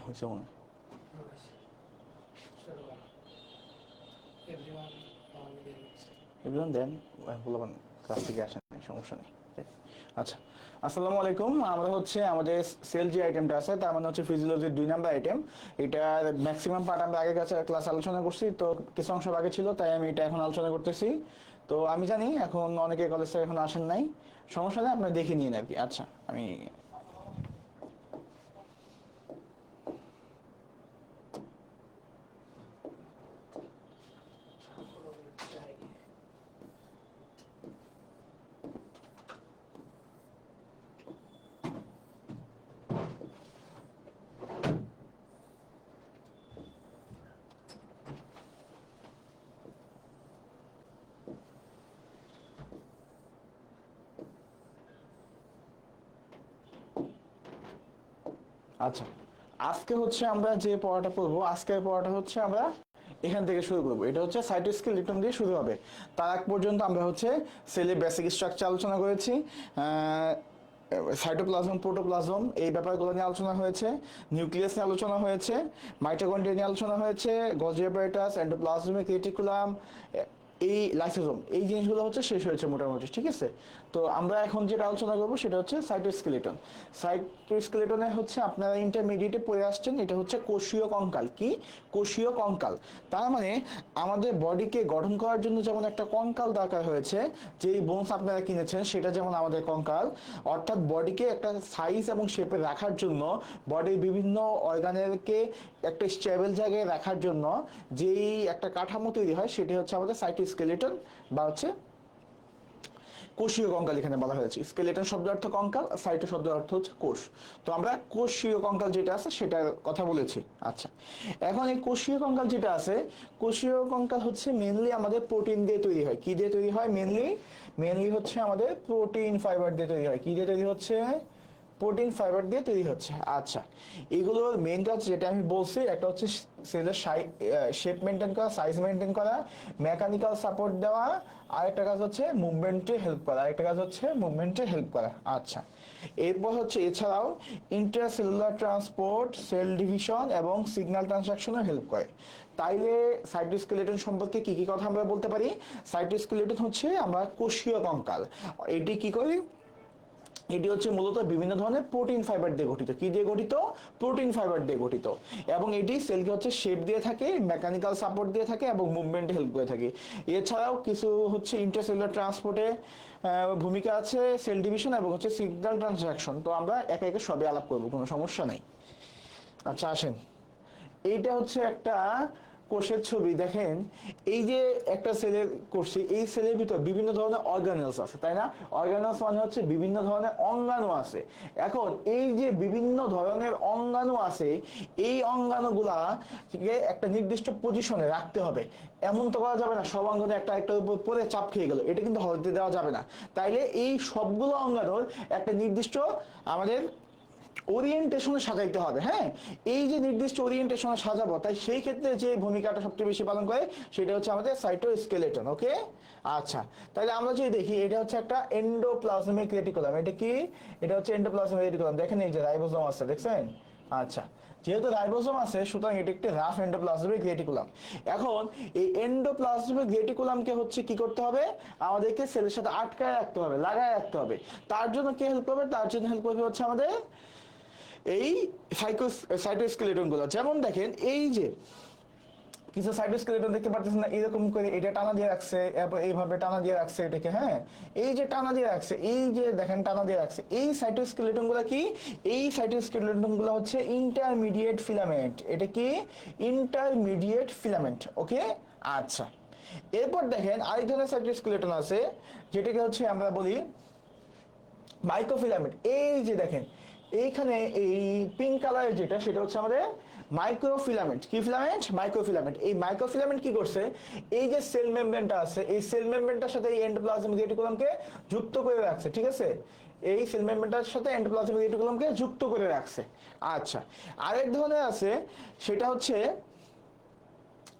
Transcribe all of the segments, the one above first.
হয়েছে মনে এভরিওয়ান দেন বলবেন ক্লাস থেকে আসেন, সমস্যা নেই। আচ্ছা, আসসালামু আলাইকুম। আমরা হচ্ছে আমাদের সেল যে আইটেমটা আছে তার মানে হচ্ছে ফিজিওলজির 2 নাম্বার আইটেম। এটা ম্যাক্সিমাম পার্ট আমরা আগের কাছে ক্লাস আলোচনা করছি, তো কিছু অংশ আগে ছিল তাই আমি এটা এখন আলোচনা করতেছি। তো আমি জানি এখন অনেকে কলেজ থেকে এখন আসেন নাই, সমস্যা নেই, আপনারা দেখে নিন আর কি। আচ্ছা, আমি আচ্ছা, আজকে হচ্ছে আমরা যে পড়াটা পড়বো, আজকের পড়াটা হচ্ছে আমরা এখান থেকে শুরু করবো। এটা হচ্ছে সাইটোস্কেলিটন দিয়ে শুরু হবে। তার আগ পর্যন্ত আমরা হচ্ছে সেলের বেসিক স্ট্রাকচার আলোচনা করেছি, সাইটোপ্লাজম, প্রোটোপ্লাজম, এই ব্যাপারগুলো নিয়ে আলোচনা হয়েছে, নিউক্লিয়াস নিয়ে আলোচনা হয়েছে, মাইটোকন্ড্রিয়া নিয়ে আলোচনা হয়েছে, গলজি অ্যাপারেটাস, এন্ডোপ্লাজমিক রেটিকুলাম, এই লাইসোজোম, এই জিনিসগুলো হচ্ছে শেষ হয়েছে মোটামুটি, ঠিক আছে। তো আমরা এখন যেটা আলোচনা করবো সেটা হচ্ছে সাইটোস্কেলিটন। সাইটোস্কেলিটনে হচ্ছে আপনারা ইন্টারমিডিয়েটে পড়ে আসছেন, এটা হচ্ছে কোষীয় কঙ্কাল। কি? কোষীয় কঙ্কাল। তার মানে আমাদের বডিকে গঠন করার জন্য যেমন একটা কঙ্কাল দরকার হয়েছে, যেই বোনস আপনারা কিনেছেন সেটা যেমন আমাদের কঙ্কাল, অর্থাৎ বডিকে একটা সাইজ এবং শেপে রাখার জন্য, বডির বিভিন্ন অর্গানেরকে একটা স্টেবল জায়গায় রাখার জন্য যেই একটা কাঠামো তৈরি হয় সেটি হচ্ছে আমাদের সাইটোস্কেলিটন বা হচ্ছে কোষীয় কঙ্কাল। এখানে বলা হয়েছে স্কেলেটন শব্দের অর্থ কঙ্কাল, সাইটো শব্দের অর্থ হচ্ছে কোষ। তো আমরা কোষীয় কঙ্কাল যেটা আছে সেটার কথা বলেছি। আচ্ছা, এখন এই কোষীয় কঙ্কাল যেটা আছে, কোষীয় কঙ্কাল হচ্ছে মেনলি আমাদের প্রোটিন দিয়ে তৈরি হয়। কি দিয়ে তৈরি হয়? মেনলি হচ্ছে আমাদের প্রোটিন ফাইবার দিয়ে তৈরি হয়। কি দিয়ে তৈরি হচ্ছে? প্রোটিন ফাইবার দিয়ে তৈরি হচ্ছে। আচ্ছা, এগুলোর মেইন কাজ যেটা আমি বলছি, একটা হচ্ছে সেলের শেপ মেনটেন করা, সাইজ মেনটেন করা, মেকানিক্যাল সাপোর্ট দেওয়া, আর একটা কাজ হচ্ছে মুভমেন্টে হেল্প করা, আরেকটা কাজ হচ্ছে মুভমেন্টে হেল্প করা। আচ্ছা, এরপর হচ্ছে এছাড়াও ইন্টারসেলুলার ট্রান্সপোর্ট, সেল ডিভিশন এবং সিগন্যাল ট্রান্সডাকশনে হেল্প করে। তাইলে সাইটোস্কেলেটন সম্পর্কে কি কি কথা আমরা বলতে পারি? সাইটোস্কেলেটন হচ্ছে আমরা কোষীয় কঙ্কাল। এটি কি করে? এটি হচ্ছে মূলত বিভিন্ন ধরনের প্রোটিন ফাইবার দিয়ে গঠিত। কি দিয়ে গঠিত? প্রোটিন ফাইবার দিয়ে গঠিত। এবং এটি সেলকে হচ্ছে শেপ দিয়ে থাকে, মেকানিক্যাল সাপোর্ট দিয়ে থাকে এবং মুভমেন্টে হেল্প করে থাকে। এছাড়াও কিছু হচ্ছে ইন্টারসেলুলার ট্রান্সপোর্টে ভূমিকা আছে, সেল ডিভিশন এবং হচ্ছে সিগন্যাল ট্রান্সডাকশন। তো আমরা একে একে সবই আলাপ করবো, কোনো সমস্যা নেই। আচ্ছা, আসেন, এইটা হচ্ছে একটা কোষের ছবি। দেখেন, এই যে একটা সেলের করছি, এই সেলের ভিতর বিভিন্ন ধরনের অর্গানেলস আছে, তাই না? অর্গানেলস মানে হচ্ছে বিভিন্ন ধরনের অঙ্গাণু আছে। এখন এই যে বিভিন্ন ধরনের অঙ্গাণু আছে, এই অঙ্গাণুগুলা একটা নির্দিষ্ট পজিশনে রাখতে হবে। এমন তো করা যাবে না সব অঙ্গাণু একটা একটা উপর পরে চাপ খেয়ে গেল, এটা কিন্তু হতে দেওয়া যাবে না। তাইলে এই সবগুলো অঙ্গাণুর একটা নির্দিষ্ট আমাদের ওরিয়েন্টেশনে সাজাইতে হবে। হ্যাঁ, এই যে নির্দিষ্ট ওরিয়েন্টেশনে সাজাবো, তাই সেই ক্ষেত্রে যে ভূমিকাটা সবচেয়ে বেশি পালন করে সেটা হচ্ছে আমাদের সাইটোস্কেলেটন। ওকে, আচ্ছা, তাহলে আমরা যদি দেখি, এটা হচ্ছে একটা এন্ডোপ্লাজমিক রেটিকুলাম। এটা কি? এটা হচ্ছে এন্ডোপ্লাজমিক রেটিকুলাম। দেখেন এই যে রাইবোজোম আছে, দেখছেন? আচ্ছা, যেহেতু রাইবোজোম আছে সুতরাং এটি একটি রাফ এন্ডোপ্লাজমিক রেটিকুলাম। এখন এই এন্ডোপ্লাজমিক রেটিকুলামকে হচ্ছে কি করতে হবে? আমাদেরকে সেলের সাথে আটকায় রাখতে হবে, লাগায় রাখতে হবে। তার জন্য কে হেল্প করবে? তার জন্য হেল্প করবে হচ্ছে আমাদের এই সাইটোস্কেলেটন গুলো। যেমন দেখেন, এই যে কিছু সাইটোস্কেলেটন দেখতে পাচ্ছেন না, এরকম করে এটা টানা দিয়ে রাখছে, এরপর এইভাবে টানা দিয়ে রাখছে এটাকে। হ্যাঁ, এই যে টানা দিয়ে রাখছে, এই যে দেখেন টানা দিয়ে রাখছে, এই সাইটোস্কেলেটন গুলো কি? এই সাইটোস্কেলেটন গুলো হচ্ছে ইন্টারমিডিয়েট ফিলামেন্ট। এটা কি? Intermediate filament. ওকে, আচ্ছা, এরপর দেখেন আরেক ধরনের সাইটোস্কেলেটন আছে যেটাকে হচ্ছে আমরা বলি মাইক্রোফিলামেন্ট। এই যে দেখেন এইখানে এই পিঙ্ক কালারের যেটা, সেটা হচ্ছে আমাদের মাইক্রোফিলামেন্ট। কি ফিলামেন্ট? মাইক্রোফিলামেন্ট। এই মাইক্রোফিলামেন্ট কি করছে? এই যে সেল মেমব্রেনটা আছে, এই সেল মেমব্রেনটার সাথে এই এন্ডোপ্লাজমিক রেটিকুলামকে যুক্ত করে রাখছে, ঠিক আছে? এই সেল মেমব্রেনটার সাথে এন্ডোপ্লাজমিক রেটিকুলামকে যুক্ত করে রাখছে। আচ্ছা, আরেক ধরনের আছে, সেটা হচ্ছে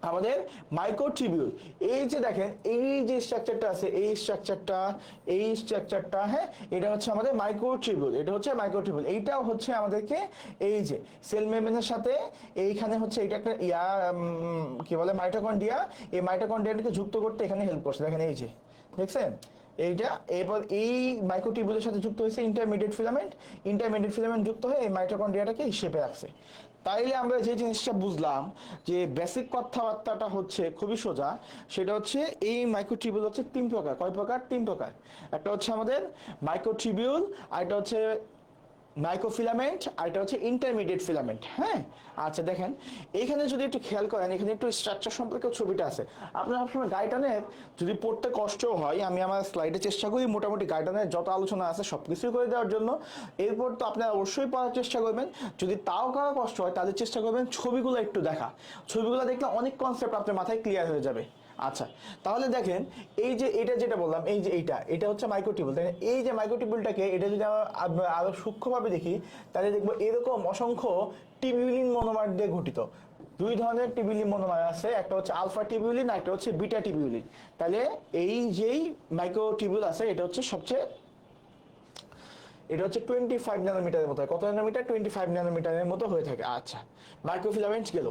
আমাদের মাইক্রোটিবিউল। এই যে দেখেন এই যে স্ট্রাকচারটা আছে, এই স্ট্রাকচারটা হ্যাঁ, এটা হচ্ছে আমাদের মাইক্রোটিবিউল, এটা হচ্ছে মাইক্রোটিবিউল। এইটাও হচ্ছে আমাদেরকে এই যে সেল মেমব্রেনের সাথে এইখানে হচ্ছে এটা একটা কি বলে মাইটোকন্ড্রিয়া, এই মাইটোকন্ড্রিয়াটাকে যুক্ত করতে এখানে হেল্প করছে। দেখেন এই যে দেখছেন এইটা, এরপর এই মাইক্রোটিবিউলের সাথে যুক্ত হয়েছে ইন্টারমিডিয়েট ফিলামেন্ট যুক্ত হয়ে এই মাইটোকন্ড্রিয়াটাকে শেপে রাখছে। তাইলে আমরা যে জিনিসটা বুঝলাম যে বেসিক কথাবার্তাটা হচ্ছে খুবই সোজা, সেটা হচ্ছে এই মাইক্রোটিবিউল হচ্ছে তিন প্রকার। কয় প্রকার? তিন প্রকার। একটা হচ্ছে আমাদের মাইক্রোটিবিউল, আর একটা হচ্ছে মাইক্রোফিলামেন্ট, আর এটা হচ্ছে ইন্টারমিডিয়েট ফিলামেন্ট। হ্যাঁ, আচ্ছা দেখেন এখানে যদি একটু খেয়াল করেন, এখানে একটু স্ট্রাকচার সম্পর্কে ছবিটা আছে। আপনার সবসময় গাইডানের যদি পড়তে কষ্ট হয়, আমি আমার স্লাইডে চেষ্টা করি মোটামুটি গাইডানের যত আলোচনা আছে সবকিছুই করে দেওয়ার জন্য। এরপর তো আপনারা অবশ্যই পড়ার চেষ্টা করবেন। যদি তাও কারো কষ্ট হয় তাহলে চেষ্টা করবেন ছবিগুলো একটু দেখা। ছবিগুলো দেখলে অনেক কনসেপ্ট আপনার মাথায় ক্লিয়ার হয়ে যাবে। আচ্ছা, তাহলে দেখেন এই যে এটা যেটা বললাম, এই যে এটা হচ্ছে মাইক্রোটিবিউল। তাই এই যে মাইক্রোটিবিউলটাকে এটা যদি আমরা আরো সূক্ষ্মভাবে দেখি, তাহলে দেখবো এরকম অসংখ্য টিবিউলিন মনোমার দিয়ে গঠিত। দুই ধরনের টিবিউলিন মনোমার আছে, একটা হচ্ছে আলফা টিবিউলিন, একটা হচ্ছে বিটা টিবিউলিন। তাহলে এই যেই মাইক্রোটিবিউল আছে এটা হচ্ছে 25 ন্যানোমিটারের মতো। কত ন্যানোমিটার? 25 ন্যানোমিটারের মতো হয়ে থাকে। আচ্ছা, মাইক্রোফিলামেন্টস গেল,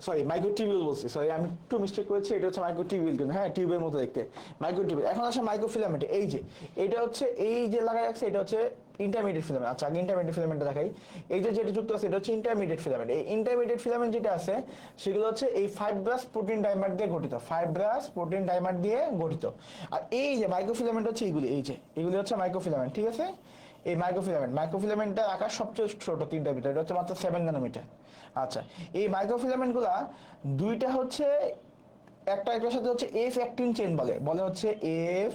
সরি মাইক্রোটিবিউল বলছি, সরি আমি একটু মিস্টেক করেছি, এটা হচ্ছে মাইক্রোটিবিউল, কিন্তু হ্যাঁ টিউবের মতো দেখতে মাইক্রোটিবিউল। এখন আসে মাইক্রোফিলামেন্ট। এই যে এটা হচ্ছে এই যে লাগাই রাখছে এটা হচ্ছে ইন্টারমিডিয়েট ফিলামেন্ট। আচ্ছা, আগে ইন্টারমিডিয়েট ফিলামেন্টটা দেখাই। এই যে যেটা যুক্ত আছে এটা হচ্ছে ইন্টারমিডিয়েট ফিলামেন্ট। এই ইন্টারমিডিয়েট ফিলামেন্ট যেটা আছে সেগুলো হচ্ছে এই ফাইব্রাস প্রোটিন ডাইমার দিয়ে গঠিত, আর এই যে মাইক্রোফিলামেন্ট হচ্ছে এগুলি হচ্ছে মাইক্রোফিলামেন্ট। ঠিক আছে, এই মাইক্রোফিলামেন্টের আকার সবচেয়ে ছোট, 3টা মিটার, এটা হচ্ছে মাত্র 7 ন্যানোমিটার। আচ্ছা, এই মাইক্রোফিলামেন্ট গুলা দুইটা হচ্ছে একটার সাথে হচ্ছে এফ অ্যাক্টিন চেইন বলে হচ্ছে এফ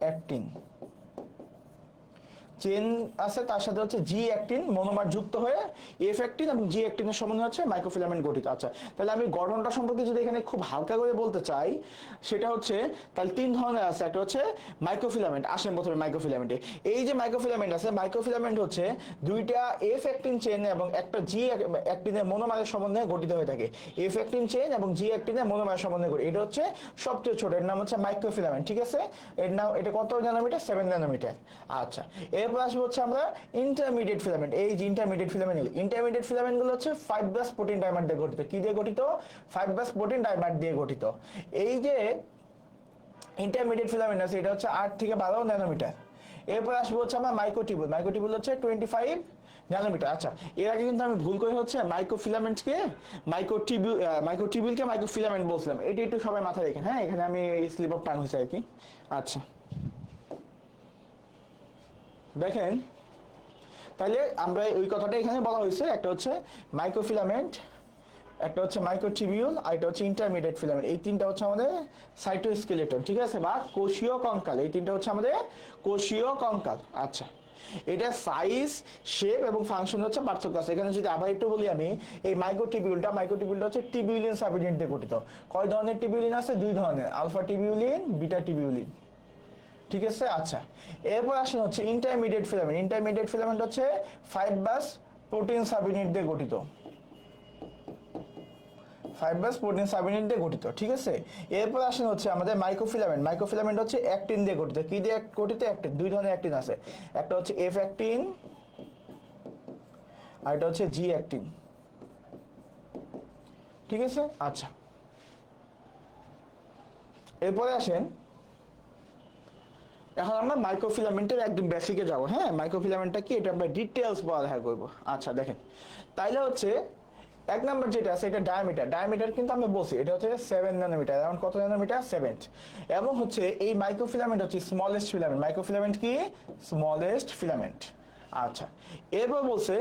অ্যাক্টিন চেন আছে, তার সাথে হচ্ছে জি অ্যাক্টিন মনোমার যুক্ত হয়ে এফ অ্যাক্টিন এবং জি অ্যাক্টিনের সমন্বয়ে হচ্ছে মাইক্রোফিলামেন্ট গঠিত। আচ্ছা, তাহলে আমি গঠনটা সম্পর্কে যদি এখানে খুব হালকা করে বলতে চাই, সেটা হচ্ছে তাহলে 3 ধরনের আছে। একটা হচ্ছে মাইক্রোফিলামেন্ট। আসেন প্রথমে মাইক্রোফিলামেন্টে। এই যে মাইক্রোফিলামেন্ট আছে, মাইক্রোফিলামেন্ট হচ্ছে দুইটা এফ অ্যাক্টিন চেন এবং একটা জি অ্যাক্টিনের মনোমারের সমন্বয়ে গঠিত হয়ে থাকে। এফ অ্যাক্টিন চেন এবং জি অ্যাক্টিনের মনোমারের সমন্বয়ে গঠিত, এটা হচ্ছে সবচেয়ে ছোট, এর নাম হচ্ছে মাইক্রোফিলামেন্ট। ঠিক আছে, এর নাম এটা কত ন্যানোমিটার? 7 ন্যানোমিটার। আচ্ছা, এরপর আসবে হচ্ছে আমরা ইন্টারমিডিয়েট ফিলামেন্ট। এই যে ইন্টারমিডিয়েট ফিলামেন্ট গুলো হচ্ছে ফাইব্রাস প্রোটিন ডাইমার দিয়ে গঠিত। কি দিয়ে গঠিত? ফাইব্রাস প্রোটিন ডাইমার দিয়ে গঠিত। এই যে ইন্টারমিডিয়েট ফিলামেন্ট আছে এটা হচ্ছে 8 থেকে 12 ন্যানোমিটার। এরপর আসবে হচ্ছে আমরা মাইক্রোটিবিউল হচ্ছে 25 ন্যানোমিটার। আচ্ছা, এর আগে কিন্তু আমি ভুল করে হচ্ছে মাইক্রোফিলামেন্টকে মাইক্রোটিবিউলকে মাইক্রোফিলামেন্ট বলছিলাম, এটা একটু সবাই মাথায় রেখেন। হ্যাঁ, এখানে আমি স্লিপ অফ টাং হয়েছে আর কি। আচ্ছা, দেখেন তাহলে আমরা ওই কথাটা এখানে বলা হয়েছে, একটা হচ্ছে মাইক্রোফিলামেন্ট, একটা হচ্ছে মাইক্রোটিবিউল, আর এটা হচ্ছে ইন্টারমিডিয়েট ফিলামেন্ট। এই তিনটা হচ্ছে আমাদের সাইটোস্কেলেটন। ঠিক আছে, বা কোষীয় কঙ্কাল। এই তিনটা হচ্ছে আমাদের কোষীয় কঙ্কাল। আচ্ছা, এটা সাইজ, শেপ এবং ফাংশন হচ্ছে পার্থক্য আছে। এখানে যদি আবার একটু বলি আমি, এই মাইক্রোটিবিউলটা হচ্ছে টিবিউলিন সাবইউনিট দিয়ে গঠিত। কয় ধরনের টিবিউলিন আছে? 2 ধরনের, আলফা টিবিউলিন, বিটা টিবিউলিন। ঠিক আছে, আচ্ছা এরপর আসেন হচ্ছে ইন্টারমিডিয়েট ফিলামেন্ট হচ্ছে ফাইব্রাস প্রোটিন সাবইউনিট দিয়ে গঠিত, ঠিক আছে। এরপর আসেন হচ্ছে আমাদের মাইক্রোফিলামেন্ট হচ্ছে অ্যাক্টিন দিয়ে গঠিত। কি দিয়ে গঠিত? অ্যাক্টিন। 2 ধরনের অ্যাক্টিন আছে, একটা হচ্ছে এফ অ্যাক্টিন আর এটা হচ্ছে জি অ্যাক্টিন। ঠিক আছে, আচ্ছা এরপরে আসেন, এখন আমরা মাইক্রোফিলামেন্টের একদম বেসিকে যাবো। হ্যাঁ, মাইক্রোফিলামেন্টটা কি এটা আমরা ডিটেইলস পড়ালেখা করবো। আচ্ছা দেখেন, তাইলে হচ্ছে 1 নাম্বার যেটা আছে এটা ডায়ামিটার কিন্তু আমরা বলছি এটা হচ্ছে 7 ন্যানোমিটার। এখন কত ন্যানোমিটার? 7। এবং হচ্ছে এই মাইক্রোফিলামেন্ট হচ্ছে স্মলেস্ট ফিলামেন্ট। মাইক্রোফিলামেন্ট কি? Smallest filament. আচ্ছা, এরপর বলছে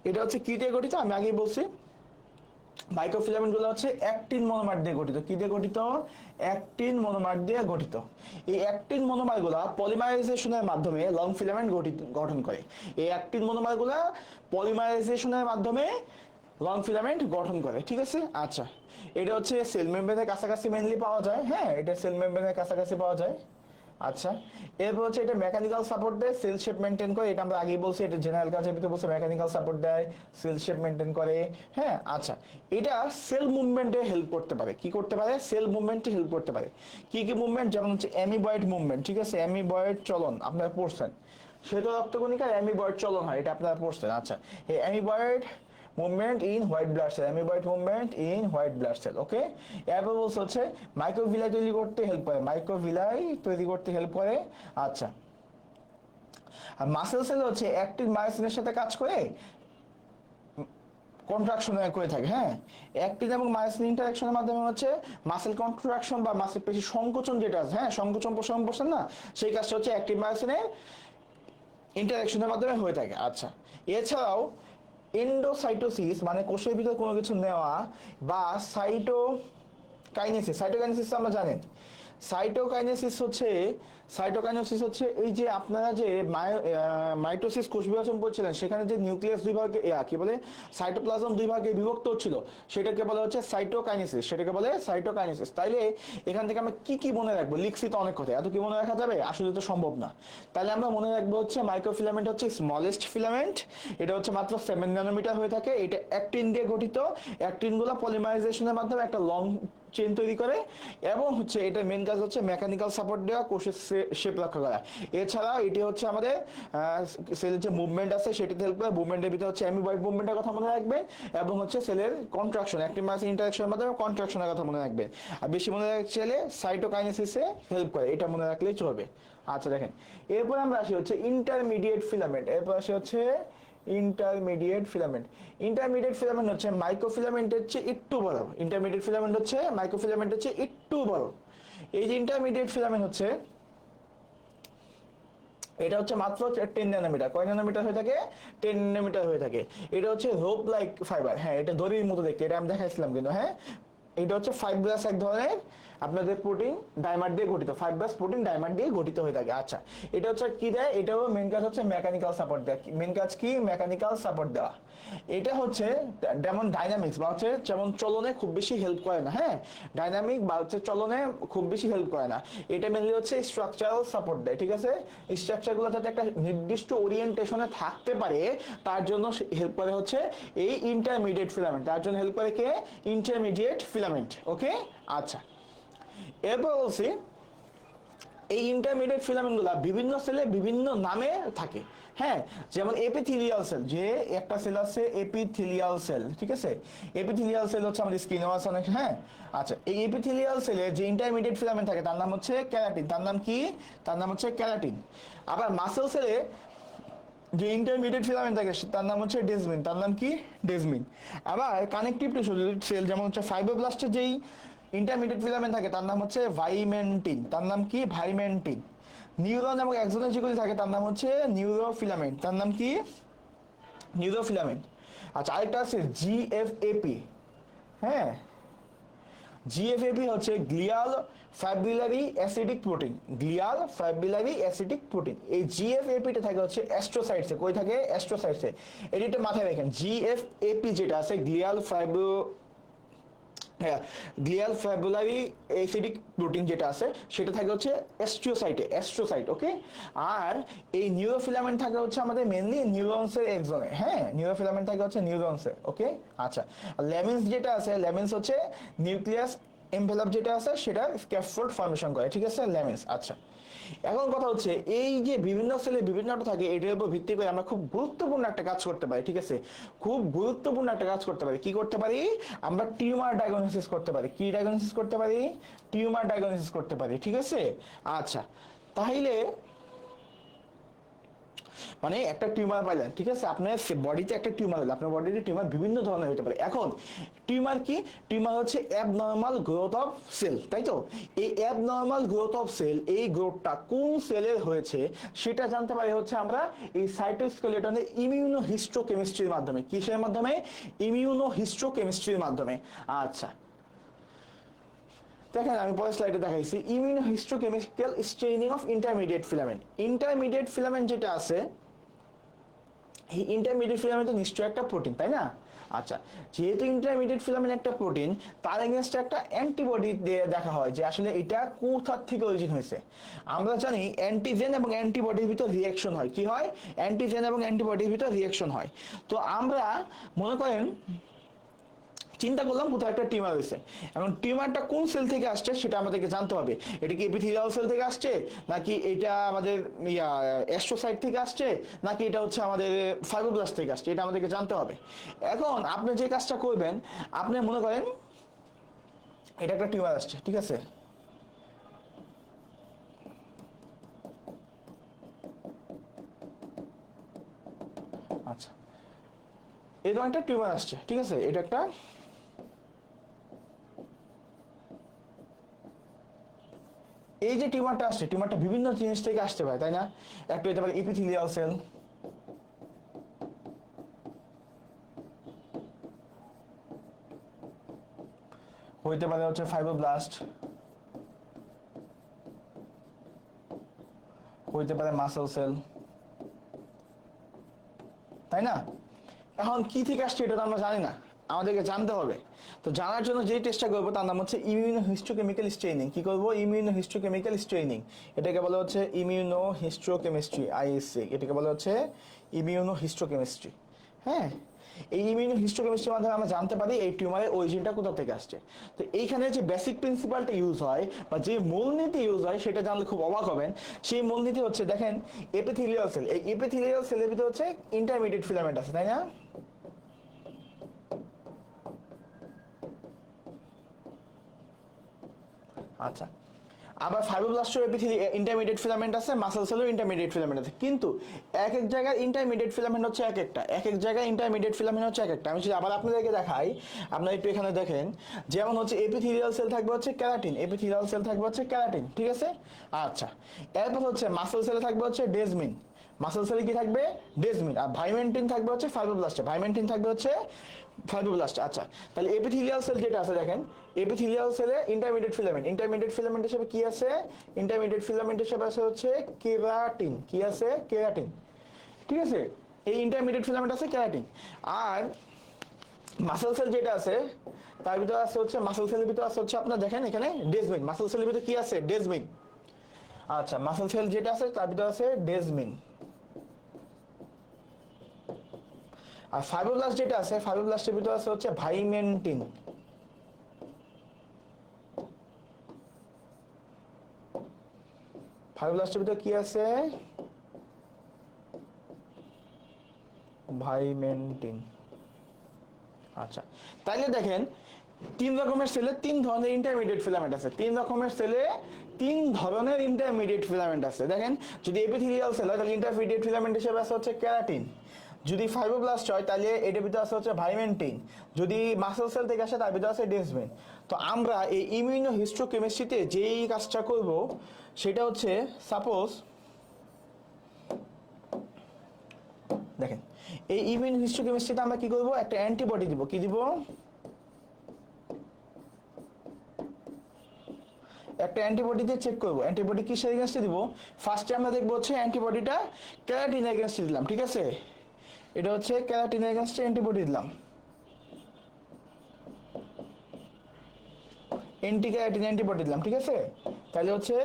এটা হচ্ছে কি দিয়ে গঠিত? আমি আগেই বলছি মাইক্রোফিলামেন্ট গুলো হচ্ছে অ্যাক্টিন মনোমার দিয়ে গঠিত। কি দিয়ে গঠিত? অ্যাক্টিন মনোমার দিয়ে গঠিত। এই অ্যাক্টিন মনোমার গুলা পলিমারাইজেশনের মাধ্যমে লং ফিলামেন্ট গঠন করে। এই অ্যাক্টিন মনোমার গুলা পলিমারাইজেশনের মাধ্যমে লং ফিলামেন্ট গঠন করে। ঠিক আছে, আচ্ছা এটা হচ্ছে সেল মেমব্রেনের কাছাকাছি মেইনলি পাওয়া যায়। হ্যাঁ, এটা সেল মেমব্রেনের কাছাকাছি পাওয়া যায়। আচ্ছা, এরপর হচ্ছে এটা মেকানিক্যাল সাপোর্ট দেয়, সেল শেপ মেনটেন করে, এটা আমরা আগেই বলছি, এটা জেনারেল কাজের ভিতরে বলছে মেকানিক্যাল সাপোর্ট দেয়, সেল শেপ মেনটেন করে। হ্যাঁ, আচ্ছা, এটা সেল মুভমেন্টে হেল্প করতে পারে, কি করতে পারে, সেল মুভমেন্টে হেল্প করতে পারে। কি কি মুভমেন্ট, যেমন হচ্ছে অ্যামিবয়েড মুভমেন্ট, ঠিক আছে, অ্যামিবয়েড চলন আপনারা পড়ছেন, শ্বেত রক্তকণিকার অ্যামিবয়েড চলন হয়, এটা আপনারা পড়ছেন। আচ্ছা, এই amoeboid movement in white blood cell, amoeboid movement in white blood cell, okay. এরপর বলছে হচ্ছে মাইক্রোভিলাই তৈরি করতে হেল্প করে, মাইক্রোভিলাই তৈরি করতে হেল্প করে। আচ্ছা, আর মাসেল সেল হচ্ছে অ্যাক্টিভ মায়োসিনের সাথে কাজ করে কন্ট্রাকশন করে থাকে। হ্যাঁ, অ্যাক্টিন এবং মায়োসিন ইন্টারঅ্যাকশনের মাধ্যমে হচ্ছে মাসেল কন্ট্রাকশন বা মাসেল পেশি সংকোচন যেটা আছে, হ্যাঁ সংকোচন প্রসারণ করছেন না, সেই কাজটা হচ্ছে অ্যাক্টিভ মায়োসিনের ইন্টারঅ্যাকশনের মাধ্যমে হয়ে থাকে। আচ্ছা, এছাড়াও এন্ডোসাইটোসিস মানে কোষের ভিতর কোনো কিছু নেওয়া, বা সাইটোকাইনেসিস, সাইটোকাইনেসিস আমরা জানেন, সাইটোকাইনেসিস হচ্ছে এই যে আপনারা যে মাইটোসিস কোষ বিভাজন বলছিলেন, সেখানে যে নিউক্লিয়াস দুই ভাগে কি বলে সাইটোপ্লাজম দুই ভাগে বিভক্ত হচ্ছিল, সেটাকে বলা হচ্ছে সাইটোকাইনেসিস, সেটাকে বলে সাইটোকাইনেসিস। তাইলে এখান থেকে আমরা কি কি মনে রাখবো, লিখছি তো অনেক কথা, এত কি মনে রাখা যাবে, আসলে তো সম্ভব না। তাহলে আমরা মনে রাখবো হচ্ছে মাইক্রোফিলামেন্ট হচ্ছে স্মলেস্ট ফিলামেন্ট, এটা হচ্ছে মাত্র 7 ন্যানোমিটার হয়ে থাকে, এটা অ্যাক্টিন দিয়ে গঠিত, অ্যাক্টিনগুলো পলিমারাইজেশনের মাধ্যমে একটা লং চেন তৈরি করে, এবং হচ্ছে এটা মেন কাজ হচ্ছে মেকানিক্যাল সাপোর্ট দেওয়া, কোষের শেপ রক্ষা করা। এছাড়া এটি হচ্ছে আমাদের সেলের যে মুভমেন্ট আছে সেটাতে হেল্প করে, মুভমেন্টের ভিতরে হচ্ছে অ্যামিবয়েড মুভমেন্টের কথা মনে রাখবেন, এবং হচ্ছে সেলের কন্ট্রাকশন, অ্যাক্টিভ মায়োসিন ইন্টারঅ্যাকশনের মাধ্যমে কন্ট্রাকশনের কথা মনে রাখবেন। আর বেশি মনে রাখতে চাইলে সাইটোকাইনেসিসে হেল্প করে, এটা মনে রাখলেই চলবে। আচ্ছা দেখেন, এরপর আমরা আসি হচ্ছে ইন্টারমিডিয়েট ফিলামেন্ট, এরপর আসি হচ্ছে ইন্টারমিডিয়েট ফিলামেন্ট। ইন্টারমিডিয়েট ফিলামেন্ট হচ্ছে মাইক্রোফিলামেন্টের চেয়ে একটু বড়, ইন্টারমিডিয়েট ফিলামেন্ট হচ্ছে মাইক্রোফিলামেন্টের চেয়ে একটু বড়। এই যে ইন্টারমিডিয়েট ফিলামেন্ট হচ্ছে, এটা হচ্ছে মাত্র 10 ন্যানোমিটার, কয় ন্যানোমিটার হয়ে থাকে, 10 ন্যানোমিটার হয়ে থাকে। এটা হচ্ছে রোপ লাইক ফাইবার, হ্যাঁ এটা দড়ির মতো দেখতে, এটা আমি দেখাইছিলাম কিন্তু। হ্যাঁ, এটা হচ্ছে ফাইব্রাস এক ধরনের আপনাদের প্রোটিন ডাইমার দিয়ে গঠিত, ফাইব্রাস প্রোটিন ডাইমার দিয়ে গঠিত হয়ে থাকে। আচ্ছা, এটা হচ্ছে কি দেয়, এটাও মেন কাজ হচ্ছে মেকানিক্যাল সাপোর্ট দেয়, মেন কাজ কি, মেকানিক্যাল সাপোর্ট দেওয়া। এটা হচ্ছে যেমন ডাইনামিক্স বা হচ্ছে যেমন চলনে খুব বেশি হেল্প করে না, হ্যাঁ ডাইনামিক বা হচ্ছে চলনে খুব বেশি হেল্প করে না, এটা মেনলি হচ্ছে স্ট্রাকচারাল সাপোর্ট দেয়, ঠিক আছে। স্ট্রাকচারগুলো যাতে একটা নির্দিষ্ট ওরিয়েন্টেশনে থাকতে পারে তার জন্য হেল্প করে হচ্ছে এই ইন্টারমিডিয়েট ফিলামেন্ট, তার জন্য হেল্প করে কে, ইন্টারমিডিয়েট ফিলামেন্ট, ওকে। আচ্ছা, এরপর বলছি এই ইন্টারমিডিয়েট ফিলামেন্টগুলো বিভিন্ন সেলে বিভিন্ন নামে থাকে। হ্যাঁ, যেমন এপিথেলিয়াল সেল, যে একটা সেল আছে এপিথেলিয়াল সেল, ঠিক আছে, এপিথেলিয়াল সেল হচ্ছে আমাদের স্কিনেও আছে অনেক। হ্যাঁ, আচ্ছা, এই এপিথেলিয়াল সেলে যে ইন্টারমিডিয়েট ফিলামেন্ট থাকে তার নাম হচ্ছে ক্যারাটিন, তার নাম কি, তার নাম হচ্ছে ক্যারাটিন। আবার মাসেল সেলে যে ইন্টারমিডিয়েট ফিলামেন্ট থাকে তার নাম হচ্ছে ডেসমিন, তার নাম কি, ডেসমিন। আবার কানেকটিভ টিস্যু সেল যেমন হচ্ছে ফাইব্রোব্লাস্টের যেই ইন্টারমিডিয়েট ফিলামেন্ট থাকে তার নাম হচ্ছে ভাইমেন্টিন, তার নাম কি, ভাইমেন্টিন। নিউরন এবং এক্সনের যেগুলি থাকে তার নাম হচ্ছে নিউরোফিলামেন্ট, তার নাম কি, নিউরোফিলামেন্ট। আচ্ছা, আরেকটা আছে জিএফএপি। হ্যাঁ, জিএফএপি হচ্ছে glial fibrillary acidic protein, glial fibrillary acidic protein. এই জিএফএপিটা থাকে হচ্ছে অ্যাস্ট্রোসাইটসে, কই থাকে, অ্যাস্ট্রোসাইটসে। এটা মাথায় রাখেন, জিএফএপি যেটা আছে glial glial fibrillary acidic protein যেটা আছে সেটা থাকে হচ্ছে অ্যাস্ট্রোসাইট, ওকে। আর এই নিউরোফিলামেন্ট থাকে হচ্ছে আমাদের মেইনলি নিউরনসের এক্সনে, হ্যাঁ নিউরোফিলামেন্ট থাকে হচ্ছে নিউরনসের, ওকে। আচ্ছা, লেমিনস যেটা আছে, লেমিনস হচ্ছে নিউক্লিয়াস এনভেলপ যেটা আছে সেটা স্ক্যাফোল্ড ফর্মেশন করে, ঠিক আছে, লেমিনস। আচ্ছা, এখন কথা হচ্ছে এই যে বিভিন্ন সেলে বিভিন্নটা থাকে, এটার উপর ভিত্তি করে আমরা খুব গুরুত্বপূর্ণ একটা কাজ করতে পারি, ঠিক আছে, খুব গুরুত্বপূর্ণ একটা কাজ করতে পারি। কি করতে পারি, আমরা টিউমার ডায়াগনোসিস করতে পারি, কি ডায়াগনোসিস করতে পারি, টিউমার ডায়াগনোসিস করতে পারি, ঠিক আছে। আচ্ছা, তাহলে মানে একটা টিউমার পাইলেন, ঠিক আছে, আপনার বডিতে একটা টিউমার হলো, আপনার বডিতে টিউমার বিভিন্ন ধরনের হতে পারে। এখন টিউমার কি, টিউমার হচ্ছে অ্যাবনর্মাল গ্রোথ অফ সেল, তাই তো। এই অ্যাবনর্মাল গ্রোথ অফ সেল, এই গ্রোথটা কোন সেলের হয়েছে সেটা জানতে পারি হচ্ছে আমরা এই সাইটোস্কেলেটনের ইমিউনোহিস্টোকেমিস্ট্রির মাধ্যমে, কিসের মাধ্যমে, ইমিউনোহিস্টোকেমিস্ট্রির মাধ্যমে। আচ্ছা, দেখেন আমি পরের স্লাইডে দেখাইছি immunohistochemical staining of intermediate filament. Intermediate filament যেটা আছে, এই ইন্টারমিডিয়েট ফিলামেন্ট তো নিশ্চয়ই একটা প্রোটিন, তাই না। আচ্ছা, যেহেতু ইন্টারমিডিয়েট ফিলামেন্ট একটা প্রোটিন, তার এগেনস্টে একটা অ্যান্টিবডি দিয়ে দেখা হয় যে আসলে এটা কোথার থেকে অরিজিন হয়েছে। আমরা জানি অ্যান্টিজেন এবং অ্যান্টিবডির ভিতর রিয়াকশন হয়, কি হয়, অ্যান্টিজেন এবং অ্যান্টিবডির ভিতর রিয়াকশন হয়। তো আমরা মনে করেন চিন্তা করলাম কোথাও একটা টিউমার হয়েছে, এখন টিউমারটা কোন সেল থেকে আসছে সেটা আমাদেরকে জানতে হবে। এটা কি এপিথেলিয়াল সেল থেকে আসছে, নাকি এটা আমাদের অ্যাস্ট্রোসাইট থেকে আসছে, নাকি এটা হচ্ছে আমাদের ফাইব্রোব্লাস্ট থেকে আসছে, এটা আমাদেরকে জানতে হবে। এখন আপনি যে কাজটা করবেন, আপনি মনে করেন এটা একটা টিউমার আসছে, ঠিক আছে, আচ্ছা এরকম একটা টিউমার আসছে, ঠিক আছে, এটা একটা, এই যে টিউমারটা আসছে, টিউমারটা বিভিন্ন জিনিস থেকে আসতে পারে, তাই না? একটা হতে পারে এপিথেলিয়াল সেল, হইতে পারে হচ্ছে ফাইব্রোব্লাস্ট, হইতে পারে মাসেল সেল, তাই না? এখন কি থেকে আসছে এটা তো আমরা জানি না, আমাদেরকে জানতে হবে। তো জানার জন্য যে টেস্টটা করবো তার নাম হচ্ছে ইমিউনোহিস্টোকেমিক্যাল স্টেইনিং। কি করবো? Immunohistochemical staining. এটাকে বলা হচ্ছে ইমিউনোহিস্টোকেমিস্ট্রি, আইএসসি, এটাকে বলা হচ্ছে ইমিউনোহিস্টোকেমিস্ট্রি। হ্যাঁ, এই ইমিউনোহিস্টোকেমিস্ট্রির মাধ্যমে আমরা জানতে পারি এই টিউমারের অরিজিনটা কোথা থেকে আসছে। তো এইখানে যে বেসিক প্রিন্সিপালটা ইউজ হয় বা যে মূলনীতি ইউজ হয় সেটা জানলে খুব অবাক হবেন। সেই মূলনীতি হচ্ছে, দেখেন এপিথেলিয়াল সেল, এই এপিথেলিয়াল সেলের ভিতরে হচ্ছে ইন্টারমিডিয়েট ফিলামেন্ট আছে, তাই না? আচ্ছা, আবার ফাইব্রোব্লাস্টের ইন্টারমিডিয়েট ফিলামেন্ট আছে, মাসেল সেলের ইন্টারমিডিয়েট ফিলামেন্ট আছে, কিন্তু এক এক জায়গায় ইন্টারমিডিয়েট ফিলামেন্ট হচ্ছে এক একটা, এক এক জায়গায় ইন্টারমিডিয়েট ফিলামেন্ট হচ্ছে এক একটা। আমি যদি আবার আপনাদেরকে দেখাই, আপনারা একটু এখানে দেখেন, যেমন হচ্ছে এপিথেলিয়াল সেল থাকবে হচ্ছে ক্যারাটিন, এপিথেলিয়াল সেল থাকবে হচ্ছে ক্যারাটিন, ঠিক আছে। আচ্ছা, এরপর হচ্ছে মাসেল সেলে থাকবে হচ্ছে ডেজমিন, মাসেল সেলে কি থাকবে? ডেজমিন। আর ভাইমেন্টিন থাকবে হচ্ছে ফাইব্রোব্লাস্টে, ভাইমেন্টিন থাকবে হচ্ছে ফাইব্রোব্লাস্ট। আচ্ছা, তাহলে এপিথেলিয়াল সেল যেটা আছে, দেখেন এপিথেলিয়াল সেলে ইন্টারমিডিয়েট ফিলামেন্ট, ইন্টারমিডিয়েট ফিলামেন্ট হিসেবে কি আছে? ইন্টারমিডিয়েট ফিলামেন্ট হিসেবে আছে হচ্ছে কেরাটিন। কি আছে? কেরাটিন, ঠিক আছে। এই ইন্টারমিডিয়েট ফিলামেন্ট আছে কেরাটিন। আর মাসেল সেল যেটা আছে তার ভিতরে আছে হচ্ছে, মাসেল সেলের ভিতরে আছে হচ্ছে আপনার দেখেন এখানে ডেজমিন, মাসেল সেলের ভিতরে কি আছে? ডেজমিন। আচ্ছা, মাসেল সেল যেটা আছে তার ভিতরে আছে ডেজমিন। আর ফাইব্রোব্লাস্ট যেটা আছে, ফাইব্রোব্লাস্টের ভিতরে আছে হচ্ছে ভাইমেন্টিন। ফাইব্রোব্লাস্টের ভিতরে কি আছে? ভাইমেন্টিন। আচ্ছা, তাইলে দেখেন তিন রকমের সেলে তিন ধরনের ইন্টারমিডিয়েট ফিলামেন্ট আছে, তিন রকমের সেলে তিন ধরনের ইন্টারমিডিয়েট ফিলামেন্ট আছে। দেখেন, যদি এপিথেলিয়াল সেল হয় তাহলে ইন্টারমিডিয়েট ফিলামেন্ট হিসেবে আছে হচ্ছে ক্যারাটিন, যদি ফাইব্রোব্লাস্ট হয় তাহলে এটার ভিতরে আছে হচ্ছে ভাইমেন্টিন, যদি মাসেল সেল থেকে আসে তার ভিতরে আছে ডেজমিন। তো আমরা এই ইমিউনোহিস্টোকেমিস্ট্রিতে যেই কাজটা করব সেটা হচ্ছে, সাপোজ দেখেন এই ইমিউনোহিস্টোকেমিস্ট্রিতে আমরা কি করব? একটা অ্যান্টিবডি দিব। কি দিব? একটা অ্যান্টিবডি দিয়ে চেক করব। অ্যান্টিবডি কিসের এগেইনস্টে দিব? ফার্স্টে আমরা দেখব হচ্ছে অ্যান্টিবডিটা ক্যারাটিন এগেইনস্টে দিলাম, ঠিক আছে, এটা হচ্ছে ক্যারাটিন এগেইনস্টে অ্যান্টিবডি দিলাম, অ্যান্টি ক্যারাটিন অ্যান্টিবডি দিলাম, ঠিক আছে। তাহলে হচ্ছে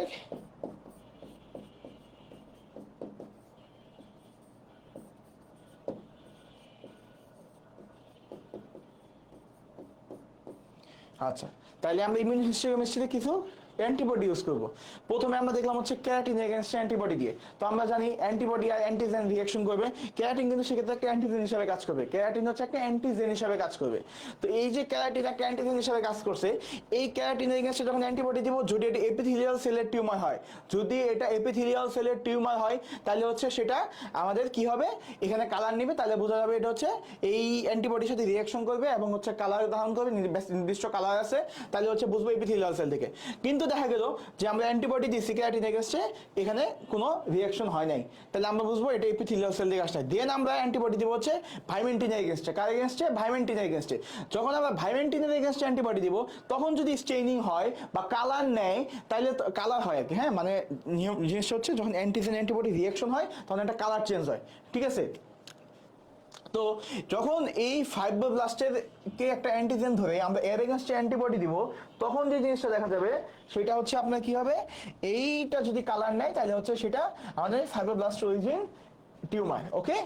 আচ্ছা, তাহলে আমরা ইমিউনোহিস্টোকেমিস্ট্রিতে কিছু অ্যান্টিবডি ইউজ করব। প্রথমে আমরা দেখলাম হচ্ছে ক্যারাটিন এগেইনস্ট অ্যান্টিবডি দিয়ে। তো আমরা জানি অ্যান্টিবডি আর অ্যান্টিজেন রিঅ্যাকশন করবে, ক্যারাটিন কিন্তু সেক্ষেত্রে একটা অ্যান্টিজেন হিসেবে কাজ করবে, ক্যারাটিন হচ্ছে একটা অ্যান্টিজেন হিসেবে কাজ করবে। তো এই যে ক্যারাটিন একটা অ্যান্টিজেন হিসেবে কাজ করছে, এই ক্যারাটিন এগেইনস্টে যখন অ্যান্টিবডি দিব, যদি এটা এপিথেলিয়াল সেলের টিউমার হয়, যদি এটা এপিথেলিয়াল সেলের টিউমার হয় তাহলে হচ্ছে সেটা আমাদের কি হবে? এখানে কালার নিবে, তাহলে বোঝা যাবে এটা হচ্ছে এই অ্যান্টিবডির সাথে রিঅ্যাকশন করবে এবং হচ্ছে কালার ধারণ করবে, নির্দিষ্ট কালার আছে, তাহলে হচ্ছে বুঝবো এপিথেলিয়াল সেল থেকে। কিন্তু দেখা গেল যে আমরা অ্যান্টিবডি দিচ্ছি ক্যারাটিন এগেইনস্টে, এখানে কোনো রিঅ্যাকশন হয় নাই, তাহলে আমরা বুঝবো এটা এপিথেলিয়াল সেল থেকে আসছে। দেন আমরা অ্যান্টিবডি দিব হচ্ছে ভাইমেন্টিনের এগেইনস্টে। কার এগেইনস্টে? ভাইমেন্টিনের এগেইনস্টে। যখন আমরা ভাইমেন্টিনের এগেইনস্টে অ্যান্টিবডি দিব, তখন যদি স্টেইনিং হয় বা কালার নেয়, তাহলে কালার হয় আর কি, হ্যাঁ, মানে জিনিসটা হচ্ছে যখন অ্যান্টিজেন অ্যান্টিবডি রিঅ্যাকশন হয় তখন একটা কালার চেঞ্জ হয়, ঠিক আছে। তো যখন এই ফাইব্রোব্লাস্টের কে একটা অ্যান্টিজেন ধরে আমরা এর এগেনস্টে অ্যান্টিবডি দিব, তখন যে জিনিসটা দেখা যাবে সেটা হচ্ছে আপনার কি হবে, এইটা যদি কালার নেয় তাহলে হচ্ছে সেটা আমাদের ফাইব্রোব্লাস্ট অরিজিন টিউমার। ওকে,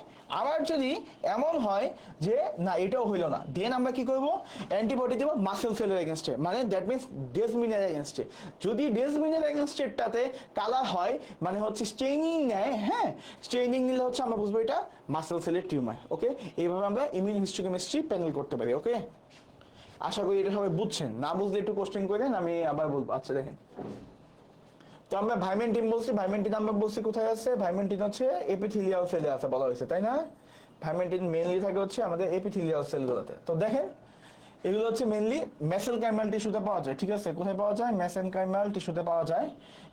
আবার যদি এমন হয় যে না এটাও হইলো না, দেন আমরা কি করব, অ্যান্টিবডি দেবো মাসেল সেলের এগেনস্টে, মানে দ্যাট মিনস ডেসমিনের এগেনস্টে। যদি ডেসমিনের এগেনস্টেটাতে কালার হয় মানে হচ্ছে স্টেইনিং নেয়, হ্যাঁ স্টেইনিং নিলে হচ্ছে আমরা বুঝবো এটা মাসেল সেলের টিউমার। ওকে, এইভাবে আমরা ইমিউন হিস্টোকেমিস্ট্রি প্যানেল করতে পারি। ওকে, আশা করি এটা সবাই বুঝছেন, না বুঝলে একটু কোশ্চেন করেন, আমি আবার বলবো। আচ্ছা দেখেন, তো আমরা ভাইমেন্টিন বলছি, ভাইমেন্টিন আমরা বলছি কোথায় আছে, ভাইমেন্টিন হচ্ছে এপিথেলিয়াল সেলে আছে বলা হয়েছে, তাই না? ভাইমেন্টিন মেইনলি থাকে হচ্ছে আমাদের এপিথেলিয়াল সেলগুলোতে। তো দেখেন এগুলো হচ্ছে মেইনলি মেসেনকাইমাল টিস্যুতে পাওয়া যায়, ঠিক আছে? কোথায় পাওয়া যায়? মেসেনকাইমাল টিস্যুতে পাওয়া যায়,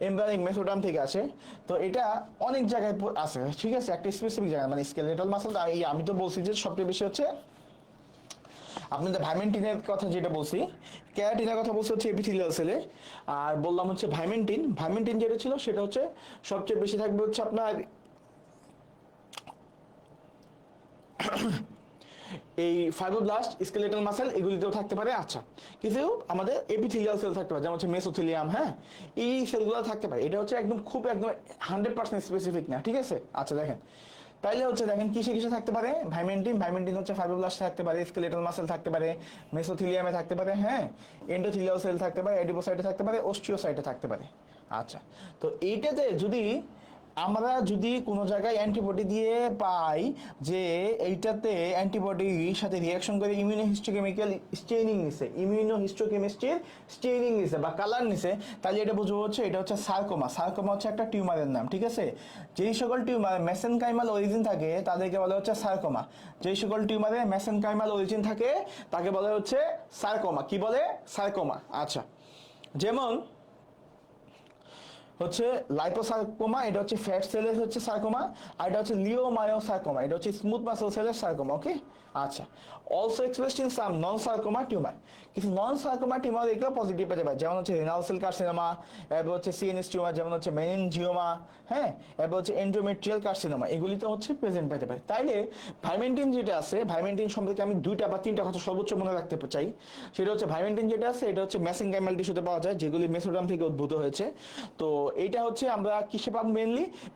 এমব্রায়োনিক মেসোডার্ম থেকে আসে। তো এটা অনেক জায়গায় আছে, ঠিক আছে? একটা স্পেসিফিক জায়গায়, মানে স্কেলেটাল মাসল। আমি তো বলছি যে সবচেয়ে বেশি হচ্ছে আপনাদের ভাইমেন্টিনের কথা যেটা বলছি, ক্যারাটিনের কথা বলছি হচ্ছে এপিথেলিয়াল সেলে। আর বললাম হচ্ছে ভাইমেন্টিন, ভাইমেন্টিন যেটা ছিল সেটা হচ্ছে সবচেয়ে বেশি থাকবে হচ্ছে আপনার এই ফাইব্রোব্লাস্ট, স্কেলেটাল মাসেল এগুলিতেও থাকতে পারে। আচ্ছা, কিছু আমাদের এপিথেলিয়াল সেল থাকতে পারে, যেমন হচ্ছে মেসোথেলিয়াম, হ্যাঁ এই সেলগুলো থাকতে পারে। এটা হচ্ছে একদম খুব একদম 100% স্পেসিফিক না, ঠিক আছে? আচ্ছা দেখেন, তাইলে হচ্ছে দেখেন কিসে কিসে থাকতে পারে ভাইমেন্টিন, ভাইমেন্টিন হচ্ছে ফাইব্রোব্লাস্ট থাকতে পারে, স্কেলেটাল মাসেল থাকতে পারে, মেসোথিলিয়ামে থাকতে পারে, হ্যাঁ এন্ডোথিলিয়াল সেল থাকতে পারে, এডিপোসাইটে থাকতে পারে, অস্টিওসাইটে থাকতে পারে। আচ্ছা, তো এইটাতে যদি আমরা যদি কোনো জায়গায় অ্যান্টিবডি দিয়ে পাই যে এইটাতে অ্যান্টিবডির সাথে রিয়াকশন করে ইমিউনোহিস্টোকেমিক্যাল স্টেইনিং নিছে, ইমিউনোহিস্টোকেমিস্ট্রির স্টেইনিং নিছে বা কালার নিছে, তাহলে এটা বুঝবো হচ্ছে এটা হচ্ছে সার্কোমা। সার্কোমা হচ্ছে একটা টিউমারের নাম, ঠিক আছে? যেই সকল টিউমার মেসেনকাইমাল অরিজিন থাকে তাদেরকে বলা হচ্ছে সার্কোমা। যেই সকল টিউমারে মেসেনকাইমাল অরিজিন থাকে তাকে বলা হচ্ছে সার্কোমা। কি বলে? সার্কোমা। আচ্ছা, যেমন হচ্ছে লাইপোসার্কোমা, এটা হচ্ছে ফ্যাট সেলের হচ্ছে সার্কোমা, আর এটা হচ্ছে লিওমায়োসার্কোমা, এটা হচ্ছে স্মুথ মাসল সেলের সার্কোমা। ওকে, আচ্ছা, also expressed in some non sarcoma tumour. কিছু নন সার্কোমা টিউমার এগুলো পজিটিভ পেতে পারে, যেমন হচ্ছে রেনাল সেল কার্সিনোমা, এরপর হচ্ছে সিএনএস টিউমার যেমন হচ্ছে মেনিনজিওমা, হ্যাঁ এরপর হচ্ছে এন্ডোমেট্রিয়াল কার্সিনোমা, এগুলিতে হচ্ছে প্রেজেন্ট পেতে পারে। তাইলে ভাইমেন্টিন যেটা আছে, ভাইমেন্টিন সম্পর্কে আমি 2টা বা 3টা কথা সর্বোচ্চ মনে রাখতে চাই। সেটা হচ্ছে ভাইমেন্টিন যেটা আছে এটা হচ্ছে মেসেনকাইমাল টিস্যুতে পাওয়া যায়, যেগুলি মেসোডার্ম থেকে উদ্ভূত হয়েছে। তো এইটা হচ্ছে আমরা কিসে পাবো?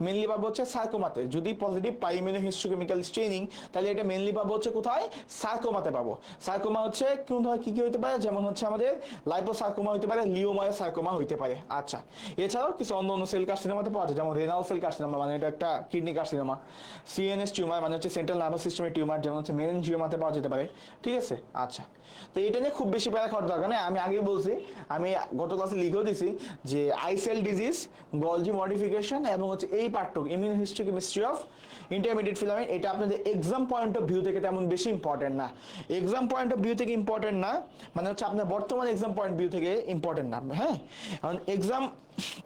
মেনলি পাবো হচ্ছে সার্কোমাতে। যদি পজিটিভ পাই ইমিউনোহিস্টোকেমিক্যাল স্টেইনিং, তাহলে এটা মেনলি পাবো হচ্ছে কোথায়? সার্কোমাতে পাবো। সার্কোমা হচ্ছে কোন ধরনের কি কি হতে পারে, যেমন হচ্ছে আমাদের লাইপোসার্কোমা হতে পারে, লিওমায়োসার্কোমা হইতে পারে। আচ্ছা, এছাড়াও কিছু অন্য অন্য সেল কার্সিনোমাতে পাওয়া যায়, যেমন রেনাল সেল কার্সিনোমা, মানে এটা একটা কিডনি কার্সিনোমা। সিএনএস টিউমার মানে হচ্ছে সেন্ট্রাল নার্ভাস সিস্টেমের টিউমার, যেমন হচ্ছে মেনিনজিওমাতে পাওয়া যেতে পারে, ঠিক আছে? আচ্ছা, তো এটা নিয়ে খুব বেশি প্যারা খাওয়ার দরকার নেই, আমি আগেই বলছি, আমি গত ক্লাসে লিখেও দিছি যে আইসেল ডিজিজ, গলজি মডিফিকেশন এবং হচ্ছে এই পার্টটুকু ইমিউনোহিস্টোকেমিস্ট্রি অফ ইন্টারমিডিয়েট ফিলামেন্ট, এটা আপনাদের এক্সাম পয়েন্ট অফ ভিউ থেকে তেমন বেশি ইম্পর্টেন্ট না। এক্সাম পয়েন্ট অফ ভিউ থেকে ইম্পর্টেন্ট না মানে হচ্ছে আপনার বর্তমান এক্সাম পয়েন্ট ভিউ থেকে ইম্পর্টেন্ট না, হ্যাঁ কারণ এক্সাম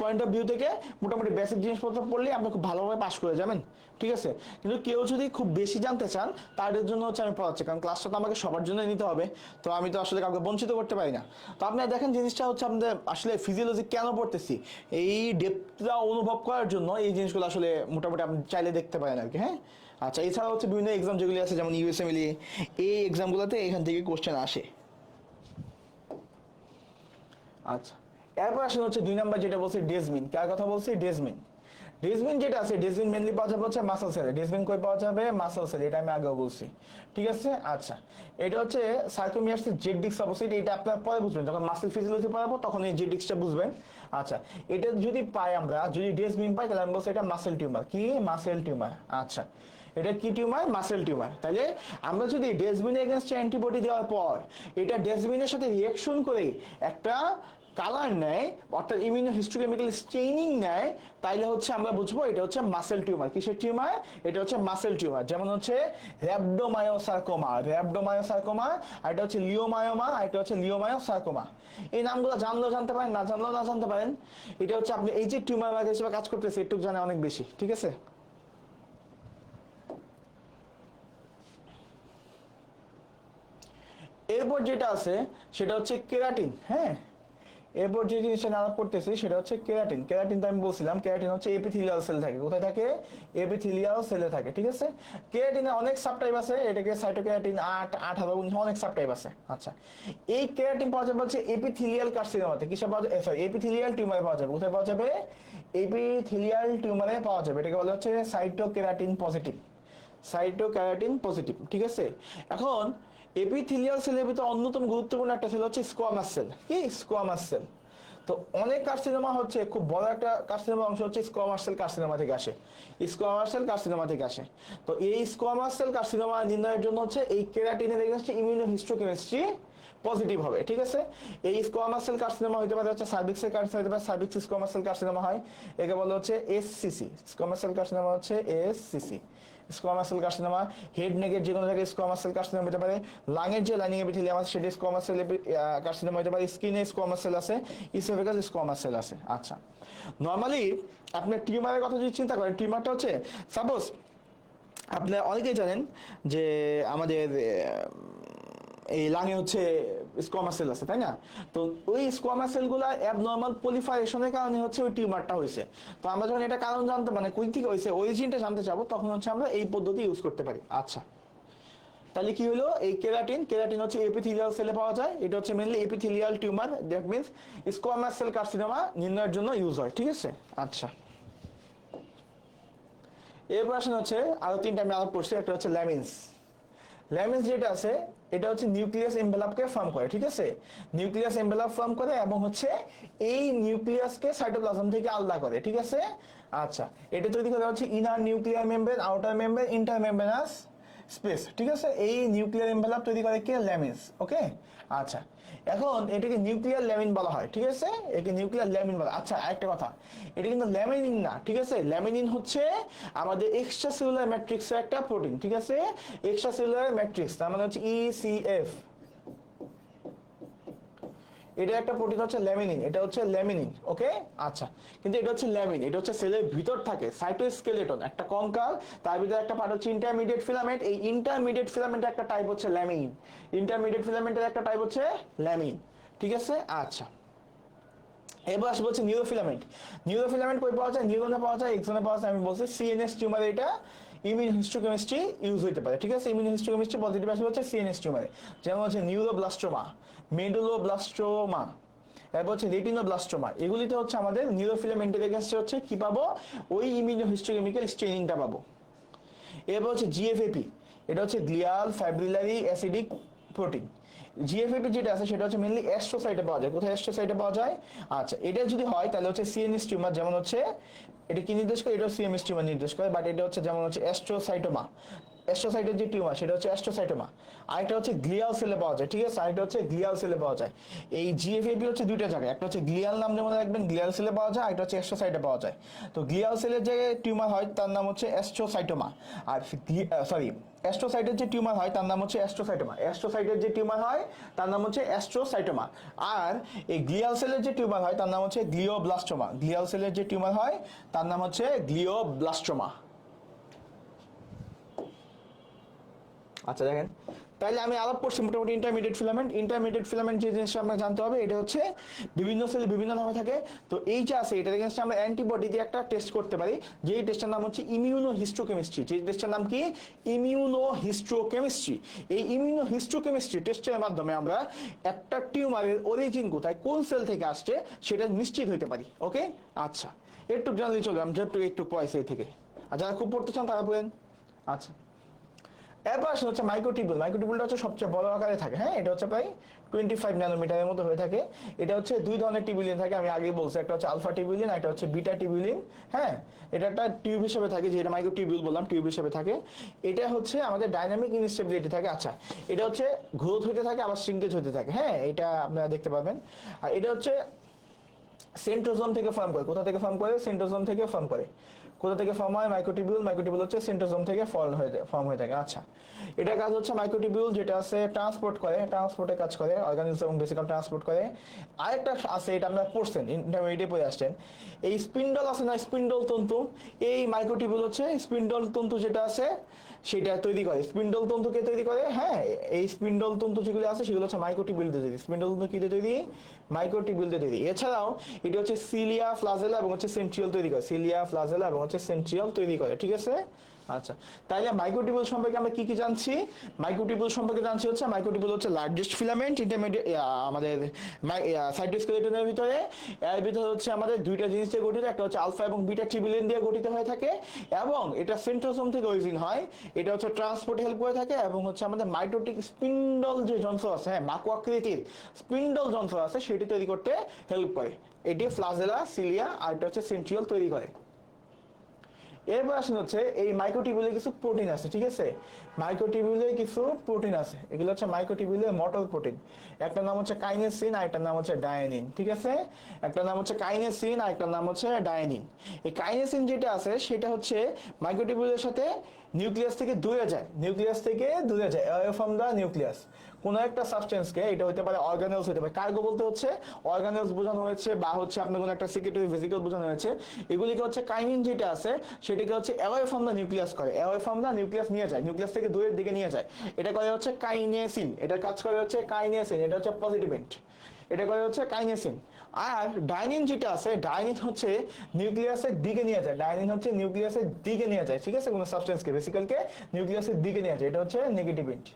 পয়েন্ট অফ ভিউ থেকে মোটামুটি বেসিক জিনিসপত্র পড়লে আপনি খুব ভালোভাবে পাস করে যাবেন, ঠিক আছে? কিন্তু কেউ যদি খুব বেশি জানতে চান তাদের জন্য হচ্ছে আমি পড়াচ্ছি, কারণ ক্লাসটা তো আমাকে সবার জন্য নিতে হবে, তো আমি তো আসলে কাউকে বঞ্চিত করতে পারি না। তো আপনারা দেখেন জিনিসটা হচ্ছে আমাদের আসলে ফিজিওলজি কেন পড়তেছি, এই ডেপথটা অনুভব করার জন্য এই জিনিসগুলো আসলে মোটামুটি আপনি চাইলে দেখতে পারেন আর কি, হ্যাঁ। আচ্ছা, এছাড়া হচ্ছে বিভিন্ন এক্সাম যেগুলি আছে যেমন ইউএসএমএলই, এই এক্সামগুলোতে এখান থেকে কোশ্চেন আসে। আচ্ছা, এরপর আসলে হচ্ছে 2 নাম্বার যেটা বলছে ডেসমিন, কার কথা বলছি? ডেসমিন। ডেসমিন যেটা আছে, ডেসমিন মেনলি পাওয়া যাবে হচ্ছে মাসল সেলে। ডেসমিন কই পাওয়া যাবে? মাসল সেলে, এটা আমি আগেও বলছি, ঠিক আছে? আচ্ছা, এটা হচ্ছে সার্কোমিয়াসিস জেড ডিস্ক অপোজিট, এটা আপনার পরে বুঝবেন যখন মাসল ফিজিওলজি পড়াবো, তখন এই জেড ডিস্কটা বুঝবেন। আচ্ছা, এটা যদি পাই আমরা, যদি ডেসমিন পাই, তাহলে আমি বলছি এটা মাসেল টিউমার। কি? Muscle tumour. আচ্ছা, এটা কি টিউমার? Muscle tumour. তাহলে আমরা যদি ডেসমিনের এগেনস্ট অ্যান্টিবডি দেওয়ার পর এটা ডেসমিনের সাথে রিঅ্যাকশন করে একটা কালার নেয়, অর্থাৎ ইমিউনোহিস্টোকেমিক্যাল স্টেইনিং নেয়, তাইলে হচ্ছে আমরা বুঝবো এটা হচ্ছে মাসেল টিউমার। কিসের টিউমার? এটা হচ্ছে মাসেল টিউমার। যেমন হচ্ছে র্যাবডোমায়োসার্কোমা, র্যাবডোমায়োসার্কোমা, আর এটা হচ্ছে লিওমায়োমা, আর এটা হচ্ছে লিওমায়োসার্কোমা। এই নামগুলো জানলেও জানতে পারেন, না জানলেও না জানতে পারেন। এটা হচ্ছে আপনি এই যে টিউমার হিসেবে কাজ করতেছে, একটু জানে অনেক বেশি, ঠিক আছে? এরপর যেটা আছে সেটা হচ্ছে কেরাটিন, হ্যাঁ এরপর যে জিনিসটা আলাপ করতেছি সেটা হচ্ছে কেরাটিন। কেরাটিন তো আমি বলছিলাম, কেরাটিন হচ্ছে এপিথেলিয়াল সেল থাকে। কোথায় থাকে? এপিথেলিয়াল সেলে থাকে, ঠিক আছে। কেরাটিনে অনেক সাবটাইপ আছে, এটাকে সাইটোকেরাটিন 8, 18, 19 অনেক সাবটাইপ আছে। আচ্ছা, এই কেরাটিন পাওয়া যাবে হচ্ছে এপিথেলিয়াল কার্সিনোমাতে। কিসে পাওয়া যাবে? সরি, এপিথেলিয়াল টিউমারে পাওয়া যাবে। কোথায় পাওয়া যাবে? এপিথেলিয়াল টিউমারে পাওয়া যাবে। এটাকে বলা হচ্ছে সাইটোকেরাটিন পজিটিভ। সাইটোকেরাটিন পজিটিভ, ঠিক আছে। এখন এপিথেলিয়াল সেলের ভিতরে অন্যতম গুরুত্বপূর্ণ একটা সেল হচ্ছে স্কোয়ামাস সেল। কি? Squamous cell. তো অনেক কার্সিনোমা হচ্ছে, খুব বড় একটা কার্সিনোমা অংশ হচ্ছে স্কোয়ামাস সেল কার্সিনোমা থেকে আসে। স্কোয়ামাস সেল কার্সিনোমা থেকে আসে। তো এই স্কোয়ামাস সেল কার্সিনোমা নির্ণয়ের জন্য হচ্ছে এই কেরাটিনের এগেইনস্টে ইমিউনোহিস্টোকেমিস্ট্রি পজিটিভ হবে, ঠিক আছে। এই স্কোয়ামাস সেল কার্সিনোমা হতে পারে হচ্ছে সার্ভিক্সের কার্সিনোমা, হতে পারে সার্ভিক্স স্কোয়ামাস সেল কার্সিনোমা হয়, একে বলা হচ্ছে এসসিসি। স্কোয়ামাস সেল কার্সিনোমা হচ্ছে SCC, squamous cell carcinoma. Head নেকের যে কোনো জায়গায় স্কোয়ামাস সেল কার্সিনোমা হতে পারে। লাংয়ের যে লাইনিং এপিথেলিয়াম আছে সেটা স্কোয়ামাস সেল কার্সিনোমা হতে পারে। স্কিনে স্কোয়ামাস সেল আছে, ইসোফেগাস স্কোয়ামাস সেল আছে। আচ্ছা, নরমালি আপনি টিউমারের কথা যদি চিন্তা করেন, টিউমারটা হচ্ছে সাপোজ আপনি অনেকেই জানেন যে আমাদের এই লাঙে হচ্ছে স্কোয়ামাস সেল আছে, তাই না? তো ওই স্কোয়ামাস সেলগুলো অ্যাবনর্মাল পলিফারেশনের কারণে হচ্ছে ওই টিউমারটা হয়েছে। তো আমরা যখন এটা কারণ জানতে, মানে কই থেকে হয়েছে, অরিজিনটা জানতে চাবো, তখন হচ্ছে আমরা এই পদ্ধতি ইউজ করতে পারি। আচ্ছা, তাহলে কি হলো? এই কেরাটিন, কেরাটিন হচ্ছে এপিথেলিয়াল সেলে পাওয়া যায়। এটা হচ্ছে mainly epithelial tumour, that means squamous cell carcinoma নির্ণয়ের জন্য ইউজ হয়, ঠিক আছে। আচ্ছা, এরপর আসেন হচ্ছে আরো তিনটা আমি আলাপ করছি। একটা হচ্ছে ল্যামিন্স। ল্যামিন্স যেটা আছে এটা হচ্ছে নিউক্লিয়াস এনভেলপকে ফর্ম করে, ঠিক আছে। নিউক্লিয়াস এনভেলপ ফর্ম করে এবং হচ্ছে এই নিউক্লিয়াসকে সাইটোপ্লাজম থেকে আলাদা করে, ঠিক আছে। আচ্ছা, এটা তৈরি করা হচ্ছে inner nuclear membrane, outer membrane, inter membranous space, ঠিক আছে। এই নিউক্লিয়ার এনভেলপ তৈরি করে কে? ল্যামিন্স, ওকে। আচ্ছা, এখন এটাকে নিউক্লিয়ার ল্যামিন বলা হয়, ঠিক আছে। একে নিউক্লিয়ার ল্যামিন বলা। আচ্ছা, আরেকটা কথা, এটা কিন্তু ল্যামিনিন না, ঠিক আছে। ল্যামিনিন হচ্ছে আমাদের এক্সট্রা সেলুলার ম্যাট্রিক্সের একটা প্রোটিন, ঠিক আছে। এক্সট্রা সেলুলার ম্যাট্রিক্স তার মানে হচ্ছে ইসিএফ, এটা একটা প্রোটিন হচ্ছে ল্যামিনিন, এটা হচ্ছে ল্যামিনিন, ওকে। আচ্ছা, কিন্তু এটা হচ্ছে ল্যামিন, এটা হচ্ছে সেলের ভিতর থাকে, সাইটোস্কেলেটন, একটা কঙ্কাল, তার ভিতরে একটা পার্ট হচ্ছে ইন্টারমিডিয়েট ফিলামেন্ট। এই ইন্টারমিডিয়েট ফিলামেন্টের একটা টাইপ হচ্ছে ল্যামিন। ইন্টারমিডিয়েট ফিলামেন্টের একটা টাইপ হচ্ছে ল্যামিন, ঠিক আছে। আচ্ছা, এবার আসবো হচ্ছে নিউরোফিলামেন্ট। নিউরোফিলামেন্ট কই পাওয়া যায়? নিউরনে পাওয়া যায়, এক্সনে পাওয়া যায়। আমি বলছি সিএনএস টিউমারে এটা ইমিউনোহিস্টোকেমিস্ট্রি ইউজ হতে পারে, ঠিক আছে। ইমিউনোহিস্টোকেমিস্ট্রি পজিটিভ আসবে হচ্ছে সিএনএস টিউমারে, যেমন হচ্ছে নিউরোব্লাস্টোমা, মেডুলোব্লাস্টোমা, তারপর হচ্ছে রেটিনোব্লাস্টোমা। এগুলিতে হচ্ছে আমাদের নিউরোফিলামেন্টের এগেইনস্টে হচ্ছে কি পাবো? ওই ইমিউনোহিস্টোকেমিক্যাল স্টেনিংটা পাবো। এরপর হচ্ছে জিএফএপি, এটা হচ্ছে গ্লিয়াল ফাইব্রিলারি অ্যাসিডিক প্রোটিন। জিএফএপি যেটা আছে সেটা হচ্ছে মেইনলি অ্যাস্ট্রোসাইটে পাওয়া যায়। কোথায় অ্যাস্ট্রোসাইটে পাওয়া যায়? আচ্ছা, এটা যদি হয় তাহলে হচ্ছে সিএনএস টিউমার, যেমন হচ্ছে এটা কি নির্দেশ করে? এটা সিএমএস টিউমার নির্দেশ করে, বাট এটা হচ্ছে যেমন হচ্ছে অ্যাস্ট্রোসাইটোমা। অ্যাস্ট্রোসাইটের যে টিউমার সেটা হচ্ছে অ্যাস্ট্রোসাইটোমা। আরেকটা হচ্ছে গ্লিয়াল সেলে পাওয়া যায়, ঠিক আছে। আরেকটা হচ্ছে গ্লিয়াল সেলে পাওয়া যায়। এই জিএফএপি হচ্ছে দুইটা জায়গায়, একটা হচ্ছে গ্লিয়াল নাম যেমন রাখবেন, গ্লিয়াল সেলে পাওয়া যায়, আরেকটা হচ্ছে অ্যাস্ট্রোসাইটে পাওয়া যায়। তো গ্লিয়াল সেলের যে টিউমার হয় তার নাম হচ্ছে অ্যাস্ট্রোসাইটোমা, আর সরি অ্যাস্ট্রোসাইটের যে টিউমার হয় তার নাম হচ্ছে অ্যাস্ট্রোসাইটোমা। অ্যাস্ট্রোসাইটের যে টিউমার হয় তার নাম হচ্ছে অ্যাস্ট্রোসাইটোমা। আর এই গ্লিয়াল সেলের যে টিউমার হয় তার নাম হচ্ছে গ্লিওব্লাস্টোমা। গ্লিয়াল সেলের যে টিউমার হয় তার নাম হচ্ছে গ্লিওব্লাস্টোমা। আচ্ছা, দেখেন, তাহলে আমি আলাপ করছি মোটামুটি ইন্টারমিডিয়েট ফিলামেন্ট। ইন্টারমিডিয়েট ফিলামেন্ট যে জিনিসটা আপনাকে জানতে হবে, এটা হচ্ছে বিভিন্ন সেলে বিভিন্ন নামে থাকে। তো এই যে আছে এটার এগেইনস্টে আমরা অ্যান্টিবডি দিয়ে একটা টেস্ট করতে পারি, যেই টেস্টের নাম হচ্ছে ইমিউনোহিস্টোকেমিস্ট্রি। যে টেস্টের নাম কি? ইমিউনোহিস্টোকেমিস্ট্রি। এই ইমিউনোহিস্টোকেমিস্ট্রি টেস্টের মাধ্যমে আমরা একটা টিউমারের অরিজিন কোথায়, কোন সেল থেকে আসছে সেটা নিশ্চিত হতে পারি, ওকে। আচ্ছা, একটু জানলে চলবে, আমি একটু পয়সা থেকে, আর যারা খুব পড়তে চান তারা পড়েন। আচ্ছা, এরপর আসলে হচ্ছে মাইক্রোটিবিউল। মাইক্রোটিবিউলটা হচ্ছে সবচেয়ে বড় আকারে থাকে, হ্যাঁ। এটা হচ্ছে প্রায় 25 ন্যানোমিটারের মতো হয়ে থাকে। এটা হচ্ছে দুই ধরনের টিবিউলিন থাকে, আমি আগেই বলছি, একটা হচ্ছে আলফা টিবিউলিন, একটা হচ্ছে বিটা টিবিউলিন, হ্যাঁ। এটা একটা টিউব হিসেবে থাকে, যেটা মাইক্রোটিবিউল বললাম, টিউব হিসেবে থাকে। এটা হচ্ছে আমাদের ডাইনামিক ইনস্টেবিলিটি থাকে। আচ্ছা, এটা হচ্ছে গ্রোথ হতে থাকে আবার শ্রিঙ্কেজ হতে থাকে, হ্যাঁ, এটা আপনারা দেখতে পাবেন। আর এটা হচ্ছে সেন্ট্রোজোম থেকে ফর্ম করে। কোথা থেকে ফর্ম করে? সেন্ট্রোজোম থেকে ফর্ম করে। কোথা থেকে ফর্ম হয়? মাইক্রোটিবিউল। মাইক্রোটিবিউল হচ্ছে সেন্ট্রোজোম থেকে ফর্ম হয়ে থাকে। আচ্ছা, এটা কাজ হচ্ছে মাইক্রোটিবিউল যেটা আছে ট্রান্সপোর্ট করে, ট্রান্সপোর্টে কাজ করে, অর্গানিজম এবং বেসিক্যাল ট্রান্সপোর্ট করে। আরেকটা আছে, এটা আপনারা পড়ছেন, ইন্টারমিডিয়েটে পড়ে আসছেন, এই স্পিন্ডল আছে না, স্পিন্ডল তন্তু। এই মাইক্রোটিবিউল হচ্ছে স্পিন্ডল তন্তু যেটা আছে, সেটা তৈরি করে। স্পিন্ডল তন্তুকে তৈরি করে, হ্যাঁ এই স্পিন্ডল তন্তু যেগুলো আছে সেগুলো হচ্ছে মাইক্রোটিবিউল দিয়ে তৈরি। স্পিন্ডল তন্তু কি দিয়ে তৈরি? মাইক্রোটিবিউল দিয়ে তৈরি। এছাড়াও এটা হচ্ছে সিলিয়া, ফ্লাজেলা এবং হচ্ছে সেন্ট্রিওল তৈরি করে। সিলিয়া, ফ্লাজেলা এবং হচ্ছে সেন্ট্রিওল তৈরি করে, ঠিক আছে? আচ্ছা, তাইলে মাইক্রোটিবিউল সম্পর্কে আমরা কি কি জানছি? মাইক্রোটিবিউল সম্পর্কে জানছি হচ্ছে মাইক্রোটিবিউল হচ্ছে লার্জেস্ট ফিলামেন্ট ইন্টারমিডিয়েট আমাদের সাইটোস্কেলেটনের ভিতরে। এর ভিতরে হচ্ছে আমাদের দুইটা জিনিস দিয়ে গঠিত, একটা হচ্ছে আলফা এবং বিটা টিবিউলিন দিয়ে গঠিত হয়ে থাকে এবং এটা সেন্ট্রোসোম থেকে অরিজিন হয়। এটা হচ্ছে ট্রান্সপোর্ট হেল্প করে থাকে এবং হচ্ছে আমাদের মাইটোটিক স্পিন্ডল যে যন্ত্র আছে, হ্যাঁ মাকু আকৃতির স্পিন্ডল যন্ত্র আছে সেটি তৈরি করতে হেল্প করে। এটি ফ্লাজেলা, সিলিয়া আর এটা হচ্ছে সেন্ট্রিওল তৈরি করে। এরপর আসেন হচ্ছে এই মাইক্রোটিবিউলে কিছু প্রোটিন আছে, ঠিক আছে? মাইক্রোটিবিউলে কিছু প্রোটিন আছে, এগুলো হচ্ছে মাইক্রোটিবিউলে মোটর প্রোটিন। একটা নাম হচ্ছে কাইনেসিন আর একটা নাম হচ্ছে ডায়ানিন, ঠিক আছে? একটা নাম হচ্ছে কাইনেসিন আর একটা নাম হচ্ছে ডায়ানিন। এই কাইনেসিন যেটা আছে সেটা হচ্ছে মাইক্রোটিবিউলের সাথে নিউক্লিয়াস থেকে দূরে যায়, নিউক্লিয়াস থেকে দূরে যায়, অ্যাওয়ে ফ্রম দা নিউক্লিয়াস। কোন একটা সাবস্টেন্সকে, এটা হতে পারে অর্গানেলস হতে পারে, কার্গো বলতে হচ্ছে অর্গানেলস বোঝানো হয়েছে বা হচ্ছে আপনার কোনো একটা সিক্রেটরি ভেসিকল বোঝানো হয়েছে। এগুলিকে হচ্ছে কাইনিন যেটা আছে সেটাকে হচ্ছে অ্যাওয়ে ফ্রম দা নিউক্লিয়াস করে, অ্যাওয়ে ফ্রম দা নিউক্লিয়াস নিয়ে যায়, নিউক্লিয়াস থেকে দূরের দিকে নিয়ে যায়। এটা করে হচ্ছে কাইনেসিন, এটার কাজ করে হচ্ছে কাইনেসিন, এটা হচ্ছে পজিটিভ এন্ড, এটা করে হচ্ছে কাইনেসিন। আর ডাইনিন যেটা আছে, ডাইনিন হচ্ছে নিউক্লিয়াসের দিকে নিয়ে যায়, ডাইনিন হচ্ছে নিউক্লিয়াসের দিকে নিয়ে যায়, ঠিক আছে? কোনো সাবস্টেন্সকে ভেসিকলকে নিউক্লিয়াসের দিকে নিয়ে যায়, এটা হচ্ছে নেগেটিভ এন্ড।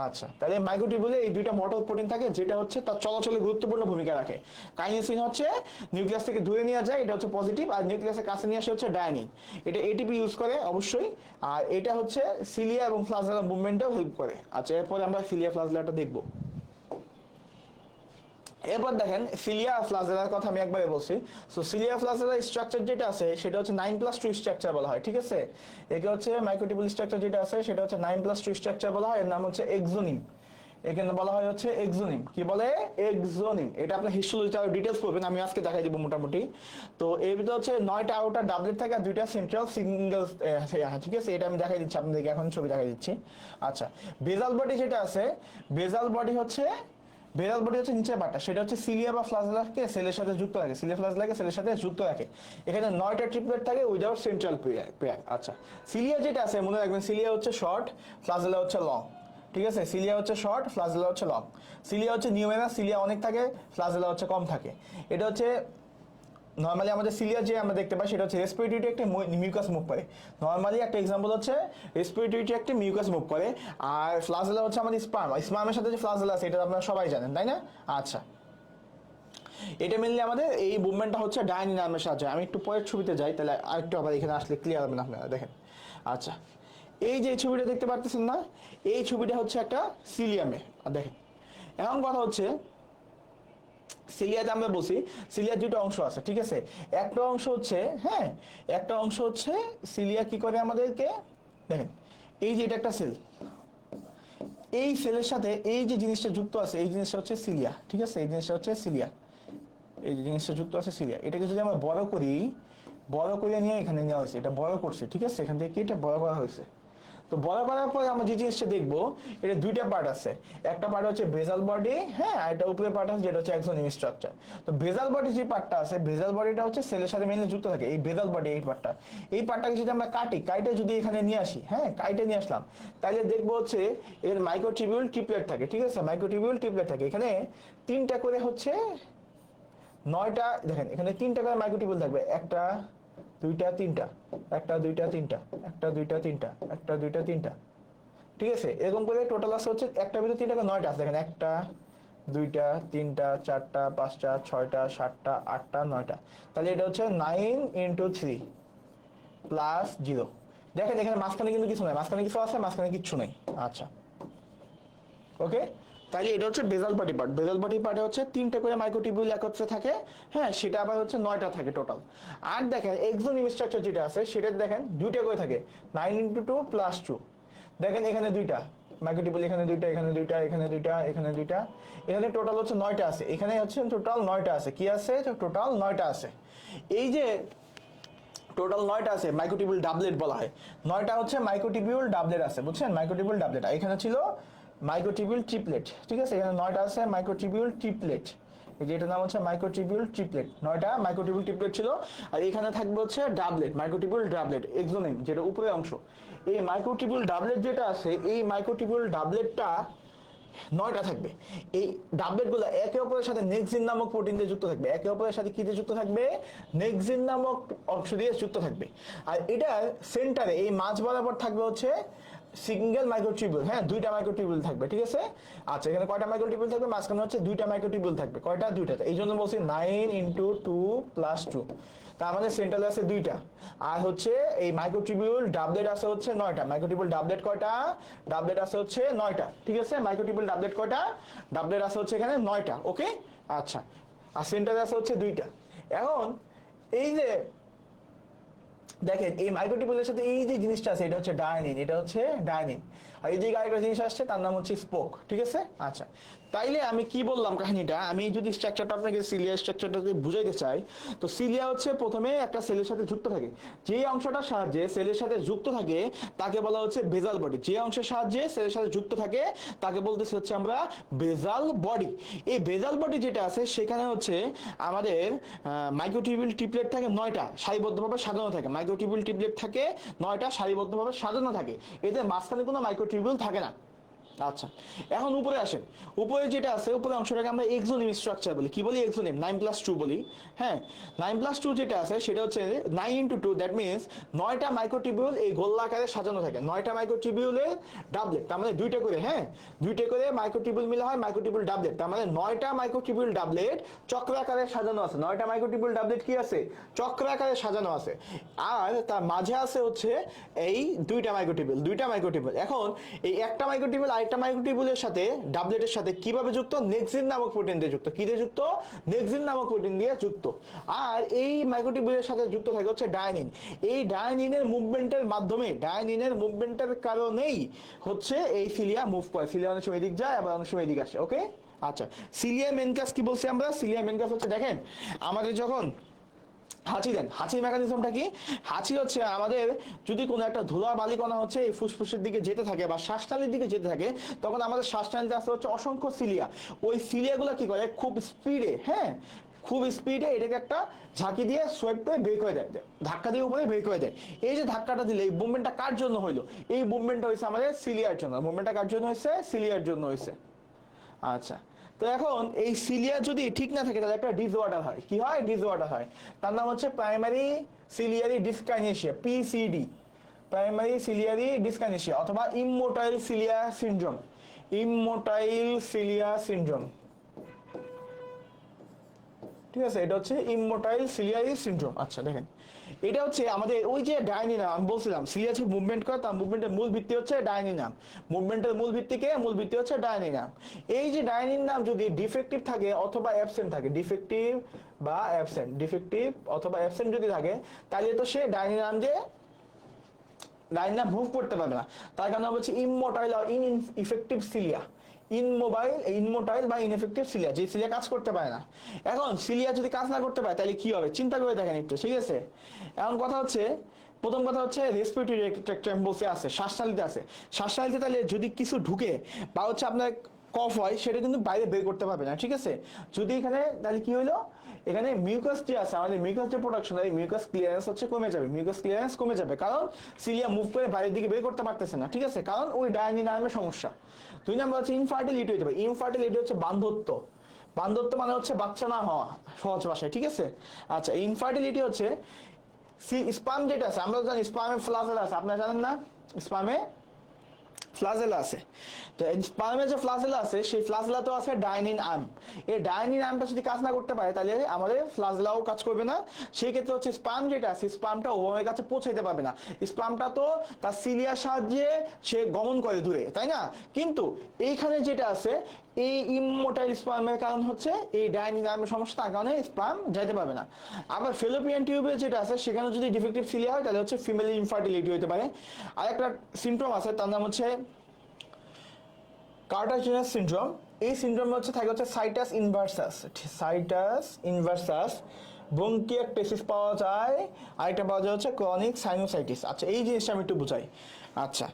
আচ্ছা, তাহলে মাইক্রোটিবিউলে এই দুইটা মোটর প্রোটিন থাকে যেটা হচ্ছে তার চলাচলে গুরুত্বপূর্ণ ভূমিকা রাখে। কাইনেসিন হচ্ছে নিউক্লিয়াস থেকে দূরে নিয়ে যায়, এটা হচ্ছে পজিটিভ, আর নিউক্লিয়াসের কাছে নিয়ে আসে হচ্ছে ডায়ানিন, এটা এটিপি ইউজ করে অবশ্যই। আর এটা হচ্ছে সিলিয়া এবং ফ্লাজেলা মুভমেন্টেও হেল্প করে। আচ্ছা, এরপরে আমরা সিলিয়া ফ্লাজেলাটা দেখবো। এরপর দেখেন সিলিয়া ফ্লাজেলার কথা আমি একবারে বলছি। সো সিলিয়া ফ্লাজেলার স্ট্রাকচার যেটা আছে সেটা হচ্ছে 9+2 স্ট্রাকচার বলা হয়, ঠিক আছে? একে হচ্ছে মাইক্রোটিবিউল স্ট্রাকচার যেটা আছে সেটা হচ্ছে 9+2 স্ট্রাকচার বলা হয়, এর নাম হচ্ছে এক্সোনিম। এখানে বলা হয় হচ্ছে এক্সোনিম। কি বলে? এক্সোনিম। এটা আপনি হিস্টোলজিতে আরো ডিটেইলস পড়বেন, আমি আজকে দেখাই দিব মোটামুটি। তো এর ভিতরে হচ্ছে 9টা আউটার ডাবলেট থাকে আর 2টা সেন্ট্রাল সিঙ্গেল, ঠিক আছে? এটা আমি দেখাই দিচ্ছি আপনাদেরকে, এখন ছবি দেখাই দিচ্ছি। আচ্ছা, বেজাল বডি যেটা আছে, বেজাল বডি হচ্ছে নিচের পার্টটা, সেটা হচ্ছে সিলিয়া বা ফ্লাজেলাকে সেলের সাথে যুক্ত রাখে, সিলিয়া ফ্লাজেলাকে সেলের সাথে যুক্ত রাখে। এখানে 9টা ট্রিপলেট থাকে উইদাউট সেন্ট্রাল পেয়ার। আচ্ছা, সিলিয়া যেটা আছে মনে রাখবেন, সিলিয়া হচ্ছে শর্ট, ফ্লাজেলা হচ্ছে লং, ঠিক আছে? সিলিয়া হচ্ছে শর্ট, ফ্লাজেলা হচ্ছে লং। সিলিয়া হচ্ছে নিউমেরাস, সিলিয়া অনেক থাকে, ফ্লাজেলা হচ্ছে কম থাকে। এটা হচ্ছে নর্মালি আমাদের সিলিয়া যে আমরা দেখতে পাই সেটা হচ্ছে রেসপিরেটরি ট্র্যাক্টে মিউকাস মুভ করে। নর্মালি একটা এক্সাম্পল হচ্ছে রেসপিরেটরি ট্র্যাক্টে মিউকাস মুভ করে। আর ফ্লাজেলা হচ্ছে আমাদের স্পার্ম, স্পার্মের সাথে যে ফ্লাজেলা আছে এটা আপনারা সবাই জানেন, তাই না? আচ্ছা, এটা মেনলি আমাদের এই মুভমেন্টটা হচ্ছে ডায়ানিন নামের সাহায্যে। আমি একটু পরের ছবিতে যাই, তাহলে আরেকটু আবার এখানে আসলে ক্লিয়ার হবে না আপনারা দেখেন। আচ্ছা, এই যে ছবিটা দেখতে পারতেছেন না, এই ছবিটা হচ্ছে একটা সিলিয়ামে, দেখেন। এখন কথা হচ্ছে সিলিয়াতে আমরা বলছি সিলিয়ার দুটো অংশ আছে, ঠিক আছে? একটা অংশ হচ্ছে, হ্যাঁ একটা অংশ হচ্ছে সিলিয়া কি করে আমাদেরকে, দেখেন এই যে এটা একটা সেল, এই সেলের সাথে এই যে জিনিসটা যুক্ত আছে এই জিনিসটা হচ্ছে সিলিয়া, ঠিক আছে? এই জিনিসটা হচ্ছে সিলিয়া, এই যে জিনিসটা যুক্ত আছে সিলিয়া। এটাকে যদি আমরা বড় করি, বড় করে নিয়ে এখানে নেওয়া হয়েছে, এটা বড় করছে, ঠিক আছে? এখান থেকে এটা বড় করা হয়েছে। তো বড় করার পরে আমরা যে জিনিসটা দেখবো, এটা দুইটা পার্ট আছে। একটা পার্ট হচ্ছে বেজাল বডি, হ্যাঁ, আর এটা উপরে পার্ট আছে যেটা হচ্ছে এক্সোনিম স্ট্রাকচার। তো বেজাল বডি যে পার্টটা আছে, বেজাল বডিটা হচ্ছে সেলের সাথে মেইনলি যুক্ত থাকে, এই বেজাল বডি এই পার্টটা। এই পার্টটাকে যদি আমরা কাইটে যদি এখানে নিয়ে আসি, হ্যাঁ কাইটে নিয়ে আসলাম, তাহলে দেখবো হচ্ছে এর মাইক্রোটিবিউল ট্রিপলেট থাকে, ঠিক আছে? মাইক্রোটিবিউল ট্রিপলেট থাকে, এখানে 3টা করে হচ্ছে 9টা, দেখেন এখানে 3টা করে মাইক্রোটিবিউল থাকবে, একটা 2টা 3টা, একটা 2টা 3টা, একটা 2টা 3টা, একটা 2টা 3টা, ঠিক আছে? এরকম করে টোটাল আছে হচ্ছে একটা ভিতরে 3টা করে 9টা আছে, দেখেন একটা 2টা 3টা 4টা 5টা 6টা 7টা 8টা 9টা। তাহলে এটা হচ্ছে 9 × 3 + 0। দেখেন এখানে মাঝখানে কিন্তু কিছু নাই, মাঝখানে কিছু আছে, মাঝখানে কিচ্ছু নেই। আচ্ছা, ওকে, তাহলে এটা হচ্ছে বেজাল বডি পার্ট। বেজাল বডি পার্টে হচ্ছে 3টা করে মাইক্রোটিবিউল একত্রে থাকে, হ্যাঁ সেটা আবার হচ্ছে 9টা থাকে টোটাল। আর দেখেন এক্সোনিম স্ট্রাকচার যেটা আছে সেটা দেখেন 2টা করে থাকে, 9 × 2 + 2। দেখেন এখানে 2টা মাইক্রোটিবিউল, এখানে 2টা, এখানে 2টা, এখানে 2টা, এখানে 2টা, এখানে টোটাল হচ্ছে 9টা আছে, এখানে হচ্ছে টোটাল 9টা আছে। কি আছে? টোটাল 9টা আছে। এই যে টোটাল 9টা আছে মাইক্রোটিবিউল ডাবলেট বলা হয়। 9টা হচ্ছে মাইক্রোটিবিউল ডাবলেট আছে, বুঝছেন? মাইক্রোটিবিউল ডাবলেট। এখানে ছিল মাইক্রোটিবিউল ট্রিপলেট, ঠিক আছে? এখানে 9টা আছে মাইক্রোটিবিউল ট্রিপলেট, এই যে এটার নাম হচ্ছে মাইক্রোটিবিউল ট্রিপলেট, 9টা মাইক্রোটিবিউল ট্রিপলেট ছিল। আর এখানে থাকবে হচ্ছে ডাবলেট, মাইক্রোটিবিউল ডাবলেট এক্সোনেম, যেটা উপরের অংশ। এই মাইক্রোটিবিউল ডাবলেট যেটা আছে, এই মাইক্রোটিবিউল ডাবলেটটা 9টা থাকবে। এই ডাবলেটগুলো একে অপরের সাথে নেক্সিন নামক প্রোটিন দিয়ে যুক্ত থাকবে, একে অপরের সাথে কি দিয়ে যুক্ত থাকবে, নেক্সিন নামক অংশ দিয়ে যুক্ত থাকবে। আর এটার সেন্টারে এই মাঝ বরাবর থাকবে হচ্ছে সিঙ্গেল মাইক্রোটিবিউল, হ্যাঁ 2টা মাইক্রোটিবিউল থাকবে, ঠিক আছে। আচ্ছা এখানে কয়টা মাইক্রোটিবিউল থাকবে, মাঝখানে হচ্ছে 2টা মাইক্রোটিবিউল থাকবে, কয়টা, 2টা। এই জন্য বলছি 9 × 2 + 2, তার মানে সেন্টারে আছে 2টা। আর হচ্ছে এই মাইক্রোটিবিউল ডাবলেট আছে হচ্ছে 9টা। মাইক্রোটিবিউল ডাবলেট কয়টা, ডাবলেট আছে হচ্ছে 9টা, ঠিক আছে। মাইক্রোটিবিউল ডাবলেট কয়টা, ডাবলেট আছে হচ্ছে এখানে 9টা, ওকে। আচ্ছা, আর সেন্টারে আছে হচ্ছে 2টা। এখন এই যে দেখেন এই মাইক্রোটিবিউলের সাথে এই যে জিনিসটা আছে, এটা হচ্ছে ডায়ানিন, এটা হচ্ছে ডায়ানিন। আর এই যে আরেকটা জিনিস আসছে তার নাম হচ্ছে স্পোক, ঠিক আছে। আচ্ছা, তাইলে আমি কি বললাম কাহিনীটা, আমি যদি স্ট্রাকচারটা আপনাকে সিলিয়া স্ট্রাকচারটা যদি বুঝাইতে চাই, তো সিলিয়া হচ্ছে প্রথমে একটা সেলের সাথে যুক্ত থাকে। যে অংশটার সাহায্যে সেলের সাথে যুক্ত থাকে তাকে বলা হচ্ছে বেজাল বডি। যে অংশের সাহায্যে সেলের সাথে যুক্ত থাকে তাকে বলতেছি হচ্ছে আমরা বেজাল বডি। এই বেজাল বডি যেটা আছে সেখানে হচ্ছে আমাদের মাইক্রোটিবিউল ট্রিপলেট থাকে 9টা, সারিবদ্ধভাবে সাজানো থাকে। মাইক্রোটিবিউল ট্রিপলেট থাকে 9টা, সারিবদ্ধভাবে সাজানো থাকে। এদের মাঝখানে কোনো মাইক্রোটিবিউল থাকে না। আচ্ছা, এখন উপরে আসেন। উপরে যেটা আছে, উপরে অংশটাকে আমরা এক্সোনিম স্ট্রাকচার বলি। কি বলি, এক্সোনিম, 9+2 বলি। হ্যাঁ, 9+2 যেটা আছে সেটা হচ্ছে 9 × 2, দ্যাট মিনস 9টা মাইক্রোটিবিউল এই গোল্লাকারে সাজানো থাকে। 9টা মাইক্রোটিবিউলের ডাবলেট, তার মানে 2টা করে, হ্যাঁ 2টা করে মাইক্রোটিবিউল মিলে হয় মাইক্রোটিবিউল ডাবলেট। তার মানে 9টা মাইক্রোটিবিউল ডাবলেট চক্রাকারে সাজানো আছে। 9টা মাইক্রোটিবিউল ডাবলেট কি আছে, চক্রাকারে সাজানো আছে। আর তার মাঝে আছে হচ্ছে এই 2টা মাইক্রোটিবিউল, 2টা মাইক্রোটিবিউল। এখন এই একটা মাইক্রোটিবিউল একটা মাইক্রোটিবিউলের সাথে, ডাবলেটের সাথে কিভাবে যুক্ত, নেক্সিন নামক প্রোটিন দিয়ে যুক্ত। কি দিয়ে যুক্ত, নেক্সিন নামক প্রোটিন দিয়ে যুক্ত। আর এই মাইক্রোটিবিউলের সাথে যুক্ত থাকে হচ্ছে ডায়ানিন। এই ডায়ানিনের মুভমেন্টের মাধ্যমে, ডায়ানিনের মুভমেন্টের কারণেই হচ্ছে এই সিলিয়া মুভ করে। সিলিয়া অনেক সময় এদিক যায়, আবার অনেক সময় এদিক আসে, ওকে। আচ্ছা, সিলিয়া মেন কাজ কি বলছি আমরা, সিলিয়া মেন কাজ হচ্ছে দেখেন আমাদের যখন হাঁচি দেন, হাঁচির মেকানিজমটা কি, হাঁচি হচ্ছে আমাদের যদি কোনো একটা ধুলা বালিকণা হচ্ছে এই ফুসফুসের দিকে যেতে থাকে বা শ্বাসনালীর দিকে যেতে থাকে, তখন আমাদের শ্বাসনালীতে আসতে হচ্ছে অসংখ্য সিলিয়া। ওই সিলিয়াগুলো কি করে, খুব স্পিডে, হ্যাঁ খুব স্পিডে এটাকে একটা ঝাঁকি দিয়ে সোয়েট করে বের করে দেয়, ধাক্কা দিয়ে উপরে বের করে দেয়। এই যে ধাক্কাটা দিলে এই মুভমেন্টটা কার জন্য হইলো, এই মুভমেন্টটা হয়েছে আমাদের সিলিয়ার জন্য। মুভমেন্টটা কার জন্য হয়েছে, সিলিয়ার জন্য হয়েছে। আচ্ছা, তো এখন এই সিলিয়া যদি ঠিক না থাকে তাহলে একটা ডিসঅর্ডার হয়। কি হয়, ডিসঅর্ডার হয়। তার নাম হচ্ছে primary ciliary dyskinesia, PCD, primary ciliary dyskinesia, অথবা immotile cilia syndrome, immotile cilia syndrome, ঠিক আছে। এটা হচ্ছে ইমোটাইল সিলিয়ারি সিনড্রোম। আচ্ছা দেখেন, এটা হচ্ছে আমাদের ওই যে ডায়ানিনাম আমি বলছিলাম, সিলিয়া যে মুভমেন্ট করে তার মুভমেন্টের মূল ভিত্তি হচ্ছে ডায়ানিনাম। মুভমেন্টের মূল ভিত্তি কে, মূল ভিত্তি হচ্ছে ডায়ানিনাম। এই যে ডায়ানিনাম যদি ডিফেক্টিভ থাকে অথবা অ্যাবসেন্ট থাকে, ডিফেক্টিভ বা অ্যাবসেন্ট, ডিফেক্টিভ অথবা অ্যাবসেন্ট যদি থাকে, তাহলে তো সে ডায়ানিনাম যে ডায়ানিনাম মুভ করতে পারবে না। তার কারণে হচ্ছে ইমোটাইল আর ইনইফেক্টিভ সিলিয়া, ইনমোটাইল বা ইনএফেক্টিভ সিলিয়া, যে সিলিয়া কাজ করতে পারে না। এখন সিলিয়া যদি কাজ না করতে পারে তাহলে কি হবে, চিন্তা করে দেখেন একটু, ঠিক আছে। এখন কথা হচ্ছে, প্রথম কথা হচ্ছে রেসপিরেটরি ট্র্যাক্ট বলতে আছে, শ্বাসনালীতে আছে। শ্বাসনালীতে তাহলে যদি কিছু ঢুকে বা হচ্ছে আপনার কফ হয়, সেটা কিন্তু বাইরে বের করতে পারবে না, ঠিক আছে। যদি এখানে তাহলে কি হইলো, এখানে মিউকাস যে আছে, আমাদের মিউকাস যে প্রোডাকশন, এই মিউকাস ক্লিয়ারেন্স হচ্ছে কমে যাবে, মিউকাস ক্লিয়ারেন্স কমে যাবে, কারণ সিলিয়া মুভ করে বাইরের দিকে বের করতে পারতেছে না, ঠিক আছে, কারণ ওই ডায়ানিনামের সমস্যা। 2 নম্বর হচ্ছে ইনফার্টিলিটি হয়ে যাবে। ইনফার্টিলিটি হচ্ছে বান্ধত্ব, বান্ধত্ব মানে হচ্ছে বাচ্চা না হওয়া সহজ ভাষায়, ঠিক আছে। আচ্ছা, ইনফার্টিলিটি হচ্ছে স্পার্ম যেটা আছে, আমরা জানি স্পার্মে ফ্লাজেলা আছে, আপনারা জানেন না, স্পার্মে ফ্লাজেলা আছে। তো স্পার্মে যে ফ্লাজেলা আছে সেই ফ্লাজেলা তো আছে ডায়ানিন আর্ম। এই ডায়ানিন আর্মটা যদি কাজ না করতে পারে তাহলে আমাদের ফ্লাজেলাও কাজ করবে না। সেই ক্ষেত্রে হচ্ছে স্পার্ম যেটা আছে, স্পার্মটা ওভামের কাছে পৌঁছাইতে পারবে না। স্পার্মটা তো তার সিলিয়ার সাহায্যে সে গমন করে দূরে, তাই না। কিন্তু এইখানে যেটা আছে, এই ইমোটাইল স্পার্মের কারণ হচ্ছে এই ডায়ানিন আর্মের সমস্যা, তার কারণে স্পার্ম যাইতে পারবে না। আবার ফেলোপিয়ান টিউবে যেটা আছে সেখানে যদি ডিফেক্টিভ সিলিয়া হয় তাহলে হচ্ছে ফিমেল ইনফার্টিলিটি হতে পারে। আর একটা সিমটম আছে, তার নাম হচ্ছে কার্টাজিনাস সিনড্রোম। এই সিনড্রোমে হচ্ছে থাকে হচ্ছে সাইটাস ইনভার্সাস, সাইটাস ইনভার্সাস, ব্রঙ্কিয়াকটেসিস পাওয়া যায়, আরেকটা পাওয়া যায় হচ্ছে ক্রনিক সাইনোসাইটিস। আচ্ছা, এই জিনিসটা আমি একটু বুঝাই। আচ্ছা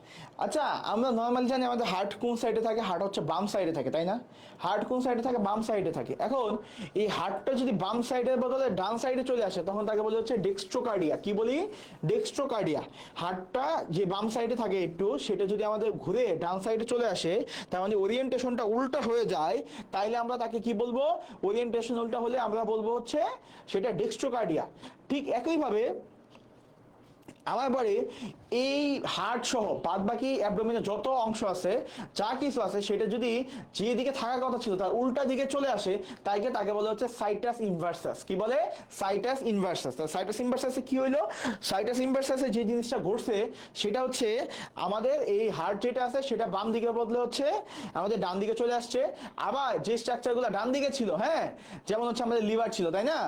আচ্ছা, আমরা নর্মালি জানি আমাদের হার্ট কোন সাইডে থাকে, হার্ট হচ্ছে বাম সাইডে থাকে তাই না? হার্ট কোন সাইডে থাকে? বাম সাইডে থাকে। এখন এই হার্টটা যদি বাম সাইডের বদলে ডান সাইডে চলে আসে তখন তাকে বলে হচ্ছে ডেক্সট্রোকার্ডিয়া। কি বলি? ডেক্সট্রোকার্ডিয়া। হার্টটা যে বাম সাইডে থাকে একটু, সেটা যদি আমাদের ঘুরে ডান সাইডে চলে আসে, তার মানে ওরিয়েন্টেশনটা উল্টা হয়ে যায়, তাইলে আমরা তাকে কি বলবো? ওরিয়েন্টেশন উল্টা হলে আমরা বলবো হচ্ছে সেটা ডেক্সট্রোকার্ডিয়া। ঠিক একইভাবে আমার পরে এই হার্ট সহ বাদ বাকি অ্যাবডোমেনের যত অংশ আছে, যা কিছু আছে, সেটা যদি যেদিকে থাকার কথা ছিল তার উল্টা দিকে চলে আসে, তাকে বলা হচ্ছে সাইটাস ইনভার্সাস। কি বলে? সাইটাস ইনভার্সাস। সাইটাস ইনভার্সাসে কি হইলো? সাইটাস ইনভার্সাসে যে জিনিসটা ঘটছে সেটা হচ্ছে আমাদের এই হার্ট যেটা আছে সেটা বাম দিকে বদলে হচ্ছে আমাদের ডান দিকে চলে আসছে। আবার যে স্ট্রাকচারগুলো ডান দিকে ছিল, হ্যাঁ, যেমন হচ্ছে আমাদের লিভার ছিল তাই না,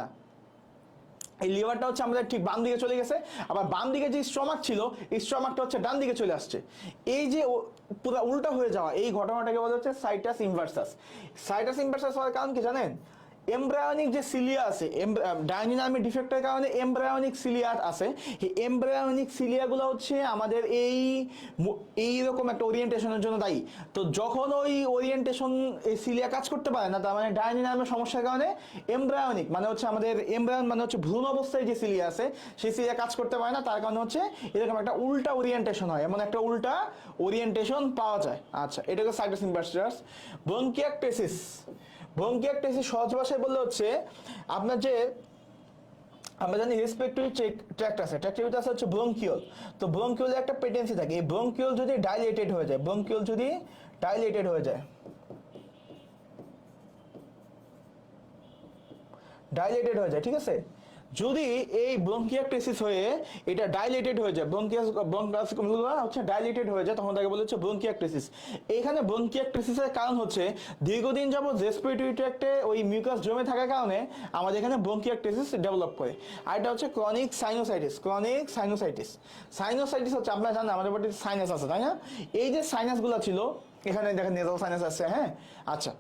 এই লিভারটা হচ্ছে আমাদের ঠিক বাম দিকে চলে গেছে। আবার বাম দিকে যে স্টমাক ছিল, এই স্টমাকটা হচ্ছে ডান দিকে চলে আসছে। এই যে পুরো উল্টা হয়ে যাওয়া, এই ঘটনাটাকে বলা হচ্ছে সাইটাস ইনভার্সাস। সাইটাস ইনভার্সাস হওয়ার কারণ কি জানেন? এমব্রায়োনিক যে সিলিয়া আছে, ডায়নামিক ডিফেক্টের কারণে এমব্রায়োনিক সিলিয়া আছে। এই এমব্রায়োনিক সিলিয়াগুলো হচ্ছে আমাদের এইরকম একটা ওরিয়েন্টেশনের জন্য দায়ী। তো যখন ওই ওরিয়েন্টেশন এই সিলিয়া কাজ করতে পারে না, তার মানে ডায়নামিক সমস্যার কারণে এমব্রায়োনিক মানে হচ্ছে আমাদের এমব্রায়ন মানে হচ্ছে ভ্রূণ অবস্থায় যে সিলিয়া আছে সেই সিলিয়া কাজ করতে পারে না, তার কারণে হচ্ছে এরকম একটা উল্টা ওরিয়েন্টেশন হয়, এমন একটা উল্টা ওরিয়েন্টেশন পাওয়া যায়। আচ্ছা, এটাকে সাইটাস ইনভার্সাস। ব্রঙ্কিয়াকটেসিস। ব্রঙ্কিয়াকটেসিস সহজ ভাষায় বললে হচ্ছে আপনার যে আমরা জানি রেসপিরেটরি ট্র্যাক্ট আছে, ট্র্যাক্টের ভিতরে আছে হচ্ছে ব্রঙ্কিওল। তো ব্রঙ্কিওলে একটা পেটেন্সি থাকে, এই ব্রঙ্কিওল যদি ডাইলেটেড হয়ে যায়, ব্রঙ্কিওল যদি ডাইলেটেড হয়ে যায়, ডাইলেটেড হয়ে যায়, ঠিক আছে, যদি এই ব্রঙ্কিয়াকটেসিস হয়ে এটা ডাইলেটেড হয়ে যায়, ব্রঙ্কিয়াসগুলো হচ্ছে ডাইলেটেড হয়ে যায়, তখন তাকে বলা হচ্ছে ব্রঙ্কিয়াকটেসিস। এখানে ব্রঙ্কিয়াকটেসিসের কারণ হচ্ছে দীর্ঘদিন যাবত রেসপিরেটরি ট্র্যাক্টে ওই মিউকাস জমে থাকার কারণে আমাদের এখানে ব্রঙ্কিয়াকটেসিস ডেভেলপ করে। আর এটা হচ্ছে chronic sinusitis. Chronic sinusitis, sinusitis হচ্ছে আপনারা জানেন আমাদের বডিতে সাইনাস আছে তাই না? এই যে সাইনাসগুলো ছিল, এখানে দেখেন নেজাল সাইনাস আছে, হ্যাঁ, আচ্ছা,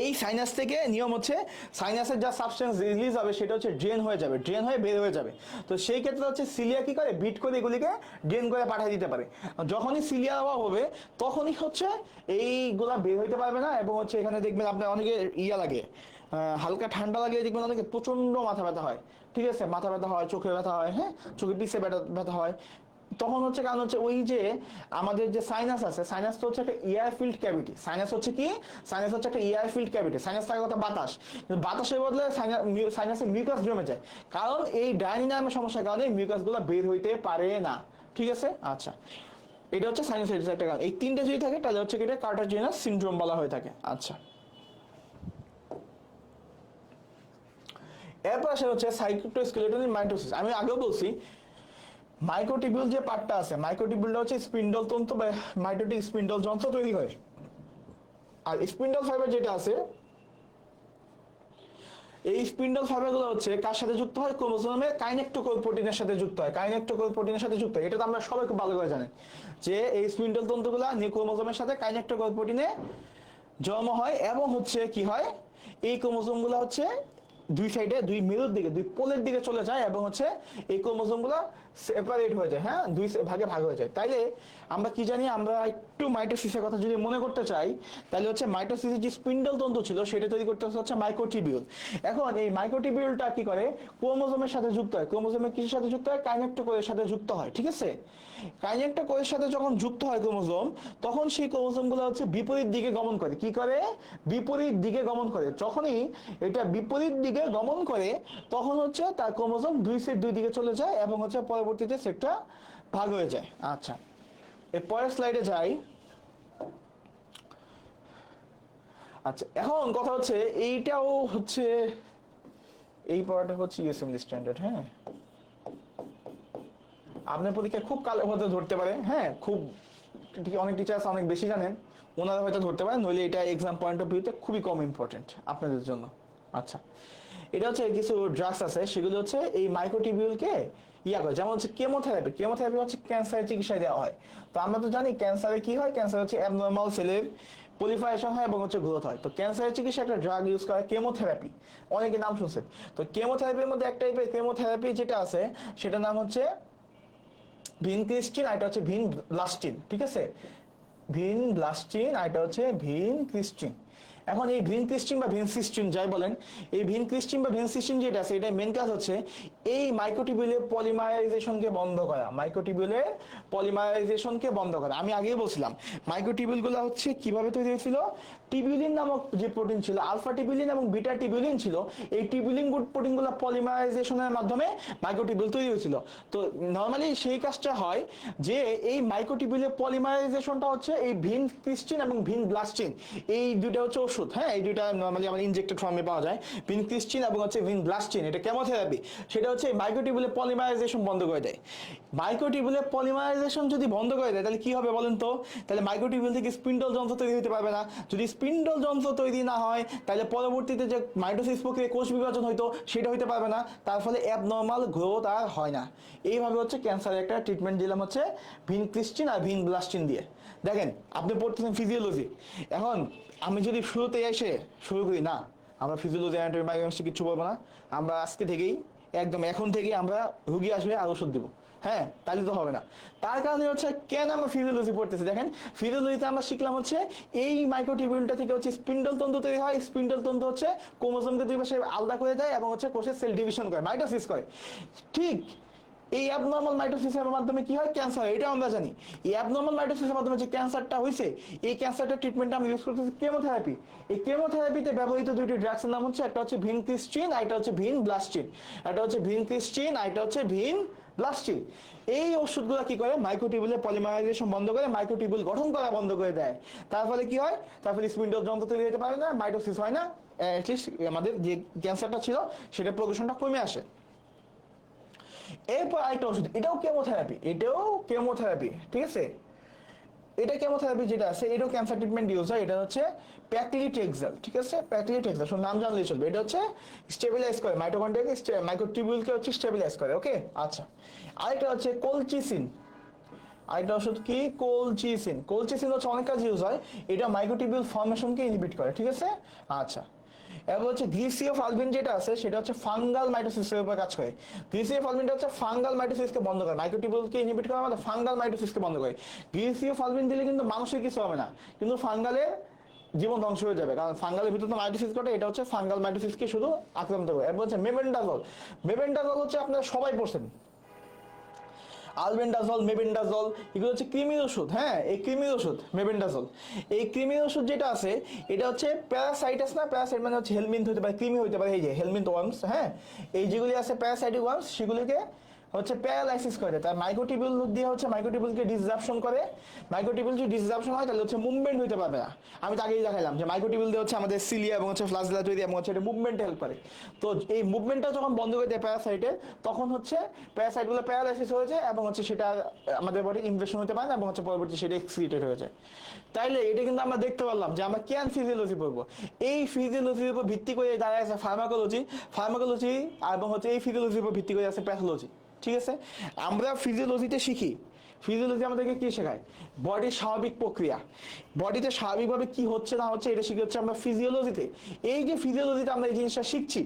এই সাইনাস থেকে নিয়ম হচ্ছে সাইনাসের যা সাবস্টেন্স রিলিজ হবে সেটা হচ্ছে ড্রেন হয়ে যাবে, ড্রেন হয়ে বের হয়ে যাবে। তো সেই ক্ষেত্রে হচ্ছে সিলিয়া কি করে? বিট করে এগুলিকে ড্রেন করে পাঠিয়ে দিতে পারে। যখনই সিলিয়ার অভাব হবে তখনই হচ্ছে এইগুলা বের হইতে পারবে না, এবং হচ্ছে এখানে দেখবেন আপনার অনেকে ইয়া লাগে, হালকা ঠান্ডা লাগে, দেখবেন অনেকে প্রচন্ড মাথা ব্যথা হয়, ঠিক আছে, মাথা ব্যথা হয়, চোখে ব্যথা হয়, হ্যাঁ, চোখে পিছে ব্যথা হয়। তখন হচ্ছে কারণ হচ্ছে ওই যে আমাদের যে সাইনাস আছে, সাইনাস তো হচ্ছে একটা এয়ার ফিল্ড ক্যাভিটি। সাইনাস হচ্ছে কি? সাইনাস হচ্ছে একটা এয়ার ফিল্ড ক্যাভিটি। সাইনাস থাকার কথা বাতাস, কিন্তু বাতাসের বদলে সাইনাসে মিউকাস জমে যায়, কারণ এই ডায়নামিক সমস্যার কারণে মিউকাস গুলো বের হইতে পারে না, ঠিক আছে। আচ্ছা, এটা হচ্ছে সাইনাসাইটিস একটা কারণ। এই তিনটে যদি থাকে তাহলে হচ্ছে এটা কার্টারজিনাস সিনড্রোম বলা হয়ে থাকে। আচ্ছা, এরপর আসে হচ্ছে সাইটোস্কেলেটন মাইটোসিস। আমি আগেও বলছি মাইক্রোটিবিউল যে পার্টটা আছে, মাইক্রোটিবিউলটা হচ্ছে স্পিন্ডল তন্তু বা মাইটোটিক স্পিন্ডল যন্ত্র তৈরি হয়। আর স্পিন্ডল ফাইবার যেটা আছে, এই স্পিন্ডল ফাইবারগুলো হচ্ছে কার সাথে যুক্ত হয়? ক্রোমোজোমের কাইনেক্টোকোর প্রোটিনের সাথে যুক্ত হয়, কাইনেক্টোকোর প্রোটিনের সাথে যুক্ত হয়। এটা তো আমরা সবাই খুব ভালো করে জানেন যে এই স্পিন্ডল তন্তুগুলা ক্রোমোজোমের সাথে কাইনেক্টোকোর প্রোটিনে জন্ম হয়, এবং হচ্ছে কি হয়, এই ক্রোমোজোমগুলো হচ্ছে দুই সাইডে, দুই মেরুর দিকে, দুই পোলের দিকে চলে যায়, এবং হচ্ছে এই ক্রোমোজোমগুলো সেপারেট হয়ে যায়, হ্যাঁ, দুই ভাগে ভাগ হয়ে যায়। তাইলে আমরা কি জানি, আমরা একটু মাইটোসিসের কথা যদি মনে করতে চাই, তাহলে হচ্ছে মাইটোসিসের যে স্পিন্ডল তন্তু ছিল সেটা তৈরি করতে হচ্ছে মাইক্রোটিবিউল। এখন এই মাইক্রোটিবিউলটা কি করে? ক্রোমোজোমের সাথে যুক্ত হয়। ক্রোমোজোমের কিসের সাথে যুক্ত হয়? কাইনেক্টোকোরের সাথে যুক্ত হয়, ঠিক আছে। কাইনেক্টোকোরের সাথে যখন যুক্ত হয় ক্রোমোজোম, তখন সেই ক্রোমোজোমগুলো হচ্ছে বিপরীত দিকে গমন করে। কি করে? বিপরীত দিকে গমন করে। যখনই এটা বিপরীত দিকে গমন করে তখন হচ্ছে তার ক্রোমোজোম দুই সেট দুই দিকে চলে যায়, এবং হচ্ছে পরবর্তীতে সেটটা ভাগ হয়ে যায়। আচ্ছা, এর পরের স্লাইডে যাই। আচ্ছা, এখন কথা হচ্ছে এইটাও হচ্ছে, এই পড়াটা হচ্ছে ইউএসএমএল স্ট্যান্ডার্ড, হ্যাঁ, আপনার পরীক্ষায় খুব কালো হয়তো ধরতে পারে, হ্যাঁ, খুব অনেক টিচার্স অনেক বেশি জানেন, ওনারা হয়তো ধরতে পারেন, নইলে এটা এক্সাম পয়েন্ট অফ ভিউতে খুবই কম ইম্পর্টেন্ট আপনাদের জন্য। আচ্ছা, এটা হচ্ছে কিছু ড্রাগস আছে, সেগুলো হচ্ছে এই মাইক্রোটিবিউলকে ইয়া করে, যেমন হচ্ছে কেমোথেরাপি। কেমোথেরাপি হচ্ছে ক্যান্সারের চিকিৎসায় দেওয়া হয়। তো আমরা তো জানি ক্যান্সারে কি হয়, ক্যান্সার হচ্ছে অ্যাবনর্মাল সেলের পলিফারেশন হয় এবং হচ্ছে গ্রোথ হয়। তো ক্যান্সারের চিকিৎসা একটা ড্রাগ ইউজ করে কেমোথেরাপি, অনেকে নাম শুনছে। তো কেমোথেরাপির মধ্যে এক টাইপের কেমোথেরাপি যেটা আছে সেটার নাম হচ্ছে ভিন ক্রিস্টিন আর এটা হচ্ছে ভিন ব্লাস্টিন, ঠিক আছে? ভিন ব্লাস্টিন আর এটা হচ্ছে ভিন ক্রিস্টিন। এখন এই ভিন ক্রিস্টিন বা ভিন সিস্টিন যাই বলেন, এই ভিন ক্রিস্টিন বা ভিন সিস্টিন যেটা আছে এটা মেন কাজ হচ্ছে এই মাইক্রোটিবিউলের পলিমারাইজেশনকে বন্ধ করা, মাইক্রোটিবিউলের পলিমারাইজেশনকে বন্ধ করা। আমি আগেই বলছিলাম মাইক্রোটিবিউলগুলো হচ্ছে কিভাবে তৈরি হয়েছিল, টিবিউলিন নামক যে প্রোটিন ছিল, আলফা টিবিউলিন এবং বিটা টিবিউলিন ছিল, এই টিবিউলিন প্রোটিনগুলো পলিমারাইজেশনের মাধ্যমে মাইক্রোটিবিউল তৈরি হয়েছিল। তো নর্মালি সেই কাজটা হয় যে এই মাইক্রোটিবিউলের পলিমারাইজেশনটা হচ্ছে এই ভিন ক্রিস্টিন এবং ভিন ব্লাস্টিন, এই দুইটা হচ্ছে ওষুধ, হ্যাঁ, এই দুইটা নর্মালি আমার ইনজেক্টেড ফর্মে পাওয়া যায়, ভিন ক্রিস্টিন এবং হচ্ছে ভিন ব্লাস্টিন। এটা কেমোথেরাপি, সেটা হচ্ছে মাইক্রোটিবিউলের পলিমারাইজেশন বন্ধ করে দেয়। মাইক্রোটিবিউলের পলিমারাইজেশন যদি বন্ধ করে দেয় তাহলে কি হবে বলেন তো? তাহলে মাইক্রোটিবিউল থেকে স্পিন্ডল যন্ত্র তৈরি হতে পারবে না। যদি স্পিন্ডল যন্ত্র তৈরি না হয় তাহলে পরবর্তীতে যে মাইটোসিস প্রক্রিয়া কোষ বিভাজন হইতো সেটা হইতে পারবে না, তার ফলে অ্যাবনর্মাল গ্রোথ আর হয় না। এইভাবে হচ্ছে ক্যান্সারের একটা ট্রিটমেন্ট দিলাম হচ্ছে ভিন ক্রিস্টিন আর ভিন ব্লাস্টিন দিয়ে। দেখেন আপনি পড়তেছেন ফিজিওলজি, এখন আমি যদি শুরুতে এসে শুরু করি না, আমরা ফিজিওলজি অ্যানাটমি বায়োকেমিস্ট্রি কিছু বলবো না, আমরা আজকে থেকেই একদম এখন থেকেই আমরা রুগী আসবে আর ওষুধ দিব, হ্যাঁ, তাহলে তো হবে না। তার কারণে হচ্ছে কেন আমরা ফিজিওলজি পড়তেছি, দেখেন ফিজিওলজিতে আমরা শিখলাম হচ্ছে এই মাইক্রোটিবিউলটা থেকে হচ্ছে স্পিন্ডল তন্তু তৈরি হয়, স্পিন্ডল তন্তু হচ্ছে ক্রোমোসোমকে দুই পাশে আলাদা করে দেয় এবং হচ্ছে কোষের সেল ডিভিশন করে, মাইটোসিস করে। ঠিক এই অ্যাবনর্মাল মাইটোসিসের মাধ্যমে কি হয়, ক্যান্সার হয়, এটা আমরা জানি। এই অ্যাবনর্মাল মাইটোসিসের মাধ্যমে যে ক্যান্সারটা হয়েছে, এই ক্যান্সারটা ট্রিটমেন্টে আমরা ইউজ করতেছি কেমোথেরাপি। এই কেমোথেরাপিতে ব্যবহৃত দুইটি ড্রাগসের নাম হচ্ছে একটা হচ্ছে ভিনক্রিস্টিন আর এটা হচ্ছে ভিনব্লাস্টিন, এটা হচ্ছে ভিনক্রিস্টিন আর এটা হচ্ছে ভিনব্লাস্টিন। এই ওষুধগুলো কি করে, মাইক্রোটিবিউলের পলিমারাইজেশন বন্ধ করে, মাইক্রোটিবিউল গঠন করা বন্ধ করে দেয়। তার ফলে কি হয়, তার ফলে স্পিন্ডল যন্ত্র তৈরি হতে পারে না, মাইটোসিস হয় না, অ্যাটলিস্ট আমাদের যে ক্যান্সারটা ছিল সেটা প্রোগ্রেশনটা কমে আসে। এরপর আরেকটা ওষুধ, এটাও কেমোথেরাপি, এটাও কেমোথেরাপি, ঠিক আছে? এটা কেমোথেরাপি যেটা আছে এটাও ক্যান্সার ট্রিটমেন্ট ইউজ হয়, এটা হচ্ছে প্যাক্লিটেক্সাল, ঠিক আছে? প্যাক্লিটেক্সাল শুধু নাম জানলেই চলবে। এটা হচ্ছে স্টেবিলাইজ করে মাইটোকন্ড্রিয়াকে, মাইক্রোটিবিউলকে হচ্ছে স্টেবিলাইজ করে, ওকে? আচ্ছা, আরেকটা হচ্ছে কোলচিসিন, আরেকটা ওষুধ কি, কোলচিসিন। কোলচিসিন হচ্ছে অনেক কাজ ইউজ হয়, এটা মাইক্রোটিবিউল ফর্মেশনকে ইনহিবিট করে, ঠিক আছে? আচ্ছা, এবার হচ্ছে গ্লিসিওফালভিন যেটা আছে সেটা হচ্ছে ফাঙ্গাল মাইটোসিসের উপর কাজ করে। গ্লিসিওফালভিনটা হচ্ছে ফাঙ্গাল মাইটোসিসকে বন্ধ করে, মাইক্রোটিবিউলকে ইনহিবিট করার মধ্যে ফাঙ্গাল মাইটোসিসকে বন্ধ করে। গ্লিসিওফালভিন দিলে কিন্তু মানুষের কিছু হবে না, কিন্তু ফাঙ্গালের জীবন ধ্বংস হয়ে যাবে, কারণ ফাঙ্গালের ভিতরে তো মাইটোসিস ঘটে, এটা হচ্ছে ফাঙ্গাল মাইটোসিসকে শুধু আক্রান্ত করে। এবার হচ্ছে মেবেন্ডাজল। মেবেন্ডাজল হচ্ছে আপনারা সবাই পড়ছেন, আলবেন্ডাজল, মেবেন্ডাজল, এগুলো হচ্ছে কৃমির ওষুধ, হ্যাঁ, এই কৃমির ওষুধ মেবেন্ডাজল। এই কৃমির ওষুধ যেটা আছে এটা হচ্ছে প্যারাসাইটাস, না প্যারাসাইট মানে হচ্ছে হেলমিন্থ হতে পারে, কৃমি হতে পারে, এই যে হেলমিন্থ ওয়ার্মস, হ্যাঁ, এই যেগুলি আছে প্যারাসাইটিক ওয়ার্মস সেগুলিকে হচ্ছে প্যারালাইসিস করে। তার মাইক্রোটিবিউল দিয়ে হচ্ছে মাইক্রোটিবিউলকে ডিসরাপশন করে, মাইক্রোটিবিউল যদি ডিসরাপশন হয় তাহলে হচ্ছে মুভমেন্ট হইতে পারবে না। আমি তো আগেই দেখালাম যে মাইক্রোটিবিউল দিয়ে হচ্ছে আমাদের সিলিয়া এবং হচ্ছে ফ্লাজেলা তৈরি এবং হচ্ছে এটা মুভমেন্টে হেল্প করে। তো এই মুভমেন্টটা যখন বন্ধ করে দেয় প্যারাসাইটে, তখন হচ্ছে প্যারাসাইটগুলো প্যারালাইসিস হয়ে যায় এবং হচ্ছে সেটা আমাদের বডি ইনভেশন হতে পারে না এবং হচ্ছে পরবর্তী সেটা এক্সক্রিটেড হয়ে যায়। তাইলে এটা কিন্তু আমরা দেখতে পারলাম যে আমরা কেন ফিজিওলজি পড়বো, এই ফিজিওলজির উপর ভিত্তি করে দাঁড়ায় আছে ফার্মাকোলজি, ফার্মাকোলজি এবং হচ্ছে এই ফিজিওলজির উপর ভিত্তি করে আছে প্যাথোলজি, ঠিক আছে? আমরা ফিজিওলজিতে শিখি, ফিজিওলজি আমাদেরকে কি শেখায়, বডির স্বাভাবিক প্রক্রিয়া, বডিতে স্বাভাবিকভাবে কি হচ্ছে না হচ্ছে এটা শিখে হচ্ছে আমরা ফিজিওলজিতে। এই যে ফিজিওলজিতে আমরা এই জিনিসটা শিখছি,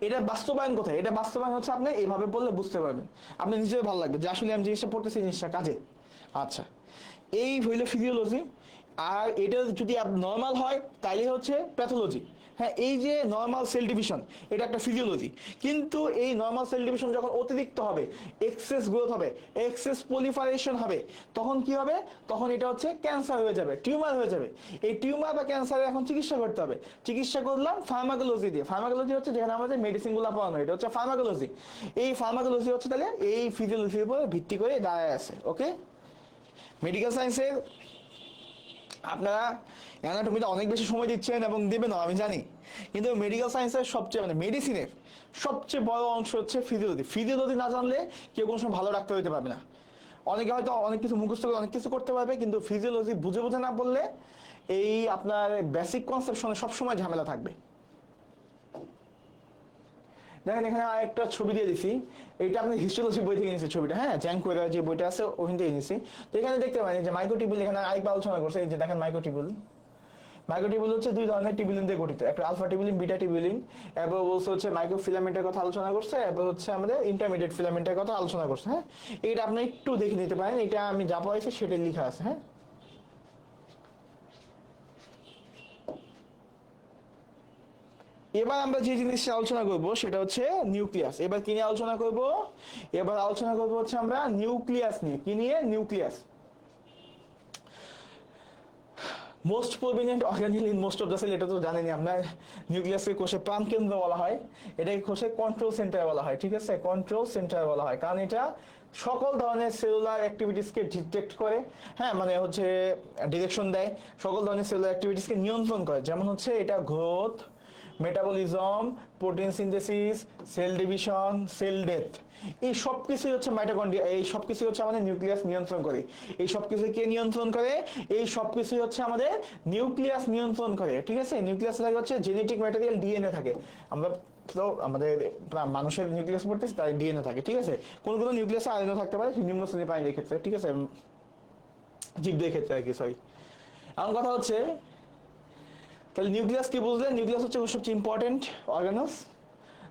এটা বাস্তবায়ন কোথায়, এটা বাস্তবায়ন হচ্ছে আপনি এইভাবে বললে বুঝতে পারবেন, আপনি নিজেও ভালো লাগবে যে আসলে আমি জিনিসটা পড়তেছি, জিনিসটা কাজে। আচ্ছা, এই হইলো ফিজিওলজি। আর এটা যদি নর্মাল হয় তাইলে হচ্ছে প্যাথোলজি। হ্যাঁ, এই যে নর্মাল সেল ডিভিশন এটা একটা ফিজিওলজি, কিন্তু এই নর্মাল সেল ডিভিশন যখন অতিরিক্ত হবে, এক্সেস গ্রোথ হবে, এক্সেস পলিফারেশন হবে, তখন কি হবে, তখন এটা হচ্ছে ক্যান্সার হয়ে যাবে, টিউমার হয়ে যাবে। এই টিউমার বা ক্যান্সারের এখন চিকিৎসা করতে হবে, চিকিৎসা করলাম ফার্মাকোলজি দিয়ে। ফার্মাকোলজি হচ্ছে যেখানে আমাদের মেডিসিনগুলো পাওয়ানো, এটা হচ্ছে ফার্মাকোলজি। এই ফার্মাকোলজি হচ্ছে তাহলে এই ফিজিওলজির উপর ভিত্তি করে দাঁড়ায় আছে, ওকে? মেডিকেল সায়েন্সের আপনারা অ্যানাটমিতে অনেক বেশি সময় দিচ্ছেন এবং দেবেন আমি জানি, কিন্তু মেডিকেল সায়েন্সের সবচেয়ে মানে মেডিসিনের সবচেয়ে বড় অংশ হচ্ছে ফিজিওলজি। ফিজিওলজি না জানলে কেউ কোনো সময় ভালো ডাক্তার হতে পারবে না। অনেকে হয়তো অনেক কিছু মুখস্থ করে অনেক কিছু করতে পারবে, কিন্তু ফিজিওলজি বুঝে বুঝে না বললে এই আপনার বেসিক কনসেপশনে সবসময় ঝামেলা থাকবে। দেখেন এখানে আরেকটা ছবি দিয়ে দিছি, এটা আপনি হিস্টোলজি বই থেকে নিয়েছি ছবিটা, হ্যাঁ, জ্যাংকুয়ের যে বইটা আছে ওখান থেকে নিয়েছি। তো এখানে দেখতে পারেন যে মাইক্রোটিবিউল, এখানে আরেকবার আলোচনা করছে, এই যে দেখেন মাইক্রোটিবিউল, মাইক্রোটিবিউল হচ্ছে দুই ধরনের টিবিউলিন দিয়ে গঠিত, একটা আলফা টিবিউলিন, বিটা টিবিউলিন। এরপর বলছে হচ্ছে মাইক্রোফিলামেন্টের কথা আলোচনা করছে, এরপর হচ্ছে আমাদের ইন্টারমিডিয়েট ফিলামেন্টের কথা আলোচনা করছে। হ্যাঁ, এটা আপনি একটু দেখে নিতে পারেন, এটা আমি যা পড়াইছি সেটা লেখা আছে। হ্যাঁ, এবার আমরা যে জিনিসটা আলোচনা করব সেটা হচ্ছে নিউক্লিয়াস। এবার কি নিয়ে আলোচনা করব? এবার আলোচনা করব হচ্ছে আমরা নিউক্লিয়াস নিয়ে। কি নিয়ে? Nucleus. Most prominent organelle in most of the cell, এটা তো জানেনই আপনার। নিউক্লিয়াসকে কোষের প্রাণকেন্দ্র বলা হয়, এটাকে কোষের কন্ট্রোল সেন্টার বলা হয়। ঠিক আছে, কন্ট্রোল সেন্টার বলা হয়, কারণ এটা সকল ধরনের সেলুলার অ্যাক্টিভিটিসকে ডিটেক্ট করে। হ্যাঁ, মানে হচ্ছে ডিরেকশন দেয়, সকল ধরনের সেলুলার অ্যাক্টিভিটিসকে নিয়ন্ত্রণ করে। যেমন হচ্ছে এটা growth, metabolism, protein synthesis, cell division, sell death, এই সব কিছুই হচ্ছে মাইটোকন্ড্রিয়া, এই সব কিছুই হচ্ছে আমাদের নিউক্লিয়াস নিয়ন্ত্রণ করে। এই সব কিছু কে নিয়ন্ত্রণ করে? এই সব কিছুই হচ্ছে আমাদের নিউক্লিয়াস নিয়ন্ত্রণ করে। ঠিক আছে, নিউক্লিয়াস লাগে হচ্ছে জেনেটিক ম্যাটেরিয়াল, ডিএনএ থাকে। আমরা তো আমাদের মানুষের নিউক্লিয়াস পড়তেছি, তাই ডিএনএ থাকে। ঠিক আছে, কোন কোন নিউক্লিয়াসে আরএনএ থাকতে পারে নিম্ন শ্রেণীর প্রাণীদের ক্ষেত্রে। ঠিক আছে, জীবদের ক্ষেত্রে আর কি, সরি। এখন কথা হচ্ছে, তাহলে নিউক্লিয়াস কি বুঝলেন? নিউক্লিয়াস হচ্ছে সবচেয়ে ইম্পর্টেন্ট অর্গানস।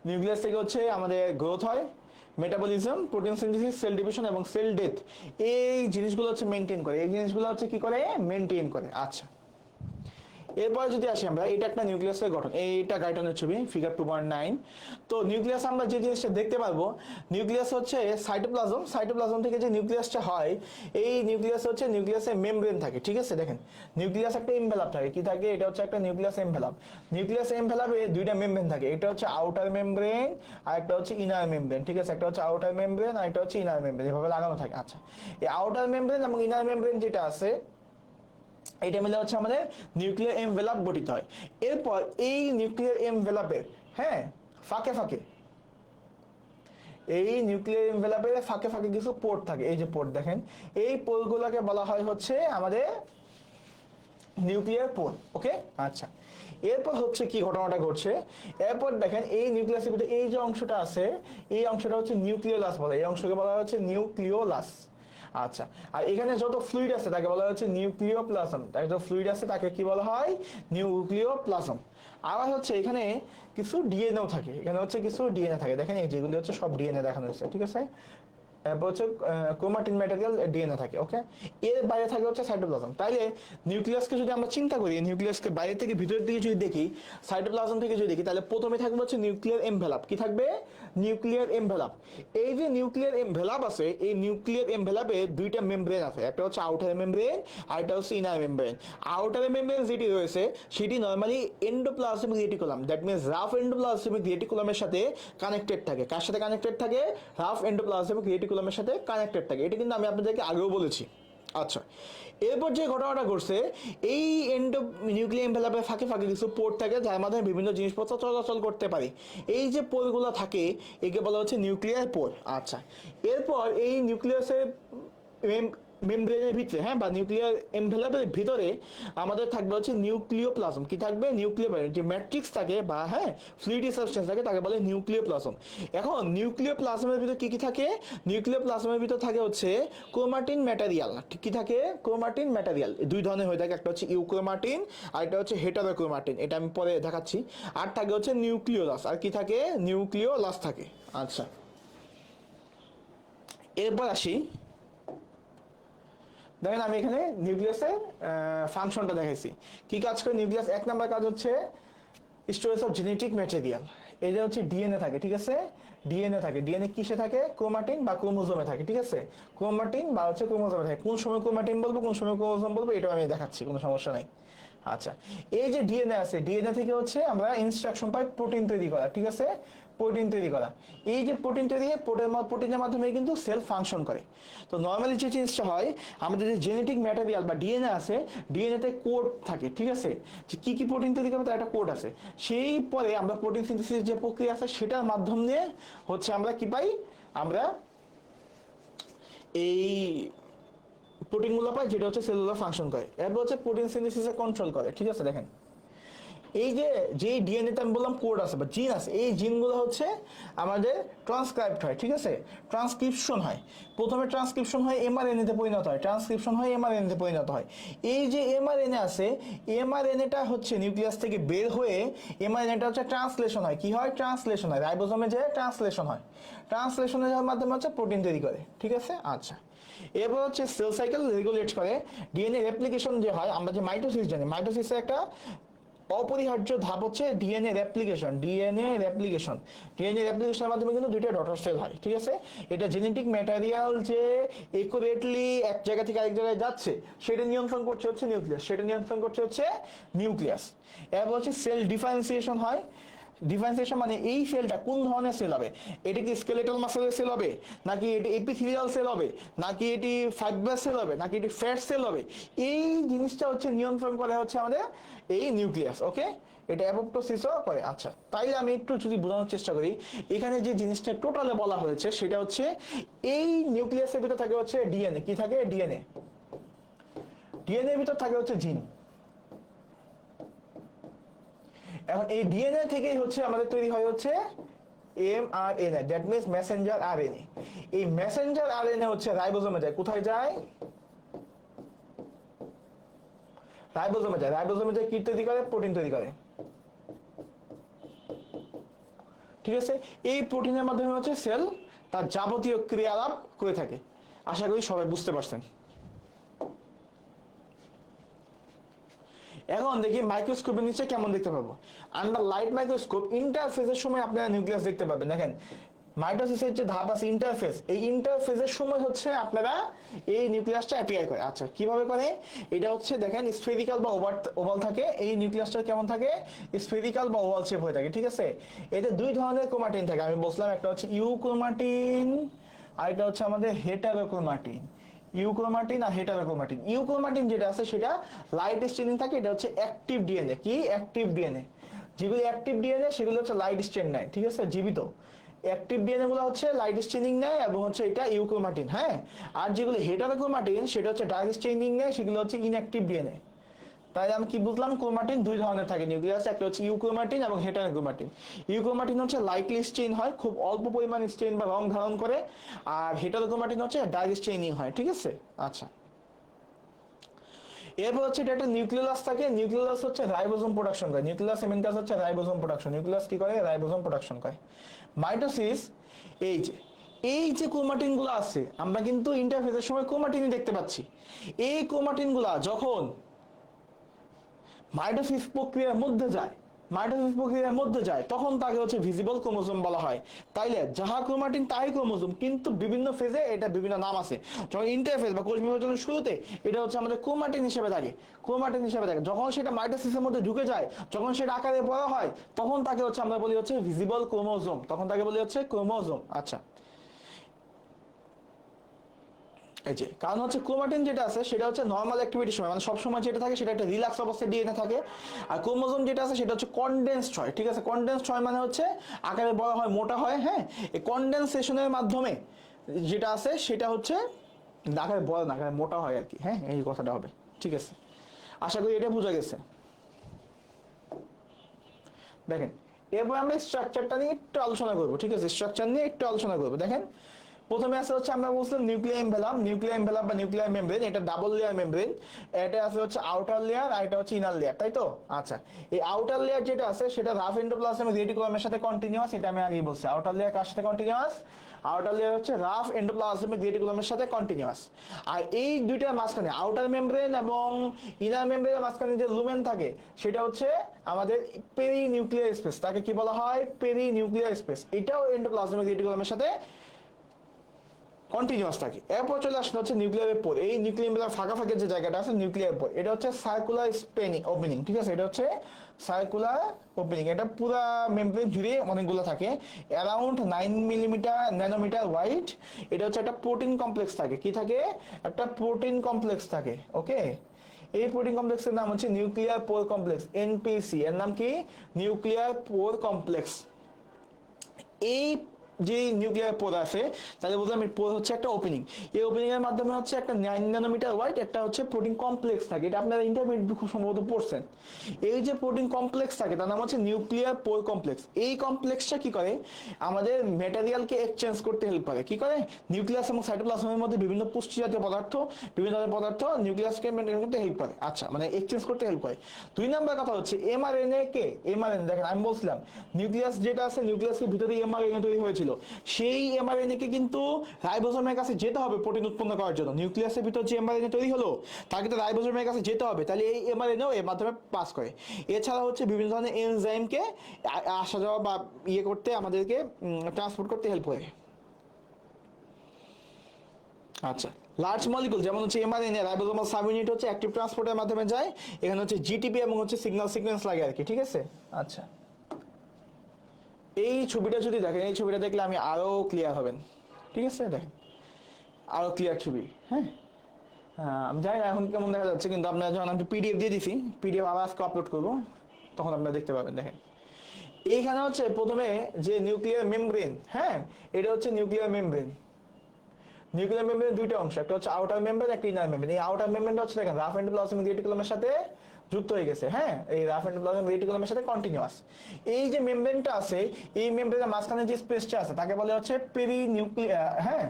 নিউক্লিয়াস থেকে হচ্ছে আমাদের গ্রোথ হয়, metabolism, protein synthesis, cell division এবং সেল ডেথ, এই জিনিসগুলো হচ্ছে মেনটেন করে। এই জিনিসগুলো হচ্ছে কি করে? মেনটেন করে। আচ্ছা, এরপর যদি আসি আমরা, এটা একটা নিউক্লিয়াসের গঠন, এইটা গাইটনের ছবি, ফিগার 2.9। তো নিউক্লিয়াস আমরা যে জিনিসটা দেখতে পারবো, নিউক্লিয়াস হচ্ছে সাইটোপ্লাজম। সাইটোপ্লাজম থেকে যে নিউক্লিয়াসটা হয়, এই নিউক্লিয়াস হচ্ছে নিউক্লিয়াসের মেমব্রেন থাকে। ঠিক আছে, দেখেন নিউক্লিয়াস একটা এনভেলাপ থাকে, কি থাকে? এটা হচ্ছে একটা নিউক্লিয়াস এনভেলাপ। নিউক্লিয়াস এনভেলাপে দুইটা মেমব্রেন থাকে, এটা হচ্ছে আউটার মেমব্রেন আর একটা হচ্ছে ইনার মেমব্রেন। ঠিক আছে, একটা হচ্ছে আউটার মেমব্রেন আর একটা হচ্ছে ইনার মেমব্রেন, এভাবে লাগানো থাকে। আচ্ছা, এই আউটার মেমব্রেন এবং ইনার মেমব্রেন যেটা আছে, এটা মিলে হচ্ছে আমাদের নিউক্লিয়ার এনভেলাপ গঠিত হয়। এরপর এই নিউক্লিয়ার এনভেলাপের, হ্যাঁ, ফাঁকে ফাঁকে, এই নিউক্লিয়ার এনভেলাপের ফাঁকে ফাঁকে কিছু পোর্ট থাকে। এই যে পোর্ট দেখেন, এই পোর্টগুলোকে বলা হয় হচ্ছে আমাদের নিউক্লিয়ার পোর্ট। ওকে, আচ্ছা। এরপর হচ্ছে কি ঘটনাটা ঘটছে, এরপর দেখেন এই নিউক্লিয়াসের ভিতরে এই যে অংশটা আছে, এই অংশটা হচ্ছে নিউক্লিওলাস বলে, এই অংশকে বলা হচ্ছে নিউক্লিওলাস। আচ্ছা, আর এখানে যত ফ্লুইড আছে তাকে বলা হচ্ছে নিউক্লিওপ্লাজম। তাই যত ফ্লুইড আছে তাকে কি বলা হয়? নিউক্লিওপ্লাজম। আবার হচ্ছে এখানে কিছু ডিএনএও থাকে, এখানে হচ্ছে কিছু ডিএনএ থাকে, দেখেন এই যেগুলি হচ্ছে সব ডিএনএ দেখানো হচ্ছে। ঠিক আছে, এরপর হচ্ছে ক্রোমাটিন ম্যাটেরিয়াল ডিএনএ থাকে। ওকে, এর বাইরে থাকে হচ্ছে সাইটোপ্লাজম। তাইলে নিউক্লিয়াসকে যদি আমরা চিন্তা করি, নিউক্লিয়াসকে বাইরে থেকে ভিতরের দিকে যদি দেখি, সাইটোপ্লাজম থেকে যদি দেখি, তাহলে প্রথমে থাকবে হচ্ছে নিউক্লিয়ার এনভেলাপ। কি থাকবে? Nuclear envelope. এই যে নিউক্লিয়ার এনভেলাপ আছে, এই নিউক্লিয়ার এনভেলাপে দুইটা মেমব্রেন আছে, একটা হচ্ছে আউটার মেমব্রেন আর একটা হচ্ছে ইনার মেমব্রেন। আউটার মেমব্রেন যেটি রয়েছে সেটি normally endoplasmic reticulum, that means rough endoplasmic রেটিকুলামের সাথে কানেক্টেড থাকে। কার সাথে কানেক্টেড থাকে? রাফ এন্ডোপ্লাজমিক রেটিকুলামের সাথে কানেক্টেড থাকে। এটা কিন্তু আমি আপনাদেরকে আগেও বলেছি। আচ্ছা, এরপর যে ঘটনাটা ঘটছে, এই নিউক্লিয়ার এনভেলাপের ফাঁকে ফাঁকে কিছু পোর্ট থাকে, যার মাধ্যমে বিভিন্ন জিনিসপত্র চলাচল করতে পারে। এই যে পোর্টগুলো থাকে, একে বলা হচ্ছে নিউক্লিয়ার পোর্ট। আচ্ছা, এরপর এই নিউক্লিয়াসের মেমব্রেনের ভিতরে, হ্যাঁ, বা নিউক্লিয়ার এনভেলাপের ভিতরে আমাদের থাকবে হচ্ছে নিউক্লিওপ্লাজম। কি থাকবে? নিউক্লিওপ্লাজম। যে ম্যাট্রিক্স থাকে বা হ্যাঁ ফ্লুইডি সাবস্টেন্স থাকে তাকে বলে নিউক্লিওপ্লাজম। এখন নিউক্লিওপ্লাজমের ভিতরে কি কি থাকে? নিউক্লিওপ্লাজমের ভিতরে থাকে হচ্ছে ক্রোমাটিন ম্যাটেরিয়াল। কি থাকে? ক্রোমাটিন ম্যাটেরিয়াল দুই ধরনের হয়ে থাকে, একটা হচ্ছে ইউক্রোমাটিন আর একটা হচ্ছে হেটারোক্রোমাটিন, এটা আমি পরে দেখাচ্ছি। আর থাকে হচ্ছে নিউক্লিওলাস। আর কি থাকে? নিউক্লিওলাস থাকে। আচ্ছা, এরপর আসি, দেখেন আমি এখানে নিউক্লিয়াসের ফাংশনটা দেখাইছি। কি কাজ করে নিউক্লিয়াস? এক নাম্বার কাজ হচ্ছে স্টোরেজ অফ জেনেটিক ম্যাটেরিয়াল। এই যে হচ্ছে ডিএনএ থাকে। ঠিক আছে, ডিএনএ থাকে। ডিএনএ কিসে থাকে? ক্রোমাটিন বা ক্রোমোজোমে থাকে। ঠিক আছে, ক্রোমাটিন বা হচ্ছে ক্রোমোজোমে থাকে। কোন সময় ক্রোমাটিন বলবো, কোন সময় ক্রোমোজোম বলবো, এটাও আমি দেখাচ্ছি, কোনো সমস্যা নাই। আচ্ছা, এই যে ডিএনএ আছে, ডিএনএ থেকে হচ্ছে আমরা ইনস্ট্রাকশন পাই প্রোটিন তৈরি করা। ঠিক আছে, প্রোটিন তৈরি করা। এই যে প্রোটিন তৈরি, প্রোটিনের মাধ্যমে কিন্তু সেল ফাংশন করে। তো নর্মালি যে জিনিসটা হয়, আমাদের যে জেনেটিক ম্যাটেরিয়াল বা ডিএনএ আছে, ডিএনএ তে কোড থাকে। ঠিক আছে, যে কি কি প্রোটিন তৈরি করবে তার একটা কোড আছে। সেই পরে আমরা প্রোটিন সিনথেসিস যে প্রক্রিয়া আছে সেটার মাধ্যম দিয়ে হচ্ছে আমরা কি পাই? আমরা এই প্রোটিনগুলো পাই, যেটা হচ্ছে সেলুলার ফাংশন করে। এরপর হচ্ছে প্রোটিন সিনথেসিসে কন্ট্রোল করে। ঠিক আছে, দেখেন এই যে যেই ডিএনএতে আমি বললাম কোড আছে বা জিন আছে, এই জিনগুলো হচ্ছে আমাদের ট্রান্সক্রাইবড হয়, ঠিক আছে, ট্রান্সক্রিপশন হয়। প্রথমে ট্রান্সক্রিপশন হয় এমআরএনএতে পরিণত হয়, ট্রান্সক্রিপশন হয় এমআরএনএতে পরিণত হয়। এই যে এমআরএনএ আছে, এমআরএনএটা হচ্ছে নিউক্লিয়াস থেকে বের হয়ে এমআরএনএটা হচ্ছে ট্রান্সলেশন হয়, কি হয়, ট্রান্সলেশন হয়, রাইবোজোমে যে ট্রান্সলেশন হয়, ট্রান্সলেশনের মাধ্যমে হচ্ছে প্রোটিন তৈরি করে, ঠিক আছে। আচ্ছা, এরপর হচ্ছে সেল সাইকেল রেগুলেট করে ডিএনএ রেপ্লিকেশন যে হয়, আমরা যে মাইটোসিস জানি, মাইটোসিসের একটা অপরিহার্য ধাপ হচ্ছে DNA replication. DNA replication, DNA রেপ্লিকেশনের মাধ্যমে কিন্তু দুইটা ডটার সেল হয়, ঠিক আছে। এটা জেনেটিক ম্যাটেরিয়াল যে একুরেটলি এক জায়গা থেকে আরেক জায়গায় যাচ্ছে সেটা নিয়ন্ত্রণ করছে হচ্ছে নিউক্লিয়াস, সেটা নিয়ন্ত্রণ করছে হচ্ছে নিউক্লিয়াস। এরপর হচ্ছে সেল ডিফারেন্সিয়েশন হয়। ডিফারেন্সিয়েশন মানে এই সেলটা কোন ধরনের সেল হবে, এটা কি স্কেলেটাল মাসেলের সেল হবে, নাকি এটি এপিথেলিয়াল সেল হবে, নাকি এটি ফাইব্রাস সেল হবে, নাকি এটি ফ্যাট সেল হবে, এই জিনিসটা হচ্ছে নিয়ন্ত্রণ করে হচ্ছে আমাদের এই নিউক্লিয়াস, ওকে। এটা অ্যাপোপ্টোসিসও করে। আচ্ছা, তাইলে আমি একটু যদি বোঝানোর চেষ্টা করি, এখানে যে জিনিসটা টোটালে বলা হয়েছে সেটা হচ্ছে এই নিউক্লিয়াসের ভিতর থাকে হচ্ছে ডিএনএ, কি থাকে, ডিএনএ, ডিএনএ ভিতর থাকে হচ্ছে জিন। এখন এই ডিএনএ থেকেই হচ্ছে আমাদের তৈরি হয় হচ্ছে mRNA, that means Messenger RNA. এই মেসেঞ্জার আরএনএ হচ্ছে রাইবোজোমে যায়, কোথায় যায়, রাইবোজোমে যায়। রাইবোজোমে যায় কি তৈরি করে, প্রোটিন তৈরি করে, ঠিক আছে। এই প্রোটিনের মাধ্যমে হচ্ছে সেল তার যাবতীয় ক্রিয়ালাপ করে থাকে। আশা করি সবাই বুঝতে পারছেন। এখন দেখি মাইক্রোস্কোপের নিচে কেমন দেখতে পাবো। আন্ডার লাইট মাইক্রোস্কোপ ইন্টারফেসের সময় আপনারা নিউক্লিয়াস দেখতে পাবেন। দেখেন মাইটোসিসের যে ধাপ আছে ইন্টারফেস, এই ইন্টারফেসের সময় হচ্ছে আপনারা এই নিউক্লিয়াসটা অ্যাপিয়ার করে। আচ্ছা, কিভাবে করে, এটা হচ্ছে দেখেন স্ফেরিক্যাল বা ওভাল থাকে, এই নিউক্লিয়াসটা কেমন থাকে, স্ফেরিক্যাল বা ওভাল শেপ হয়ে থাকে, ঠিক আছে। এতে দুই ধরনের ক্রোমাটিন থাকে, আমি বললাম একটা হচ্ছে ইউক্রোমাটিন আর এটা হচ্ছে আমাদের হেটারোক্রোমাটিন। ইউক্রোমাটিন আর হেটারোক্রোমাটিন। ইউক্রোমাটিন যেটা আছে সেটা লাইট স্টেনিং থাকে, এটা হচ্ছে অ্যাক্টিভ ডিএনএ, কি অ্যাক্টিভ ডিএনএ। যেগুলো অ্যাক্টিভ ডিএনএ সেগুলো হচ্ছে লাইট স্টেন নেয়, ঠিক আছে, জীবিত। অ্যাক্টিভ ডিএনএ গুলো হচ্ছে লাইট স্টেনিং নেয় এবং হচ্ছে এটা ইউক্রোমাটিন, হ্যাঁ। আর যেগুলো হেটারোক্রোমাটিন সেটা হচ্ছে ডার্ক স্টেনিং নেয়, সেগুলো হচ্ছে ইনঅ্যাক্টিভ ডিএনএ। তাই আমি কি বুঝলাম, ক্রোমাটিন দুই ধরনের থাকে নিউক্লিয়াসে, একটা হচ্ছে ইউক্রোমাটিন এবং হেটারোক্রোমাটিন। ইউক্রোমাটিন হচ্ছে লাইটলি স্টেইন হয়, খুব অল্প পরিমাণ স্টেইন বা রং ধারণ করে, আর হেটারোক্রোমাটিন হচ্ছে ডার্ক স্টেইনিং হয়, ঠিক আছে। আচ্ছা, এরপর হচ্ছে এটা একটা নিউক্লিয়াস থাকে, নিউক্লিয়াস হচ্ছে রাইবোজোম প্রোডাকশন করে, নিউক্লিয়াস মেইন কাজ হচ্ছে রাইবোজোম প্রোডাকশন। নিউক্লিয়াস কি করে, রাইবোজোম প্রোডাকশন করে। মাইটোসিস, এই যে এই যে ক্রোমাটিন গুলো আছে, আমরা কিন্তু ইন্টারফেসের সময় ক্রোমাটিনই দেখতে পাচ্ছি। এই ক্রোমাটিন গুলা যখন মাইটোসিস প্রক্রিয়ার মধ্যে যায়, মাইটোসিস প্রক্রিয়ার মধ্যে যায়, তখন তাকে হচ্ছে ভিজিবল ক্রোমোজোম বলা হয়। তাইলে যাহা ক্রোমাটিন তাই ক্রোমোজোম, কিন্তু বিভিন্ন ফেজে এটা বিভিন্ন নাম আছে। যখন ইন্টারফেজ বা কোষ বিভাজনের শুরুতে এটা হচ্ছে আমাদের ক্রোমাটিন হিসেবে থাকে, ক্রোমাটিন হিসেবে থাকে। যখন সেটা মাইটোসিসের মধ্যে ঢুকে যায়, যখন সেটা আকারে বড় হয়, তখন তাকে হচ্ছে আমরা বলি হচ্ছে ভিজিবল ক্রোমোজোম, তখন তাকে বলি হচ্ছে ক্রোমোজোম। আচ্ছা, এই যে কারণ হচ্ছে ক্রোমাটিন যেটা আছে সেটা হচ্ছে নর্মাল অ্যাক্টিভিটির সময়, মানে সবসময় যেটা থাকে সেটা একটা রিল্যাক্স অবস্থায় ডিএনএ থাকে। আর ক্রোমোজোম যেটা আছে সেটা হচ্ছে কনডেন্সড হয়, ঠিক আছে। কনডেন্সড হয় মানে হচ্ছে আকারে বড় হয়, মোটা হয়, হ্যাঁ। এই কনডেনসেশনের মাধ্যমে যেটা আছে সেটা হচ্ছে আকারে বড় না, আকারে মোটা হয় আর কি, হ্যাঁ, এই কথাটা হবে, ঠিক আছে। আশা করি এটা বোঝা গেছে। দেখেন এরপর আমরা স্ট্রাকচারটা নিয়ে একটু আলোচনা করবো, ঠিক আছে, স্ট্রাকচার নিয়ে একটু আলোচনা করবো। দেখেন প্রথমে আছে হচ্ছে আমরা বলছিলাম নিউক্লিয়ার এনভেলাপ, নিউক্লিয়ার এনভেলাপ বা নিউক্লিয়ার মেমব্রেন, এটা ডাবল লেয়ার মেমব্রেন। এটা আছে হচ্ছে আউটার লেয়ার আর এটা হচ্ছে ইনার লেয়ার, তাই তো। আচ্ছা, এই আউটার লেয়ার যেটা আছে সেটা রাফ এন্ডোপ্লাজম রেটিকুলামের সাথে কন্টিনিউয়াস, এটা আমি আগেই বলছি। আউটার লেয়ার কার সাথে কন্টিনিউয়াস, আউটার লেয়ার হচ্ছে রাফ এন্ডোপ্লাজমিক রেটিকুলামের সাথে কন্টিনিউয়াস। আর এই দুইটার মাঝখানে আউটার মেমব্রেন এবং ইনার মেমব্রেনের মাঝখানে যে লুমেন থাকে সেটা হচ্ছে আমাদের পেরি নিউক্লিয়ার স্পেস, তাকে কি বলা হয়, পেরি নিউক্লিয়ার স্পেস। এটাও এন্ডোপ্লাজমিক রেটিকুলামের সাথে কন্টিনিউয়াস থাকে। এরপর চলে আসলে হচ্ছে নিউক্লিয়ারের পোর, এই নিউক্লিয়ার ফাঁকা ফাঁকা যে জায়গাটা আছে নিউক্লিয়ার পোর, এটা হচ্ছে সার্কুলার স্পেনিং ওপেনিং, ঠিক আছে। এটা হচ্ছে সার্কুলার ওপেনিং, এটা পুরো মেমব্রেন জুড়ে অনেকগুলো থাকে, অ্যারাউন্ড 9 মিলিমিটার ন্যানোমিটার ওয়াইড। এটা হচ্ছে একটা প্রোটিন কমপ্লেক্স থাকে, কি থাকে, একটা প্রোটিন কমপ্লেক্স থাকে, ওকে। এই প্রোটিন কমপ্লেক্সের নাম হচ্ছে নিউক্লিয়ার পোর কমপ্লেক্স, এনপিসি। এর নাম কি, নিউক্লিয়ার পোর কমপ্লেক্স। এই যে নিউক্লিয়ার পোর আছে তাহলে বললাম এই পোর হচ্ছে একটা ওপেনিং, এই ওপেনিং এর মাধ্যমে হচ্ছে একটা 9 ন্যানোমিটার ওয়াইড একটা হচ্ছে প্রোটিন কমপ্লেক্স থাকে, এটা আপনারা ইন্টারমিডিয়েট খুব সম্ভবত পড়ছেন। এই যে প্রোটিন কমপ্লেক্স থাকে তার নাম হচ্ছে নিউক্লিয়ার পোর কমপ্লেক্স। এই কমপ্লেক্সটা কি করে আমাদের ম্যাটেরিয়ালকে এক্সচেঞ্জ করতে হেল্প করে, কি করে নিউক্লিয়াস এবং সাইটোপ্লাজমের মধ্যে বিভিন্ন পুষ্টি জাতীয় পদার্থ, বিভিন্ন ধরনের পদার্থ নিউক্লিয়াসকে মেনটেন করতে হেল্প করে, আচ্ছা মানে এক্সচেঞ্জ করতে হেল্প করে। 2 নাম্বার কথা হচ্ছে এমআরএনএ কে, এমআরএনএ দেখেন আমি বলছিলাম নিউক্লিয়াস যেটা আছে নিউক্লিয়াসের ভিতরে এমআরএনএ তৈরি হয়েছিল, সেই এমআরএনএ কে কিন্তু রাইবোজোমের কাছে যেতে হবে প্রোটিন উৎপন্ন করার জন্য। নিউক্লিয়াসের ভিতর যে এমআরএনএ তৈরি হলো তাকে কিন্তু রাইবোজোমের কাছে যেতে হবে, তাহলে এই এমআরএনএও এর মাধ্যমে পাস করে। এছাড়া হচ্ছে বিভিন্ন ধরনের এনজাইমকে আসা যাওয়া বা ইয়ে করতে আমাদেরকে ট্রান্সপোর্ট করতে হেল্প করে। আচ্ছা লার্জ মলিকুল যেমন হচ্ছে এমআরএনএ রাইবোজোমাল সাবইউনিট হচ্ছে অ্যাক্টিভ ট্রান্সপোর্টের মাধ্যমে যায়, এখানে হচ্ছে জিটিপি এবং হচ্ছে সিগন্যাল সিকোয়েন্স লাগে আর কি, ঠিক আছে। আচ্ছা এই ছবিটা যদি দেখেন, এই ছবিটা দেখলে আমি আরো ক্লিয়ার হবেন, ঠিক আছে দেখেন আরো ক্লিয়ার ছবি, হ্যাঁ আমি জানি না এখন কেমন দেখা যাচ্ছে, কিন্তু আপনারা যখন আমি পিডিএফ দিয়ে দিছি, পিডিএফ আবার আজকে আপলোড করবো, তখন আপনারা দেখতে পাবেন। দেখেন এইখানে হচ্ছে প্রথমে যে নিউক্লিয়ার মেমব্রেন, হ্যাঁ এটা হচ্ছে নিউক্লিয়ার মেমব্রেন। নিউক্লিয়ার মেমব্রেনের দুইটা অংশ, একটা হচ্ছে আউটার মেমব্রেন, একটা ইনার মেমব্রেন। এই আউটার মেমব্রেনটা হচ্ছে দেখেন রাফ এন্ডোপ্লাজমিক রেটিকুলামের সাথে যুক্ত হয়ে গেছে, হ্যাঁ এই রাফ এন্ডোপ্লাজমিক রেটিকুলামের সাথে কন্টিনিউয়াস। এই যে মেমব্রেনটা আছে, এই মেমব্রেনের মাঝখানে যে স্পেসটা আছে তাকে বলে হচ্ছে পেরিনিউক্লিয়ার, হ্যাঁ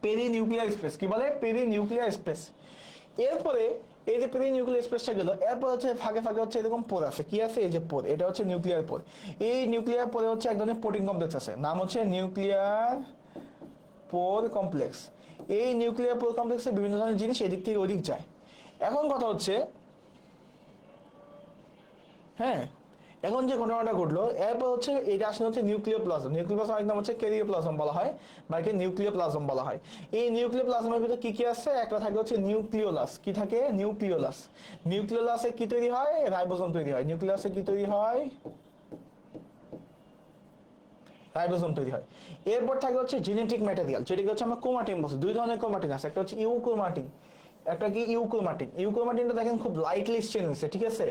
পেরিনিউক্লিয়ার স্পেস, কি বলে পেরিনিউক্লিয়ার স্পেস। এরপরে এই যে পেরিনিউক্লিয়ার স্পেসটা গেল, এরপর হচ্ছে ফাঁকে ফাঁকে হচ্ছে এরকম পোর আছে, কি আছে এই যে পোর, এটা হচ্ছে নিউক্লিয়ার পোর। এই নিউক্লিয়ার পোরে হচ্ছে এক ধরনের প্রোটিন কমপ্লেক্স আছে, নাম হচ্ছে নিউক্লিয়ার পোর কমপ্লেক্স। এই নিউক্লিয়ার পোর কমপ্লেক্সে বিভিন্ন ধরনের জিনিস এদিক থেকে ওদিক যায়। এখন কথা হচ্ছে, হ্যাঁ এখন যে ঘটনাটা ঘটলো এরপর হচ্ছে এটা আসলে হচ্ছে নিউক্লিওপ্লাজম। নিউক্লিওপ্লাজম এক নাম হচ্ছে ক্যারিওপ্লাজম বলা হয়, বা একে নিউক্লিওপ্লাজম বলা হয়। এই নিউক্লিওপ্লাজমের ভিতরে কি কি আছে, একটা থাকে হচ্ছে নিউক্লিওলাস, কি থাকে নিউক্লিওলাস। নিউক্লিওলাসে কি তৈরি হয়, রাইবোজোম তৈরি হয়। নিউক্লিয়াসে কি তৈরি হয়, রাইবোজোম তৈরি হয়। এরপর থাকে হচ্ছে জেনেটিক ম্যাটেরিয়াল, যেটাকে হচ্ছে আমরা ক্রোমাটিন বলছি। দুই ধরনের ক্রোমাটিন আছে, একটা হচ্ছে ইউক্রোমাটিন, একটা কি ইউক্রোমাটিন। ইউক্রোমাটিনটা দেখেন খুব লাইটলি স্টেন হয়েছে, ঠিক আছে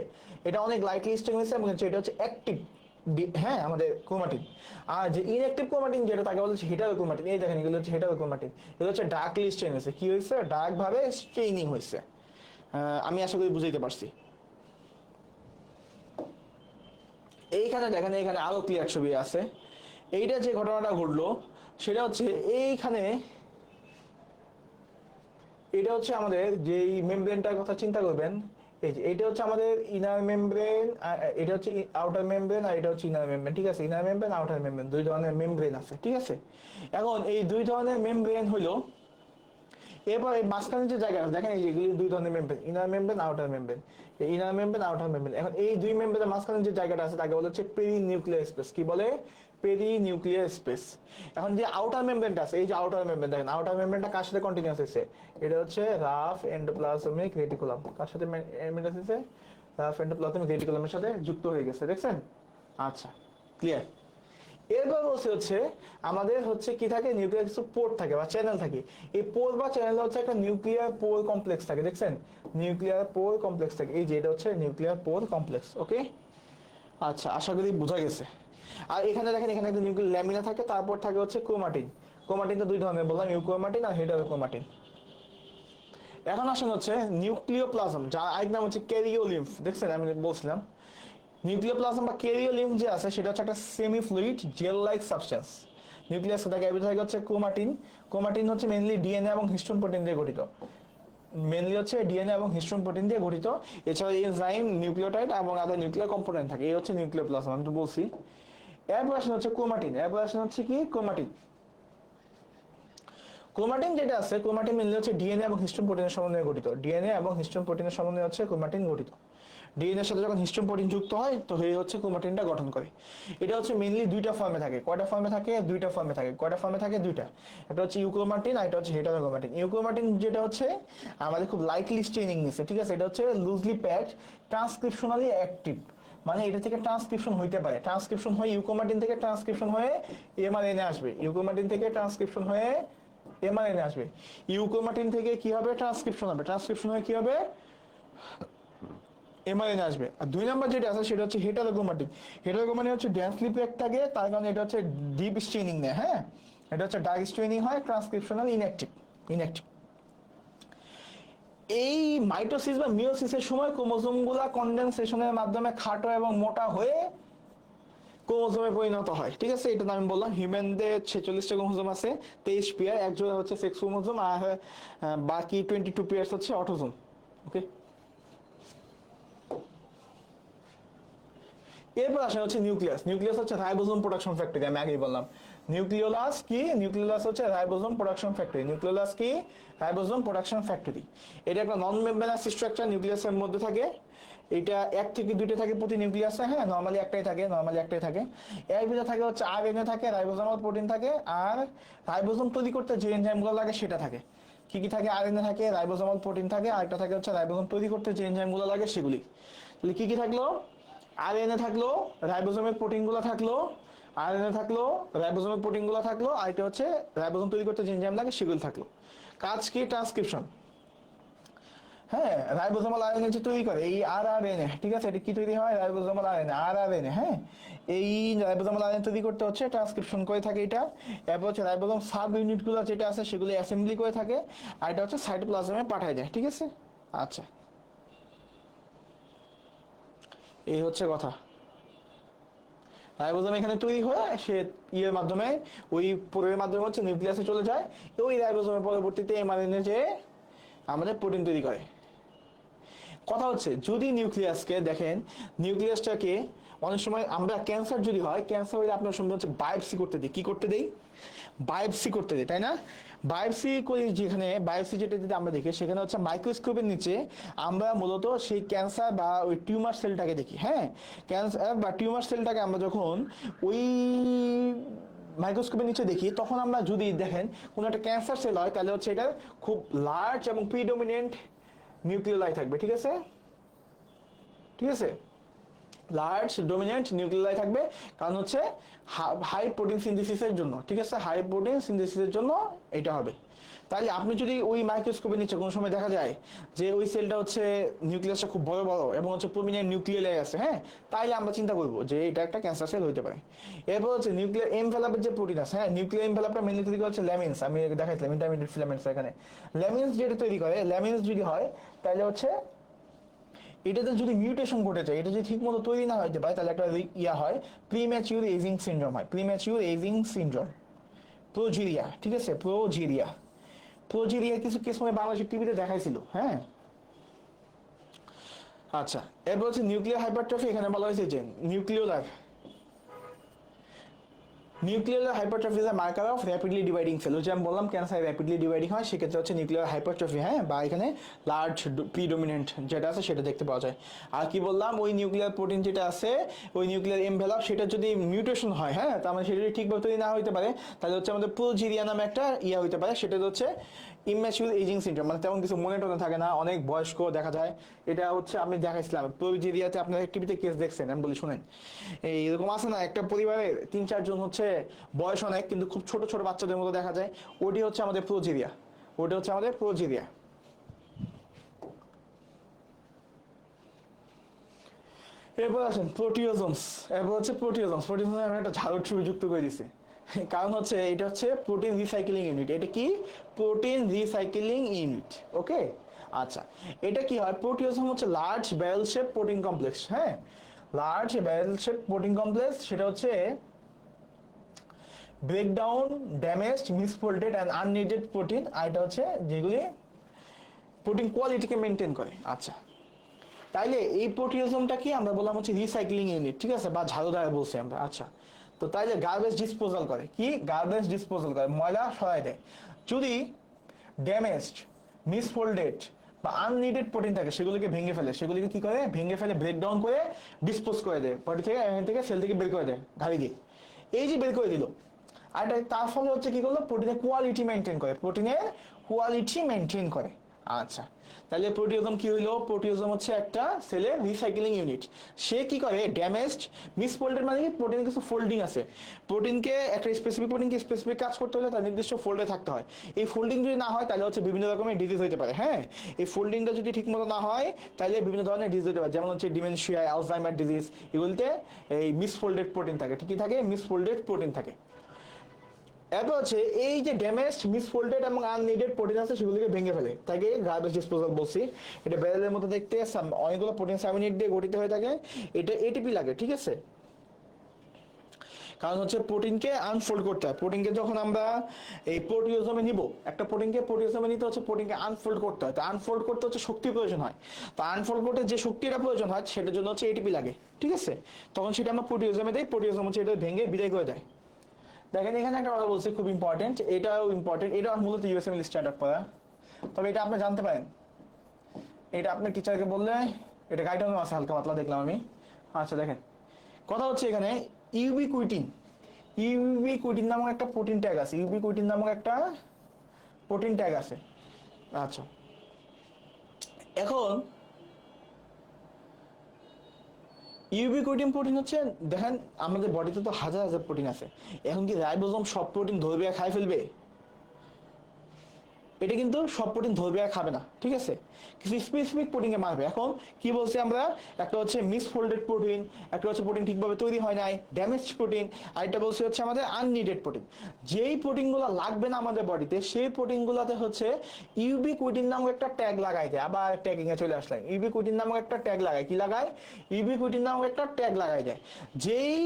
এটা অনেক লাইটলি স্টেন হয়েছে এবং এটা হচ্ছে অ্যাক্টিভ, হ্যাঁ আমাদের ক্রোমাটিন। আর যে ইনঅ্যাক্টিভ ক্রোমাটিন যেটা তাকে বলা হচ্ছে হেটারোক্রোমাটিন। এই দেখেন এগুলো হচ্ছে হেটারোক্রোমাটিন, এগুলো হচ্ছে ডার্কলি স্টেন হয়েছে, কি হয়েছে ডার্ক ভাবে স্টেইনিং হয়েছে। আমি আশা করি বুঝাইতে পারছি। এইখানে দেখেন এইখানে আরো ক্লিয়ার ছবি আছে। এইটা যে ঘটনাটা ঘটলো সেটা হচ্ছে এইখানে, এটা হচ্ছে আমাদের যেই মেমব্রেনটার কথা চিন্তা করবেন, এই যে এটা হচ্ছে আমাদের ইনার মেমব্রেন, এটা হচ্ছে আউটার মেমব্রেন, আর এটা হচ্ছে ইনার মেমব্রেন, ঠিক আছে ইনার মেমব্রেন আউটার মেমব্রেন দুই ধরনের মেমব্রেন আছে, ঠিক আছে। এখন এই দুই ধরনের মেমব্রেন হইলো, এরপর এই মাঝখানে যে জায়গা আছে দেখেন এই যে দুই ধরনের membrane, inner membrane outer membrane, inner membrane outer membrane. এখন এই দুই মেমব্রেনের মাঝখানে যে জায়গাটা আছে তাকে বলা হচ্ছে পেরিনিউক্লিয়ার স্পেস, কি বলে পেরিনিউক্লিয়ার স্পেস। এখন যে আউটার মেমব্রেনটা আছে, এই যে আউটার মেমব্রেন দেখেন, আউটার মেমব্রেনটা কার সাথে কন্টিনিউয়াস আছে, এটা হচ্ছে রাফ এন্ডোপ্লাজমিক রেটিকুলাম। কার সাথে মেমব্রেন আছে, রাফ এন্ডোপ্লাজমিক রেটিকুলামের সাথে যুক্ত হয়ে গেছে, দেখছেন। আচ্ছা ক্লিয়ার। এরপর হচ্ছে আমাদের হচ্ছে কি থাকে, নিউক্লিয়ার কিছু পোর্ট থাকে বা চ্যানেল থাকে। এই পোর বা চ্যানেল হচ্ছে একটা নিউক্লিয়ার পোর কমপ্লেক্স থাকে, দেখছেন নিউক্লিয়ার পোর কমপ্লেক্স থাকে, এই যে এটা হচ্ছে নিউক্লিয়ার পোর কমপ্লেক্স। ওকে আচ্ছা আশা করি বোঝা গেছে। আর এখানে দেখেন এখানে একটা নিউক্লিয়ার ল্যামিনা থাকে, তারপর থাকে হচ্ছে ক্রোমাটিন। ক্রোমাটিন তো দুই ধরনের বললাম, ইউক্রোমাটিন আর হেটারোক্রোমাটিন। এখন আসেন হচ্ছে নিউক্লিওপ্লাজম, যার আরেক নাম হচ্ছে ক্যারিওলিম্ফ, দেখছেন আমি বলছিলাম নিউক্লিওপ্লাজম বা ক্যারিওলিম্ফ যে আছে সেটা হচ্ছে একটা semi fluid gel like substance. Nucleus থাকে, এর ভিতরে হচ্ছে ক্রোমাটিন। ক্রোমাটিন হচ্ছে মেইনলি ডিএনএ এবং হিস্টোন প্রোটিন দিয়ে গঠিত, মেইনলি হচ্ছে ডিএনএ এবং হিস্টোন প্রোটিন দিয়ে গঠিত। এছাড়া এনজাইম, নিউক্লিওটাইড এবং আদার নিউক্লিয়ার কম্পোনেন্ট থাকে। এই হচ্ছে নিউক্লিওপ্লাজম, আমি তো বলছি। এরপর আসেন হচ্ছে ক্রোমাটিন, এরপর আসেন হচ্ছে কি ক্রোমাটিন। ক্রোমাটিন যেটা আছে, ক্রোমাটিন মেইনলি হচ্ছে ডিএনএ এবং হিস্টোন প্রোটিনের সমন্বয়ে গঠিত। ডিএনএ এবং হিস্টোন প্রোটিনের সমন্বয়ে হচ্ছে ক্রোমাটিন গঠিত। ডিএনএ এর সাথে যখন হিস্টোন প্রোটিন যুক্ত হয় তো এই হচ্ছে ক্রোমাটিনটা গঠন করে। এটা হচ্ছে মেইনলি দুইটা ফর্মে থাকে। কয়টা ফর্মে থাকে, দুইটা ফর্মে থাকে। কয়টা ফর্মে থাকে, দুইটা। একটা হচ্ছে ইউক্রোমাটিন আর এটা হচ্ছে হেটারোক্রোমাটিন। ইউক্রোমাটিন যেটা হচ্ছে আমাদের খুব লাইটলি স্টেইনিং নিছে, ঠিক আছে এটা হচ্ছে লুজলি প্যাকড, ট্রান্সক্রিপশনালি অ্যাক্টিভ, মানে এটা থেকে ট্রান্সক্রিপশন হইতে পারে। ট্রান্সক্রিপশন হয়ে ইউক্রোমাটিন থেকে ট্রান্সক্রিপশন হয়ে এমআরএনএ আসবে, ইউক্রোমাটিন থেকে ট্রান্সক্রিপশন হয়ে এমআরএনএ আসবে। ইউক্রোমাটিন থেকে কি হবে, ট্রান্সক্রিপশন হবে, ট্রান্সক্রিপশন হয়ে কি হবে এমআরএনএ আসবে। আর 2 নাম্বার যেটা আছে সেটা হচ্ছে হেটারোক্রোমাটিক। হেটারোক্রোমা মানে হচ্ছে ডেন্সলি প্যাক থাকে, তার কারণে এটা হচ্ছে ডিপ স্টেনিং নেয়। হ্যাঁ, এটা হচ্ছে ডার্ক স্টেনিং হয়, ট্রান্সক্রিপশনাল ইনঅ্যাক্টিভ। ইনঅ্যাক্টিভ এই মাইটোসিস বা মিওসিসের সময় ক্রোমোজোমগুলা কনডেনসেশনের মাধ্যমে খাটো এবং মোটা হয়ে ক্রোমোজোমে পরিণত হয়। ঠিক আছে, এটা আমি বললাম হিউম্যানদের 46টা ক্রোমোজোম আছে, 23 পেয়ার, এক জোড়া হচ্ছে সেক্স ক্রোমোজোম, আর বাকি 22 পেয়ার হচ্ছে অটোজোম। ওকে, এরপর আসে হচ্ছে নিউক্লিয়াস। নিউক্লিয়াস হচ্ছে রাইবোজোম প্রোডাকশন ফ্যাক্টরি, আমি আগেই বললাম। নিউক্লিওলাস কি? নিউক্লিওলাস হচ্ছে রাইবোজোম প্রোডাকশন ফ্যাক্টরি। নিউক্লিওলাস কি? Ribosome production factory. এটা একটা নন মেমব্রেনাস স্ট্রাকচার, নিউক্লিয়াসের মধ্যে থাকে। এটা 1 থেকে 2টা থাকে প্রতি নিউক্লিয়াসে। হ্যাঁ, নরমালি একটাই থাকে, নরমালি একটাই থাকে। এর ভিতরে থাকে হচ্ছে আরএনএ থাকে, রাইবোজোমাল প্রোটিন থাকে, আর রাইবোজোম তৈরি করতে যে এনজাইমগুলো লাগে সেটা থাকে। কি কি থাকে? আরএনএ থাকে, রাইবোজোমাল প্রোটিন থাকে, আর একটা থাকে হচ্ছে রাইবোজোম তৈরি করতে যে এনজাইমগুলো লাগে সেগুলি। তাহলে কি কি থাকলো? আরএনএ থাকলো, রাইবোজোমের প্রোটিনগুলো থাকলো, আরএনএ থাকলো, রাইবোজোমের প্রোটিনগুলো থাকলো, আর এটা হচ্ছে রাইবোজোম তৈরি করতে যে এনজাইম লাগে সেগুলো থাকলো। কাজ কি? ট্রান্সক্রিপশন। হ্যাঁ, রাইবোজোমাল আরএনএ যে তৈরি করে এই আরআরএনএ, ঠিক আছে, এটা কি তৈরি হয়? Ribosomal RNA, rRNA. হ্যাঁ, এই রাইবোজোমাল আরএনএ তৈরি করতে হচ্ছে ট্রান্সক্রিপশন করে থাকে এটা। এরপর হচ্ছে রাইবোজোম সাব ইউনিটগুলো যেটা আছে সেগুলো অ্যাসেম্বলি করে থাকে, আর এটা হচ্ছে সাইটোপ্লাজমে পাঠায় দেয়। ঠিক আছে, আচ্ছা, এই হচ্ছে কথা। রাইবোজোম এখানে তৈরি হয়ে সে ইয়ের মাধ্যমে, ওই পোরের মাধ্যমে হচ্ছে নিউক্লিয়াসে চলে যায়। ওই রাইবোজোমের পরবর্তীতে এমআরএনএ যে আমাদের প্রোটিন তৈরি করে। কথা হচ্ছে যদি নিউক্লিয়াসকে দেখেন, নিউক্লিয়াসটাকে অনেক সময় আমরা ক্যান্সার যদি হয়, ক্যান্সার হলে আপনার সময় হচ্ছে বায়োপসি করতে দিই। কি করতে দেই? বায়োপসি করতে দিই, তাই না? বায়োপসি করি, যেখানে বায়োপসি যেটা যদি আমরা দেখি সেখানে হচ্ছে মাইক্রোস্কোপের নিচে আমরা মূলত সেই ক্যান্সার বা ওই টিউমার সেলটাকে দেখি। হ্যাঁ, ক্যান্সার বা টিউমার সেলটাকে আমরা যখন ওই মাইক্রোস্কোপের নিচে দেখি, তখন আমরা যদি দেখেন কোনো একটা ক্যান্সার সেল হয়, তাহলে হচ্ছে এটা খুব লার্জ এবং প্রিডোমিনেন্ট নিউক্লিয়াই থাকবে। ঠিক আছে, ঠিক আছে, লার্জ ডোমিনেন্ট নিউক্লিয়াই থাকবে, কারণ হচ্ছে হাই প্রোটিন সিনথেসিসের জন্য। ঠিক আছে, হাই প্রোটিন সিনথেসিসের জন্য এটা হবে। তাহলে আপনি যদি ওই মাইক্রোস্কোপের নিচে কোনো সময় দেখা যায় যে ওই সেলটা হচ্ছে নিউক্লিয়াসটা খুব বড় বড় এবং হচ্ছে প্রমিনেন্ট নিউক্লিয়াই আছে, হ্যাঁ, তাইলে আমরা চিন্তা করবো যে এটা একটা ক্যান্সার সেল হতে পারে। এরপর হচ্ছে নিউক্লিয়ার এনভেলাপের যে প্রোটিন আছে, হ্যাঁ, নিউক্লিয়ার এনভেলাপটা মেনলি তৈরি হচ্ছে ল্যামিন্স। আমি দেখাইছিলাম ইন্টারমিডিয়েট ফিলামেন্টস। এখানে ল্যামিন্স যেটা তৈরি করে, ল্যামিন্স যদি হয় তাহলে হচ্ছে এটাতে যদি মিউটেশন ঘটে যায়, এটা যদি ঠিক মতো তৈরি না হতে পারে, তাহলে একটা ইয়া হয়, প্রিম্যাচিউর এজিং সিনড্রোম হয়। Premature aging syndrome, progeria. ঠিক আছে, প্রোজিরিয়া। প্রোজিরিয়া কিছু কেস মানে বাংলাদেশের টিভিতে দেখাইছিল। হ্যাঁ, আচ্ছা, এরপর হচ্ছে নিউক্লিয়ার হাইপারট্রফি। এখানে বলা হয়েছে যে nuclear hypertrophy is a marker of rapidly dividing cell. যে আমি বললাম ক্যান্সার র্যাপিডলি ডিভাইডিং হয়, সেক্ষেত্রে হচ্ছে নিউক্লিয়ার হাইপারট্রফি। হ্যাঁ, বা এখানে লার্জ প্রিডোমিনেন্ট যেটা আছে সেটা দেখতে পাওয়া যায়। আর কি বললাম, ওই নিউক্লিয়ার প্রোটিন যেটা আছে, ওই নিউক্লিয়ার এনভেলপ, সেটা যদি মিউটেশন হয়, হ্যাঁ, তার মানে সেটা যদি ঠিকভাবে তৈরি না হইতে পারে, তাহলে হচ্ছে আমাদের প্রোজিরিয়া নামে একটা ইয়া হইতে পারে। সেটা হচ্ছে ইম্যাচিউর এজিং সিনড্রোম, মানে তেমন কিছু মনে টনে থাকে না, অনেক বয়স্ক দেখা যায়। এটা হচ্ছে আমি দেখাইছিলাম প্রোজিরিয়াতে, আপনারা টিভিতে কেস দেখছেন, আমি বলি শুনেন। এই এরকম আছে না, একটা পরিবারে 3-4 জন হচ্ছে বয়স অনেক কিন্তু খুব ছোট ছোট বাচ্চাদের মতো দেখা যায়, ওটি হচ্ছে আমাদের প্রোজিরিয়া। ওটা হচ্ছে আমাদের প্রোজিরিয়া। এরপর আসেন প্রোটিওজোমস। এরপর হচ্ছে প্রোটিওজোমস। প্রোটিওজোমস আমি একটা ঝাড়ুর ছবি যুক্ত করে দিছি, কারণ হচ্ছে এটা হচ্ছে প্রোটিন রিসাইক্লিং ইউনিট। এটা কি? Protein recycling unit. ওকে, আচ্ছা, এটা কি হয়? প্রোটিওজোম হচ্ছে large barrel shape protein complex. হ্যাঁ, large barrel shape protein complex, সেটা হচ্ছে breakdown damaged misfolded and unneeded protein, আর এটা হচ্ছে যেগুলি প্রোটিন কোয়ালিটিকে মেনটেন করে। আচ্ছা, তাইলে এই প্রোটিওজোমটা কি আমরা বললাম হচ্ছে রিসাইক্লিং ইউনিট। ঠিক আছে, বা ঝাড়ুদার বলছি আমরা। আচ্ছা, তো তাইলে গার্বেজ ডিসপোজাল করে। কি? গার্বেজ ডিসপোজাল করে, ময়লা সরাই দেয়। যদি ড্যামেজড, মিসফোল্ডেড বা আননিডেড প্রোটিন থাকে, সেগুলোকে ভেঙে ফেলে। সেগুলিকে কি করে? ভেঙে ফেলে, ব্রেকডাউন করে ডিসপোজ করে দেয় বডি থেকে, এখান থেকে সেল থেকে বের করে দেয় ঘাড়ি দিয়ে। এই যে বের করে দিল, আর তার ফলে হচ্ছে কি করলো? প্রোটিনের কোয়ালিটি মেনটেন করে, প্রোটিনের কোয়ালিটি মেনটেন করে। আচ্ছা, তাহলে প্রোটিওজোম কি হইলো? প্রোটিওজোম হচ্ছে একটা সেলের রিসাইক্লিং ইউনিট। সে কি করে? ড্যামেজড, মিসফোল্ডেড মানে কি প্রোটিনে কিছু ফোল্ডিং আছে, প্রোটিনকে একটা স্পেসিফিক প্রোটিনকে স্পেসিফিক কাজ করতে হলে তার নির্দিষ্ট ফোল্ডে থাকতে হয়। এই ফোল্ডিং যদি না হয় তাহলে হচ্ছে বিভিন্ন রকমের ডিজিজ হতে পারে। হ্যাঁ, এই ফোল্ডিংটা যদি ঠিকমতো না হয় তাহলে বিভিন্ন ধরনের ডিজিজ হতে পারে, যেমন হচ্ছে ডিমেনশিয়া, অ্যালজাইমার ডিজিজ, এগুলিতে এই মিসফোল্ডেড প্রোটিন থাকে। ঠিকই থাকে, মিসফোল্ডেড প্রোটিন থাকে। এরপর হচ্ছে এই যে ড্যামেজড, মিসফোল্ডেড এবং আননিডেড প্রোটিন আছে সেগুলোকে ভেঙে ফেলে, তাকে গার্বেজ ডিসপোজাল বলছি। এটা ব্যারেলের মতো দেখতে, অনেকগুলো প্রোটিন সাবইউনিট দিয়ে গঠিত হয়ে থাকে। এটা এটিপি লাগে, ঠিক আছে? কারণ হচ্ছে প্রোটিনকে আনফোল্ড করতে হয়। প্রোটিনকে যখন আমরা এই প্রোটিওজোমে নিব, একটা প্রোটিনকে প্রোটিওজোমে নিতে হচ্ছে প্রোটিনকে আনফোল্ড করতে হয়। তো আনফোল্ড করতে হচ্ছে শক্তির প্রয়োজন হয়। তো আনফোল্ড করতে যে শক্তিটা প্রয়োজন হয় সেটার জন্য হচ্ছে এটিপি লাগে, ঠিক আছে? তখন সেটা আমরা প্রোটিওজোমে দিই, প্রোটিওজোম হচ্ছে এটা ভেঙে বিদায় করে দেয়। দেখেন এখানে একটা কথা বলছি খুব ইম্পর্টেন্ট, এটাও ইম্পর্টেন্ট, এটা মূলত ইউএসএমএল স্ট্যান্ডার্ড পড়া, তবে এটা আপনি জানতে পারেন, এটা আপনার টিচারকে বললে এটা গাইডলাইন আছে হালকা পাতলা দেখলাম আমি। আচ্ছা দেখেন, কথা হচ্ছে এখানে ইউবিকুইটিন, ইউবিকুইটিন নামক একটা প্রোটিন ট্যাগ আছে, ইউবিকুইটিন নামক একটা প্রোটিন ট্যাগ আছে। আচ্ছা, এখন ইউবিকুইটিন প্রোটিন হচ্ছে, দেখেন আমাদের বডিতে তো হাজার হাজার প্রোটিন আছে, এখন কি রাইবোজোম সব প্রোটিন ধরবে আর খাই ফেলবে? এটা কিন্তু সব প্রোটিন ধরবে আর খাবে না, ঠিক আছে? কিছু স্পেসিফিক প্রোটিনকে মারবে। এখন কি বলছি আমরা? একটা হচ্ছে মিসফোল্ডেড প্রোটিন, একটা হচ্ছে প্রোটিন ঠিকভাবে তৈরি হয় নাই, ড্যামেজড প্রোটিন, আর এটা বলছি হচ্ছে আমাদের আননিডেড প্রোটিন। যেই প্রোটিনগুলো লাগবে না আমাদের বডিতে সেই প্রোটিনগুলোতে হচ্ছে ইউবিকুইটিন নামক একটা ট্যাগ লাগাই দেয়। আবার ট্যাগিং এ চলে আসলাম, ইউবিকুইটিন নামক একটা ট্যাগ লাগায়, কি লাগায়? ইউবিকুইটিন নামক একটা ট্যাগ লাগাই দেয়। যেই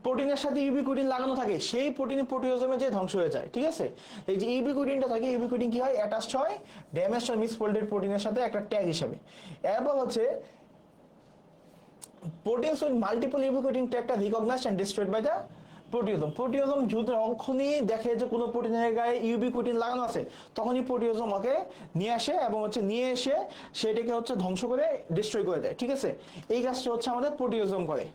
প্রোটিনের সাথে ইউবিকুইটিন লাগানো থাকে সেই প্রোটিন প্রোটিওজোমে যে ধ্বংস হয়ে যায়, ঠিক আছে? এই যে ইউবিকুইটিনটা থাকে, ইউবিকুইটিন কি হয়? অ্যাটাচড হয় ড্যামেজড or মিসফোল্ডেড প্রোটিনের সাথে একটা ট্যাগ হিসেবে। এরপর হচ্ছে proteins with multiple ubiquitin tag are recognized and destroyed by the প্রোটিওজোম। প্রোটিওজোম যখনই দেখে যে কোনো প্রোটিনের গায়ে ইউবিকুইটিন লাগানো আছে তখনই প্রোটিওজোম ওকে নিয়ে আসে এবং হচ্ছে নিয়ে এসে সেটাকে হচ্ছে ধ্বংস করে ডিস্ট্রয় করে দেয়, ঠিক আছে? এই কাজটা হচ্ছে আমাদের প্রোটিওজোম করে।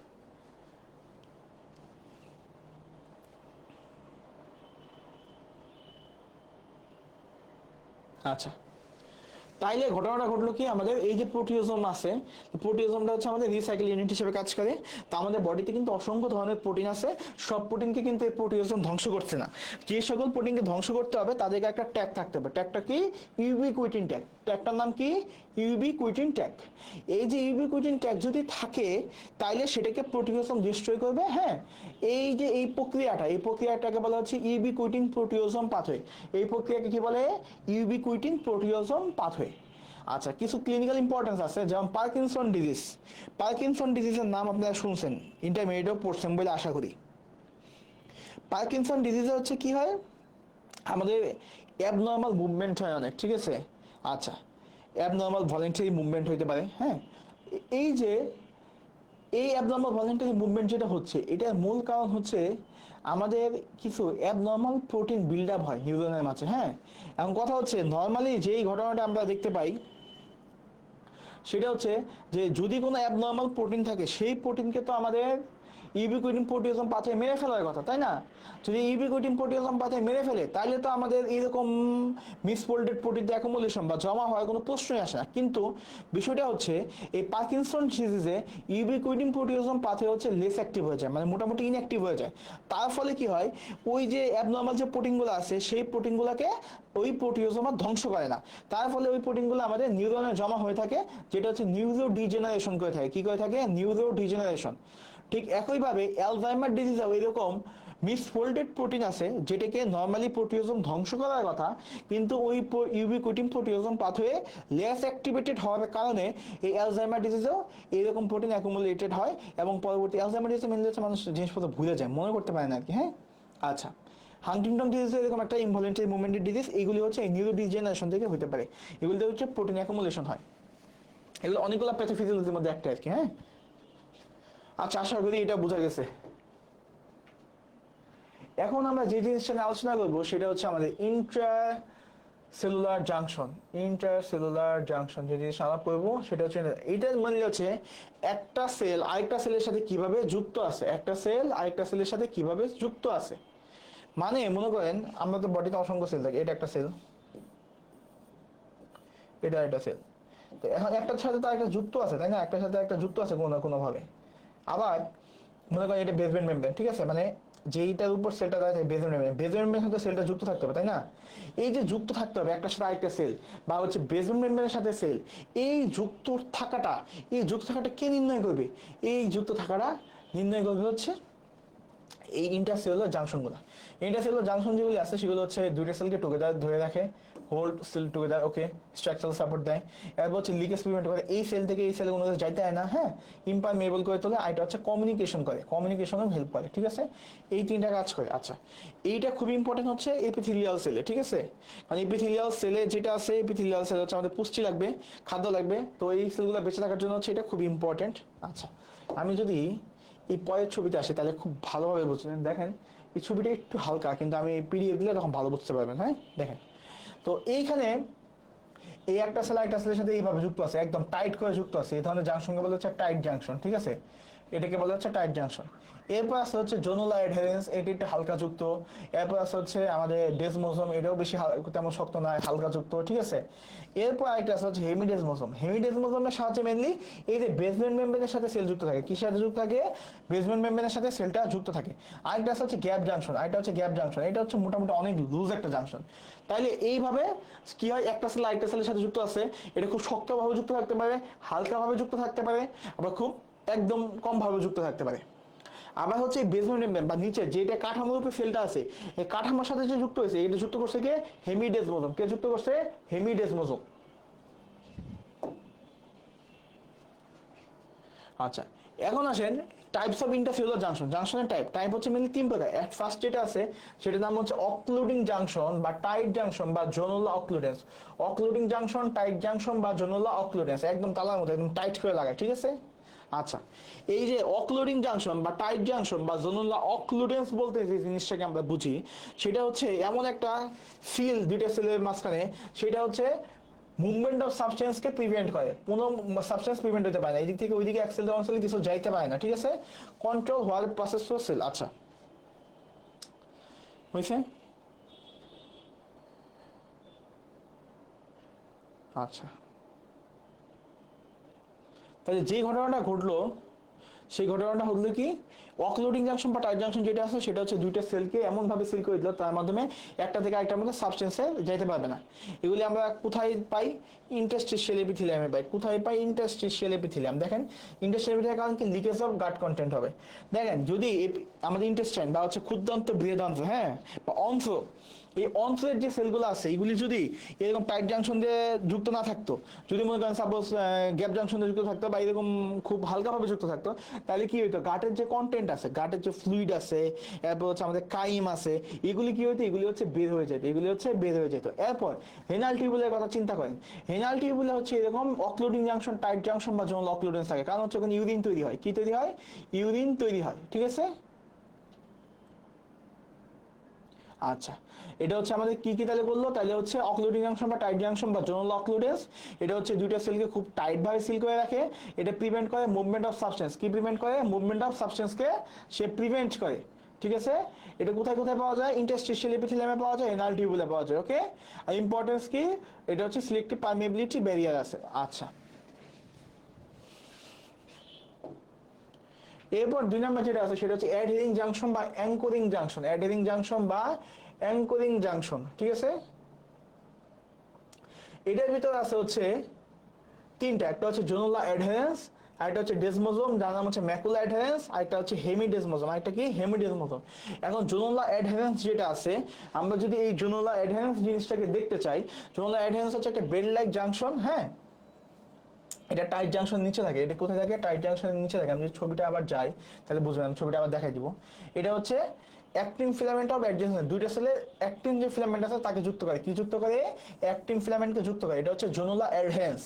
আচ্ছা, তাইলে ঘটনাটা ঘটলো কি, আমাদের এই যে প্রোটিওজোম আছে, প্রোটিওজোমটা হচ্ছে আমাদের রিসাইকেল ইউনিট হিসেবে কাজ করে। তো আমাদের বডিতে কিন্তু অসংখ্য ধরনের প্রোটিন আছে, সব প্রোটিনকে কিন্তু এই প্রোটিওজোম ধ্বংস করছে না। যে সকল প্রোটিনকে ধ্বংস করতে হবে তাদেরকে একটা ট্যাগ থাকতে হবে। ট্যাগটা কি? ইউবিকুইটিন ট্যাগ। ট্যাগটার নাম কি? ইউবিকুইটিন ট্যাগ। এই যে ইউবিকুইটিন ট্যাগ যদি থাকে তাইলে সেটাকে প্রোটিওজোম ডিস্ট্রয় করবে। হ্যাঁ, এই যে এই প্রক্রিয়াটা, এই প্রক্রিয়াটাকে বলা হচ্ছে ইউবিকুইটিন প্রোটিওজোম পাথওয়ে। এই প্রক্রিয়াকে কি বলে? ইউবিকুইটিন প্রোটিওজোম পাথওয়ে। আচ্ছা, কিছু ক্লিনিক্যাল ইম্পর্টেন্স আছে, যেমন পার্কিনসন ডিজিজ। পার্কিনসন ডিজিজের নাম আপনারা শুনছেন, ইন্টারমিডিয়েটও পড়ছেন বলে আশা করি। পার্কিনসন ডিজিজে হচ্ছে কি হয়? আমাদের অ্যাবনর্মাল মুভমেন্ট হয় অনেক, ঠিক আছে? আচ্ছা, অ্যাবনর্মাল ভলেন্টারি মুভমেন্ট হইতে পারে। হ্যাঁ, এই যে এই অ্যাবনর্মাল ভলেন্টারি মুভমেন্ট যেটা হচ্ছে এটার মূল কারণ হচ্ছে আমাদের কিছু অ্যাবনর্মাল প্রোটিন বিল্ড আপ হয় নিউরনের মাঝে। হ্যাঁ, এখন কথা হচ্ছে নর্মালি যেই ঘটনাটা আমরা দেখতে পাই সেটা হচ্ছে যে যদি কোনো অ্যাবনর্মাল প্রোটিন থাকে সেই প্রোটিনকে তো আমাদের ইউবিকুইটিন প্রোটিওজোম পাথওয়ে মেরে ফেলার কথা, তাই না? যদি ইউবিকুইটিন প্রোটিওজোম পাথওয়ে মেরে ফেলে তাহলে তো আমাদের এরকম মিসফোল্ডেড প্রোটিন অ্যাকুমুলেশন বা জমা হওয়ার কোনো প্রশ্নই আসে না। কিন্তু বিষয়টা হচ্ছে এই পার্কিনসন ডিজিজে ইউবিকুইটিন প্রোটিওজোম পাথওয়ে হচ্ছে লেস অ্যাক্টিভ হয়ে যায়, মানে মোটামুটি ইনঅ্যাক্টিভ হয়ে যায়। তার ফলে কি হয়? ওই যে অ্যাবনর্মাল যে প্রোটিনগুলো আছে সেই প্রোটিনগুলোকে ওই প্রোটিওজোম আর ধ্বংস করে না। তার ফলে ওই প্রোটিনগুলো আমাদের নিউরনে জমা হয়ে থাকে, যেটা হচ্ছে নিউরো ডিজেনারেশন করে থাকে। কি করে থাকে? Neuro degeneration. ঠিক একইভাবে অ্যালজাইমার ডিজিজেও এরকম মিসফোল্ডেড প্রোটিন আছে যেটাকে নর্মালি প্রোটিওজোম ধ্বংস করার কথা, কিন্তু ওই ইউবিকুইটিন প্রোটিওজোম পাথওয়ে লেস অ্যাক্টিভেটেড হওয়ার কারণে এই অ্যালজাইমার ডিজিজেও এরকম প্রোটিন অ্যাকুমুলেটেড হয় এবং পরবর্তী অ্যালজাইমার ডিজিজে মেনলি হচ্ছে মানুষ জিনিসপত্র ভুলে যায়, মনে করতে পারে না আর কি। হ্যাঁ, আচ্ছা, হান্টিংটন ডিজিজ এরকম একটা ইনভলিন্টারি মুভমেন্টের ডিজিজ, এইগুলি হচ্ছে এই নিউরো ডিজেনারেশন থেকে হতে পারে। এগুলিতে হচ্ছে প্রোটিন অ্যাকুমুলেশন হয়। এগুলো অনেকগুলো প্যাথোফিজিওলজির মধ্যে একটা আর কি। হ্যাঁ, আচ্ছা, আশা করি এটা বোঝা গেছে। এখন আমরা যে জিনিসটা নিয়ে আলোচনা করবো সেটা হচ্ছে আমাদের ইন্ট্রাসেলুলার জাংশন। ইন্ট্রাসেলুলার জাংশন যে জিনিসটা আমরা করবো সেটা হচ্ছে, এইটার মানে হচ্ছে একটা সেল আরেকটা সেলের সাথে কিভাবে যুক্ত আছে, একটা সেল আরেকটা সেলের সাথে কিভাবে যুক্ত আছে। মানে মনে করেন আমরা তো বডিতে অসংখ্য সেল থাকে, এটা একটা সেল, এটা একটা সেল। তো এখন একটার সাথে তো একটা যুক্ত আছে, তাই না? একটার সাথে একটা যুক্ত আছে কোনো না কোনো ভাবে। আবার মনে করেন এটা বেসমেন্ট মেমব্রেন, ঠিক আছে, মানে যেইটার উপর সেলটা দেওয়া থাকে বেসমেন্ট মেমব্রেন, বেসমেন্ট মেমব্রেনের সাথে সেলটা যুক্ত থাকতে হবে, তাই না? এই যে যুক্ত থাকতে হবে একটার সাথে আরেকটা সেল, বা হচ্ছে বেসমেন্ট মেমব্রেনের সাথে সেল, এই যুক্ত থাকাটা, এই যুক্ত থাকাটা কে নির্ণয় করবে? এই যুক্ত থাকাটা নির্ণয় করবে হচ্ছে এই ইন্টারসেলুলার জাংশনগুলো। ইন্টারসেলুলার জাংশন যেগুলো আছে সেগুলো হচ্ছে দুইটা সেলকে টুগেদার ধরে রাখে, হোল্ড সেল টুগেদার, ওকে, স্ট্রাকচারাল সাপোর্ট দেয়। এরপর হচ্ছে লিকেজ প্রিভেন্ট করে, এই সেল থেকে এই সেলে কোনো যাইতে হয় না, হ্যাঁ, ইম্পারমেবল করে তোলে। আর এটা হচ্ছে কমিউনিকেশন করে, কমিউনিকেশনও হেল্প করে, ঠিক আছে, এই তিনটা কাজ করে। আচ্ছা, এইটা খুব ইম্পর্টেন্ট হচ্ছে এপিথেলিয়াল সেলে, ঠিক আছে, কারণ এপিথেলিয়াল সেলে যেটা আছে, এপিথেলিয়াল সেল হচ্ছে আমাদের পুষ্টি লাগবে, খাদ্য লাগবে, তো এই সেলগুলো বেঁচে থাকার জন্য হচ্ছে এটা খুব ইম্পর্টেন্ট। আচ্ছা, আমি যদি এই পরের ছবিতে আসে তাহলে খুব ভালোভাবে বুঝবেন। দেখেন এই ছবিটা একটু হালকা, কিন্তু আমি পিডিএফ দিলে তখন ভালো বুঝতে পারবেন। হ্যাঁ, দেখেন তো এইখানে এই একটা সেল একটা সেলের সাথে এইভাবে যুক্ত আছে, একদম টাইট করে যুক্ত আছে, এই ধরনের জাংশনকে বলা হচ্ছে টাইট জাংশন, ঠিক আছে, এটাকে বলা হচ্ছে টাইট জাংশন। এরপর আছে হচ্ছে জোনুলা অ্যাডহেরেন্স, এটি একটু হালকা যুক্ত। এরপর আছে হচ্ছে আমাদের ডেসমোসোম, এটাও বেশি তেমন শক্ত নয়, হালকা যুক্ত, ঠিক আছে। এরপর আরেকটা আছে হচ্ছে হেমিডেসমোসোম। হেমিডেসমোসোমের সাহায্যে মেনলি এই যে বেসমেন্ট মেমব্রেনের সাথে সেল যুক্ত থাকে, কিসের সাথে যুক্ত থাকে? বেসমেন্ট মেমব্রেনের সাথে সেলটা যুক্ত থাকে। আরেকটা আছে হচ্ছে গ্যাপ জাংশন, আরেকটা হচ্ছে গ্যাপ জাংশন, এটা হচ্ছে মোটামুটি অনেক লুজ একটা জাংশন। তাইলে এইভাবে কি হয়, একটা সেল আরেকটা সেলের সাথে যুক্ত আছে, এটা খুব শক্তভাবে যুক্ত থাকতে পারে, হালকাভাবে যুক্ত থাকতে পারে, আবার খুব একদম কম ভাবে যুক্ত থাকতে পারে। আবার হচ্ছে বেসমেন্ট মেমব্রেন বা নিচে যেটা কাঠামোর উপরে সেলটা আছে, এই কাঠামোর সাথে যে যুক্ত হয়েছে, এটা যুক্ত করছে কে? হেমিডেসমোসোম। কে যুক্ত করছে? হেমিডেসমোসোম। আচ্ছা, এখন আসেন টাইপস অফ ইন্টারসেলুলার জাংশন। জাংশনের টাইপ হচ্ছে মেনলি তিন প্রকার। এট ফার্স্ট যেটা আছে সেটার নাম হচ্ছে অক্লুডিং জাংশন বা টাইট জাংশন বা zonula occludens. Occluding junction, tight junction বা জোনুলা অক্লুডেন্স, একদম তালার মতো একদম টাইট করে লাগায়, ঠিক আছে। আচ্ছা, এই যে অক্লুডিং জাংশন বা টাইট জাংশন বা জোনুলা অক্লুডেন্স বলতে যে জিনিসটাকে আমরা বুঝি, সেটা হচ্ছে এমন একটা সিল দুইটা সেলের মাঝখানে, সেটা হচ্ছে মুভমেন্ট অফ সাবস্টেন্সকে প্রিভেন্ট করে, কোনো সাবস্টেন্স প্রিভেন্ট হতে পারে না, এদিক থেকে ওইদিকে অ্যাক্সেল ডাউন সেল কিছু যাইতে পারে না, ঠিক আছে, control while process for sale. আচ্ছা, বুঝছেন? আচ্ছা, তাহলে যে ঘটনাটা ঘটলো, সেই ঘটনাটা হলো কি, অক্লোডিং জাংশন বা টাইট জাংশন যেটা আছে সেটা হচ্ছে দুইটা সেলকে এমন ভাবে সিল করে দিল তার মাধ্যমে একটা থেকে আরেকটার মধ্যে সাবস্টেন্সে যাইতে পারবে না। এগুলি আমরা কোথায় পাই? ইন্টারস্টিশিয়াল এপিথেলিয়ামে পাই। কোথায় পাই? Interstitial epithelium. দেখেন ইন্টারস্টিশিয়াল এপিথেলিয়াম কারণ কি, লিকেজ অফ গাট কন্টেন্ট হবে। দেখেন যদি আমাদের ইন্টেস্টাইন বা হচ্ছে ক্ষুদ্রান্ত বৃহদান্ত্র, হ্যাঁ, বা অন্ত্র, এই অন্ত্রের যে সেলগুলো আছে এগুলি যদি এরকম টাইট জাংশন দিয়ে যুক্ত না থাকতো, যদি মনে করেন সাপোজ গ্যাপ জাংশন দিয়ে যুক্ত থাকতো বা এরকম খুব হালকাভাবে যুক্ত থাকতো, তাহলে কি হইতো, গাটের যে কন্টেন্ট আছে, গাটের যে ফ্লুইড আছে, এরপর হচ্ছে আমাদের কাইম আছে, এগুলি কি হইতো, এগুলি হচ্ছে বের হয়ে যেত, এগুলি হচ্ছে বের হয়ে যেত। এরপর হেনাল টিউবুলের কথা চিন্তা করেন। হেনাল টিউবুলে হচ্ছে এরকম অক্লোডিং জাংশন, টাইট জাংশন বা জোনাল অক্লোডেন্স থাকে, কারণ হচ্ছে ওখানে ইউরিন তৈরি হয়। কি তৈরি হয়? ইউরিন তৈরি হয়, ঠিক আছে। আচ্ছা, এটা হচ্ছে আমাদের কি কি তাহলে বললো, তাহলে হচ্ছে অক্লুডিং জাংশন বা টাইট জাংশন বা জোনাল অক্লুডেন্স, এটা হচ্ছে দুইটা সেলকে খুব টাইট ভাবে সিল করে রাখে। এটা প্রিভেন্ট করে মুভমেন্ট অফ সাবস্টেন্স। কি প্রিভেন্ট করে? মুভমেন্ট অফ সাবস্টেন্সকে সে প্রিভেন্ট করে, ঠিক আছে। এটা কোথায় কোথায় পাওয়া যায়? ইন্টারস্টিশিয়াল এপিথেলিয়ামে পাওয়া যায়, এনাল টিউবুলে পাওয়া যায়, ওকে। আর ইম্পর্টেন্স কি, এটা হচ্ছে সিলেক্টিভ পারমিয়াবিলিটি ব্যারিয়ার আছে। আচ্ছা, এরপর দুই নম্বর যেটা আছে সেটা হচ্ছে অ্যাডহেরিং জাংশন বা অ্যাঙ্করিং জাংশন। অ্যাডহেরিং জাংশন বা অ্যাঙ্করিং জাংশন, ঠিক আছে। এটার ভিতরে আছে হচ্ছে তিনটা, একটা হচ্ছে জোনুলা অ্যাডহেরেন্স, আরেকটা হচ্ছে ডেসমোজোম যার নাম হচ্ছে ম্যাকুলা অ্যাডহেরেন্স, আরেকটা হচ্ছে হেমিডেসমোজোম, আরেকটা কি হেমিডেসমোজোম। এখন জোনুলা অ্যাডহেরেন্স যেটা আছে, আমরা যদি এই জোনুলা অ্যাডহেরেন্স জিনিসটাকে দেখতে চাই, জোনুলা অ্যাডহেরেন্স হচ্ছে একটা বেড লাইক জাংশন, হ্যাঁ, এটা টাইট জাংশন নিচে থাকে। এটা কোথায় থাকে? টাইট জাংশনের নিচে থাকে। আমি যদি ছবিটা আবার যাই তাহলে বুঝবেন, ছবিটা আবার দেখাই দিব। এটা হচ্ছে অ্যাক্টিন ফিলামেন্ট অফ অ্যাডজেসেন্ট, দুইটা সেলে অ্যাক্টিন যে ফিলামেন্ট আছে তাকে যুক্ত করে। কি যুক্ত করে? অ্যাক্টিন ফিলামেন্টকে যুক্ত করে। এটা হচ্ছে জোনুলা অ্যাডহেরেন্স।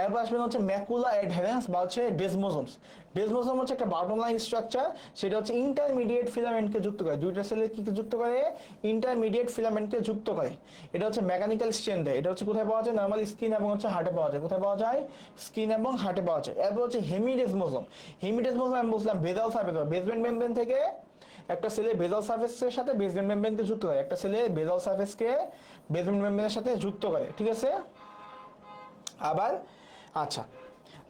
এরপর আসবে হচ্ছে ম্যাকুলা অ্যাডহেরেন্স বা হচ্ছে ডেসমোসোমস। ডেসমোসোম হচ্ছে একটা বাটন লাইন স্ট্রাকচার, সেটা হচ্ছে ইন্টারমিডিয়েট ফিলামেন্টকে যুক্ত করে। দুইটা সেলে কি যুক্ত করে? ইন্টারমিডিয়েট ফিলামেন্টকে যুক্ত করে। এটা হচ্ছে মেকানিক্যাল স্ট্রেন্থ দেয়। এটা হচ্ছে কোথায় পাওয়া যায়? নরমাল স্কিন এবং হচ্ছে হার্টে পাওয়া যায়। কোথায় পাওয়া যায়? স্কিন এবং হার্টে পাওয়া যায়। এরপর হচ্ছে হেমিডেসমোসোম। হেমিডেসমোসোম আমি বলছিলাম বেজাল সার্ফেস, বেসমেন্ট মেমব্রেন থেকে একটা সেলে বেজাল সার্ফেসের সাথে বেসমেন্ট মেমব্রেনকে যুক্ত করে, একটা সেলে বেজাল সার্ফেসকে বেসমেন্ট মেমব্রেনের সাথে যুক্ত করে, ঠিক আছে। আবার আচ্ছা,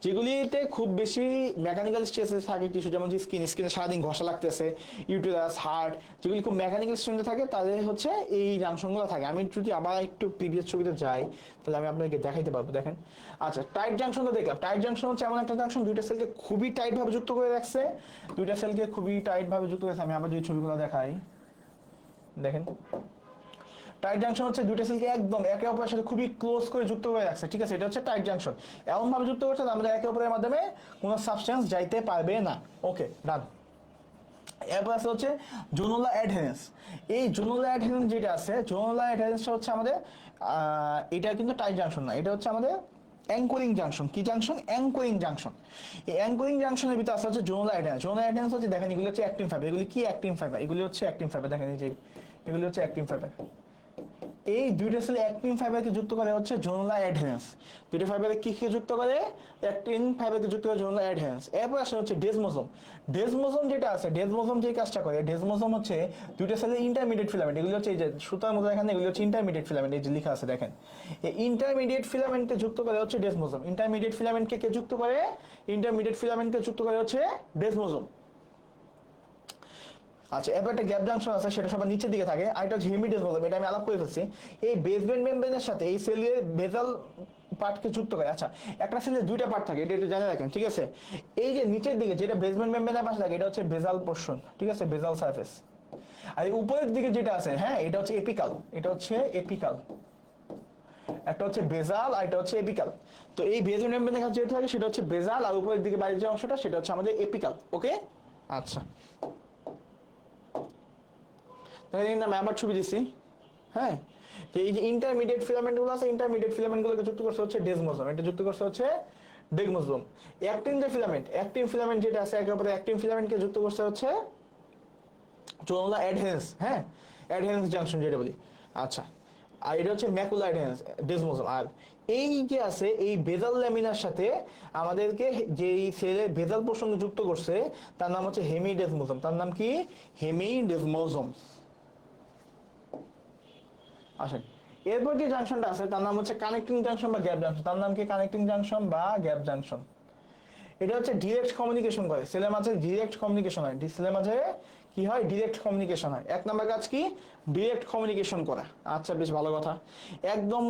যেগুলিতে খুব বেশি মেকানিক্যাল স্ট্রেসে থাকে টিস্যু, যেমন স্কিনে সারাদিন ঘষা লাগতেছে, ইউটেরাস, হার্ট, যেগুলি খুব মেকানিক্যাল স্ট্রেসে থাকে তাদের হচ্ছে এই জাংশনগুলো থাকে। আমি যদি আবার একটু প্রিভিয়াস ছবিতে যাই তাহলে আমি আপনাকে দেখাইতে পারবো। দেখেন, আচ্ছা টাইট জাংশনটা দেখলাম। টাইট জাংশন হচ্ছে এমন একটা জাংশন দুইটা সেলকে খুবই টাইট ভাবে যুক্ত করে রাখছে, দুইটা সেলকে খুবই টাইট ভাবে যুক্ত করেছে। আমি আবার যদি ছবিগুলো দেখাই, দেখেন টাইট জাংশন হচ্ছে দুইটা সেলকে একদম একে অপরের সাথে খুবই ক্লোজ করে যুক্ত করে রাখছে, ঠিক আছে, এটা হচ্ছে টাইট জাংশন। এমন ভাবে যুক্ত করছে আমাদের একে অপরের মাধ্যমে কোনো সাবস্টেন্স যাইতে পারবে না। ওকে, ডান। এরপর আছে হচ্ছে জোনুলার অ্যাডহেরেন্স। এই জোনুলার অ্যাডহেরেন্স যেটা আছে, জোনুলার অ্যাডহেরেন্সটা হচ্ছে আমাদের এটা কিন্তু টাইট জাংশন না, এটা হচ্ছে আমাদের অ্যাঙ্করিং জাংশন। কি জাংশন? Anchoring junction. এই অ্যাঙ্করিং জাংশনের ভিতরে আছে হচ্ছে জোনুলার অ্যাডহেরেন্স। জোনুলার অ্যাডহেরেন্স হচ্ছে দেখেন এগুলো হচ্ছে অ্যাক্টিন ফাইবার। এগুলি কি অ্যাক্টিন ফাইবার? এগুলি হচ্ছে অ্যাক্টিন ফাইবার। দেখেন এই যে এগুলি হচ্ছে অ্যাক্টিন ফাইবার। এই দুইটা সেল অ্যাক্টিন ফাইবারকে যুক্ত করে হচ্ছে জোনুলার অ্যাডহেরেন্স। দুইটা ফাইবারে কি যুক্ত করে? অ্যাক্টিন ফাইবারকে যুক্ত করে জোনুলার অ্যাডহেরেন্স। এরপর আসে হচ্ছে ডেসমোসোম। ডেসমোসোম যেটা আছে, ডেসমোসোম যে কাজটা করে, ডেসমোসোম হচ্ছে দুইটা সেলের ইন্টারমিডিয়েট ফিলামেন্ট। এগুলো হচ্ছে এই যে সুতার মতো এখানে, এগুলো হচ্ছে ইন্টারমিডিয়েট ফিলামেন্ট, এই যে লেখা আছে দেখেন। এই ইন্টারমিডিয়েট ফিলামেন্টকে যুক্ত করে হচ্ছে ডেসমোসোম। ইন্টারমিডিয়েট ফিলামেন্টকে কে যুক্ত করে? ইন্টারমিডিয়েট ফিলামেন্টকে যুক্ত করে হচ্ছে ডেসমোসোম। আচ্ছা, এবার একটা গ্যাপ জাংশন আছে, সেটা সবার নিচের দিকে থাকে। আর এটা হচ্ছে হেমিডেসমোসোম, এটা আমি আলাপ করে ফেলছি। এই বেসমেন্ট মেমব্রেনের সাথে এই সেলের বেজাল পার্টকে যুক্ত করে। আচ্ছা, একটা সেলের দুইটা পার্ট থাকে, এটা একটু জানা রাখেন, ঠিক আছে। এই যে নিচের দিকে যেটা বেসমেন্ট মেমব্রেনের পাশে থাকে এটা হচ্ছে বেজাল পোর্শন, ঠিক আছে, বেজাল সারফেস। আর এই উপরের দিকে যেটা আছে, হ্যাঁ, এটা হচ্ছে এপিকাল। এটা হচ্ছে এপিকাল। একটা হচ্ছে বেজাল আর এটা হচ্ছে এপিকাল। তো এই বেসমেন্ট মেমব্রেনের কাছে যেটা থাকে সেটা হচ্ছে বেজাল, আর উপরের দিকে বাইরের যে অংশটা সেটা হচ্ছে আমাদের এপিকাল। ওকে, আচ্ছা, আমি আবার ছবি দিচ্ছি। হ্যাঁ, এই যে ইন্টারমিডিয়েট ফিলামেন্ট গুলো আছে, ইন্টারমিডিয়েট ফিলামেন্ট গুলোকে যুক্ত করছে হচ্ছে ডেসমোসোম, এটা যুক্ত করছে হচ্ছে ডেগমোসোম। অ্যাক্টিন যে ফিলামেন্ট, অ্যাক্টিন ফিলামেন্ট যেটা আছে একেবারে অ্যাক্টিন ফিলামেন্টকে যুক্ত করছে হচ্ছে জোনুলার অ্যাডহেরেন্স। হ্যাঁ, অ্যাডহেরেন্স জাংশন যেটা বলি। আচ্ছা, আর এটা হচ্ছে ম্যাকুলার অ্যাডহেরেন্স, ডেসমোসোম। আর এই যে আছে এই বেজাল ল্যামিনার সাথে আমাদেরকে যে সেলের বেজাল পোর্শন যুক্ত করছে তার নাম হচ্ছে হেমিডেসমোসোম। তার নাম কি? হেমিডেসমোসোম। আসেন, এরপর যে জাংশনটা আছে তার নাম হচ্ছে কানেক্টিং জাংশন বা গ্যাপ জাংশন। তার নাম কি? কানেক্টিং জাংশন বা গ্যাপ জাংশন। এটা হচ্ছে ডিরেক্ট কমিউনিকেশন করে, সেলের মাঝে ডিরেক্ট কমিউনিকেশন হয়। সেলের মাঝে কি হয়? ডিরেক্ট কমিউনিকেশন হয়। এক নাম্বার কাজ কি? ডিরেক্ট কমিউনিকেশন করা। আচ্ছা, বেশ ভালো কথা। একদম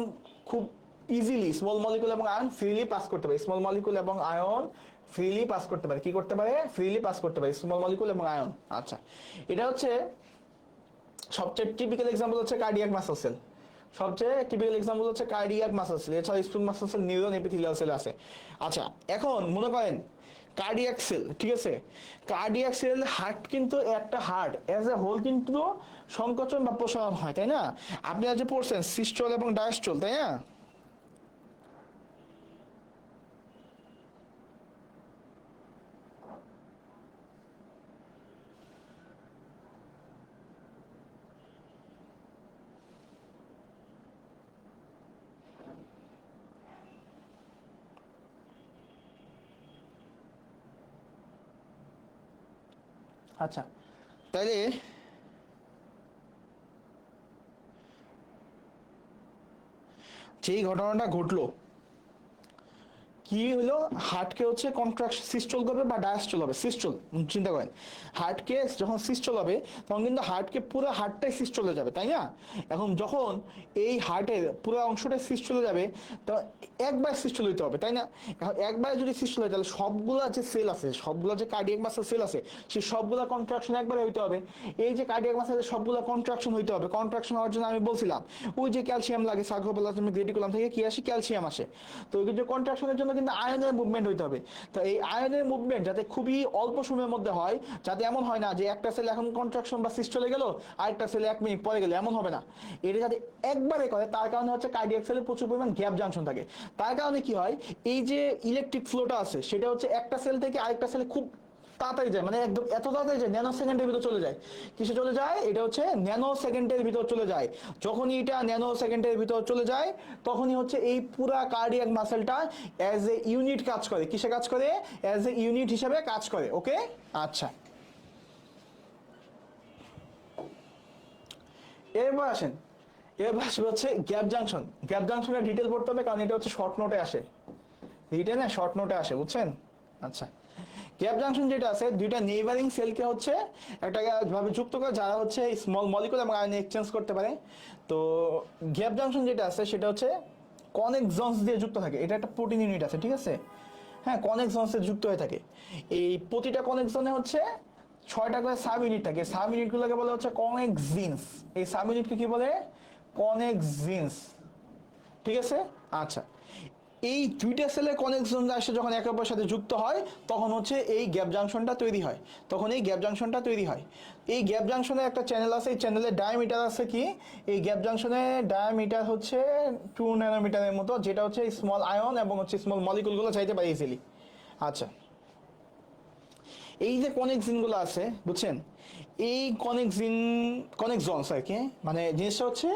খুব ইজিলি স্মল মলিকুল এবং আয়ন ফ্রিলি পাস করতে পারে। স্মল মলিকুল এবং আয়ন ফ্রিলি পাস করতে পারে। কি করতে পারে? ফ্রিলি পাস করতে পারে স্মল মলিকুল এবং আয়ন। আচ্ছা, এটা হচ্ছে সবচেয়ে টিপিক্যাল এক্সাম্পল হচ্ছে কার্ডিয়াক মাসল সেল। সবচেয়ে টিপিক্যাল এক্সাম্পল হচ্ছে কার্ডিয়াক মাসল সেল। এছাড়া smooth muscle cell, neuron, epithelial cell আছে। আচ্ছা, এখন মনে করেন কার্ডিয়াক সেল, ঠিক আছে, কার্ডিয়াক সেল হার্ট কিন্তু একটা হার্ট এজ এ হোল কিন্তু সংকোচন বা প্রসারণ হয়, তাই না? আপনি আজ যে পড়ছেন সিস্টোল এবং ডায়াস্টোল, তাই না? আচ্ছা, তাইলে যেই ঘটনাটা ঘটলো কি হলো, হার্টকে হচ্ছে কন্ট্রাকশন সিস্টল করবে বা ডায়াস্টল হবে। সিস্টল, চিন্তা করেন, হার্টকে যখন সিস্টল হবে তখন কিন্তু হার্টকে পুরো হার্টটাই সিস্টলে যাবে, তাই না? এখন যখন এই হার্টের পুরো অংশটাই সিস্টলে যাবে তখন একবার সিস্টল হইতে হবে, তাই না? এখন একবার যদি সিস্টল হয় তাহলে সবগুলা যে সেল আছে, সবগুলা যে কার্ডিয়াক মাসেল সেল আছে, সেই সবগুলা কন্ট্রাকশন একবারে হইতে হবে। এই যে কার্ডিয়াক মাসেলের সবগুলা কন্ট্রাকশন হইতে হবে। কন্ট্রাকশন হওয়ার জন্য আমি বলছিলাম ওই যে ক্যালসিয়াম লাগে, সার্কোপ্লাজমিক রেটিকুলাম থেকে কি আসে? ক্যালসিয়াম আসে। তো ওই যে কন্ট্রাকশনের জন্য কিন্তু আয়নের মুভমেন্ট হইতে হবে। তো এই আয়নের মুভমেন্ট যাতে খুবই অল্প সময়ের মধ্যে হয়, যাতে এমন হয় না যে একটা সেল এখন কন্ট্রাকশন বা সিস্টলে গেল আরেকটা সেল 1 মিনিট পরে গেল, এমন হবে না। এটা যাতে একবারে করে তার কারণে হচ্ছে কার্ডিয়াক সেলে প্রচুর পরিমাণ গ্যাপ জাংশন থাকে। তার কারণে কি হয়, এই যে ইলেকট্রিক ফ্লোটা আছে সেটা হচ্ছে একটা সেল থেকে আরেকটা সেলে খুব তাড়াতাড়ি যায়, মানে একদম এত তাড়াতাড়ি যায়, ন্যানো সেকেন্ডের ভিতর চলে যায়। কিসে চলে যায়? এটা হচ্ছে ন্যানো সেকেন্ডের ভিতর চলে যায়। যখনই এটা ন্যানো সেকেন্ডের ভিতর চলে যায় তখনই হচ্ছে এই পুরা কার্ডিয়াক মাসেলটা অ্যাজ এ ইউনিট কাজ করে। কিসে কাজ করে? অ্যাজ এ ইউনিট হিসেবে কাজ করে। ওকে, আচ্ছা, এরপর আসেন, এবার আসবে হচ্ছে গ্যাপ জাংশন। গ্যাপ জাংশনের ডিটেল পড়তে হবে, কারণ এটা হচ্ছে শর্ট নোটে আসে, ডিটেল না শর্ট নোটে আসে, বুঝছেন? আচ্ছা, গ্যাপ জাংশন যেটা আছে, দুইটা নেইবারিং সেলকে হচ্ছে একটা ভাবে যুক্ত করে, যারা হচ্ছে স্মল মলিকুল এবং আয়ন এক্সচেঞ্জ করতে পারে। তো গ্যাপ জাংশন যেটা আছে সেটা হচ্ছে কনেক্স জোনস দিয়ে যুক্ত থাকে। এটা একটা প্রোটিন ইউনিট আছে, ঠিক আছে? হ্যাঁ, কনেক্স জোনসে যুক্ত হয়ে থাকে। এই প্রতিটা কনেক্স জোনে হচ্ছে 6টা করে সাব ইউনিট থাকে। সাব ইউনিটগুলোকে বলে হচ্ছে কনেক্স জিন্স। এই সাব ইউনিটকে কি বলে? কনেক্স জিন্স, ঠিক আছে? আচ্ছা, এই দুইটা সেলের কনেকশন আসে যখন একে অপরের সাথে যুক্ত হয়, তখন হচ্ছে এই গ্যাপ জাংশনটা তৈরি হয়। তখন এই গ্যাপ জাংশনটা তৈরি হয়। এই গ্যাপ জাংশনের একটা চ্যানেল আছে, এই চ্যানেলের ডায়ামিটার আছে কি, এই গ্যাপ জাংশনের ডায়ামিটার হচ্ছে 2 ন্যানোমিটারের মতো, যেটা হচ্ছে স্মল আয়ন এবং হচ্ছে স্মল মলিকুলগুলো চাইতে পারে ইজিলি। আচ্ছা, এই যে কনেক্স জিনগুলো আছে, বুঝছেন? এই কনেক্স জিন, কনেক্স জোনস আর কি, মানে জিনিসটা হচ্ছে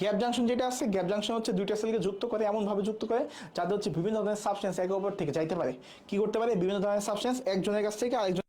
গ্যাপ জাংশন যেটা আছে, গ্যাপ জাংশন হচ্ছে দুইটা সেলকে যুক্ত করে, এমন ভাবে যুক্ত করে যাতে হচ্ছে বিভিন্ন ধরনের সাবস্টেন্স একে অপর থেকে যাইতে পারে। কি করতে পারে? বিভিন্ন ধরনের সাবস্টেন্স একজনের কাছ থেকে আরেকজন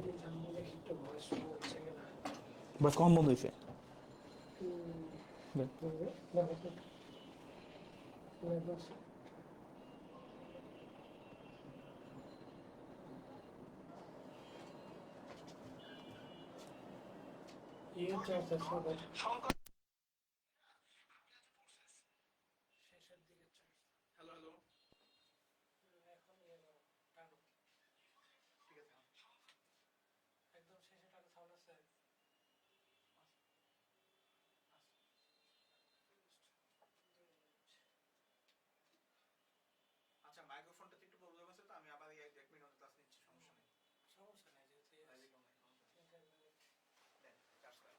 দিয়েছি, আমি দেখি একটু ভয়েস বলছে কিনা। বাস কখন বন্ধ হয়েছে? দেখো তো, দেখো। ইয়ে চলছে সবার শেষের দিকে চলছে। হ্যালো হ্যালো, এখন ইয়ে করো, টানো, ঠিক আছে। একদম শেষে টানো, সাউন্ড আছে। আচ্ছা, মাইক্রোফোনটাতে একটু প্রবলেম আছে, তো আমি আবার এই 1 মিনিট ক্লাস নিচ্ছি, সমস্যা নেই। সমস্যা নেই, যেহেতু একদম নাই, সমস্যা নেই। 3-4 মিনিট। দেন, কাজ করেন।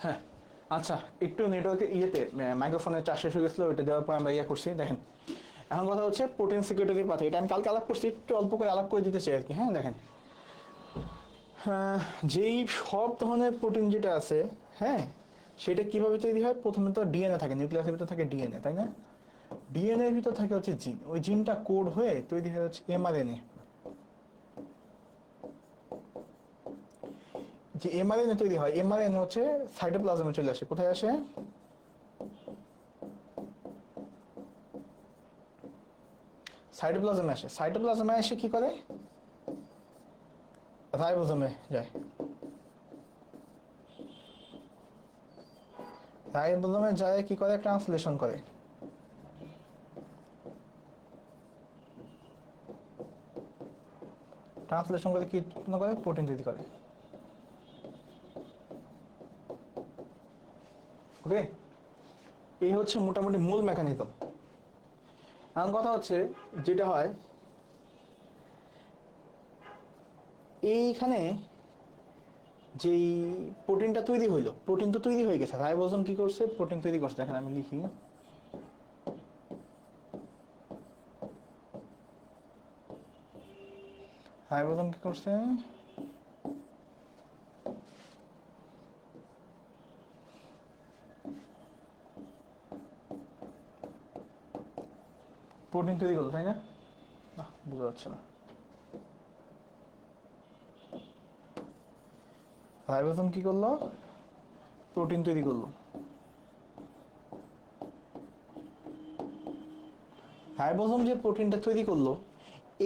হ্যাঁ, আচ্ছা, একটু নেটওয়ার্কের ইয়েতে মাইক্রোফোনের চার্জ শেষ হয়ে গেছিলো, ওইটা দেওয়ার পর আমরা ইয়ে করছি। দেখেন, এখন কথা হচ্ছে প্রোটিন সিকিউরিটি পাথে, এটা আমি কালকে আলাপ করছি, একটু অল্প করে আলাপ করে দিতে চাই আর কি। হ্যাঁ, দেখেন, যেই সব ধরনের প্রোটিন যেটা আছে, হ্যাঁ, সেটা কিভাবে তৈরি হয়? প্রথমে তো ডিএনএ থাকে, নিউক্লিয়াসের ভিতর থাকে ডিএনএ, তাই না? ডিএনএ এর ভিতর থাকে হচ্ছে জিন, ওই জিনটা কোড হয়ে তৈরি হয় হচ্ছে এমআরএনএ। যে এমআরএনএ তৈরি হয়, এমআরএনএ হচ্ছে সাইটোপ্লাজমে চলে আসে। কোথায় আসে? সাইটোপ্লাজমে আসে। সাইটোপ্লাজমে এসে কি করে? রাইবোজোমে যায়। রাইবোজোমে যায় কি করে? ট্রান্সলেশন করে। ট্রান্সলেশন করে কি করে? প্রোটিন তৈরি করে। ওকে, এই হচ্ছে মোটামুটি মূল মেকানিজম। এখন কথা হচ্ছে যেটা হয় এইখানে, যেই প্রোটিনটা তৈরি হইলো, প্রোটিন তো তৈরি হয়ে গেছে, রাইবোজোম কি করছে? প্রোটিন তৈরি করছে। দেখেন আমি লিখি, রাইবোজোম কি করছে? প্রোটিন তৈরি করলো, তাই না? বোঝা যাচ্ছে না। রাইবোজোম কি করলো? প্রোটিন তৈরি করলো। রাইবোজোম যে প্রোটিনটা তৈরি করলো,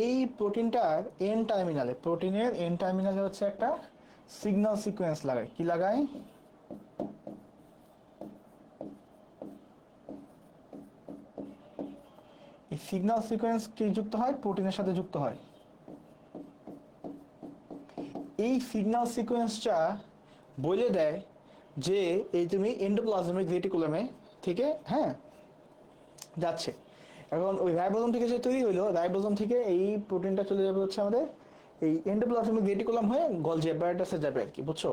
এই প্রোটিনটার এন টার্মিনালে, প্রোটিনের এন টার্মিনালে হচ্ছে একটা সিগন্যাল সিকোয়েন্স লাগায়। কি লাগায়? এই সিগন্যাল সিকোয়েন্স কি যুক্ত হয়? প্রোটিনের সাথে যুক্ত হয়। এই সিগন্যাল সিকোয়েন্সটা বলে দেয় যে এই তুমি এন্ডোপ্লাজমিক রেটিকুলামে থেকে, হ্যাঁ, যাচ্ছে। এখন ওই রাইবোজোম থেকে যে তৈরি হইলো, রাইবোজোম থেকে এই প্রোটিনটা চলে যাবে হচ্ছে আমাদের এই এন্ডোপ্লাজমিক রেটিকুলাম হয়ে গলজি অ্যাপারেটাসে যাবে আর কি, বুঝছো?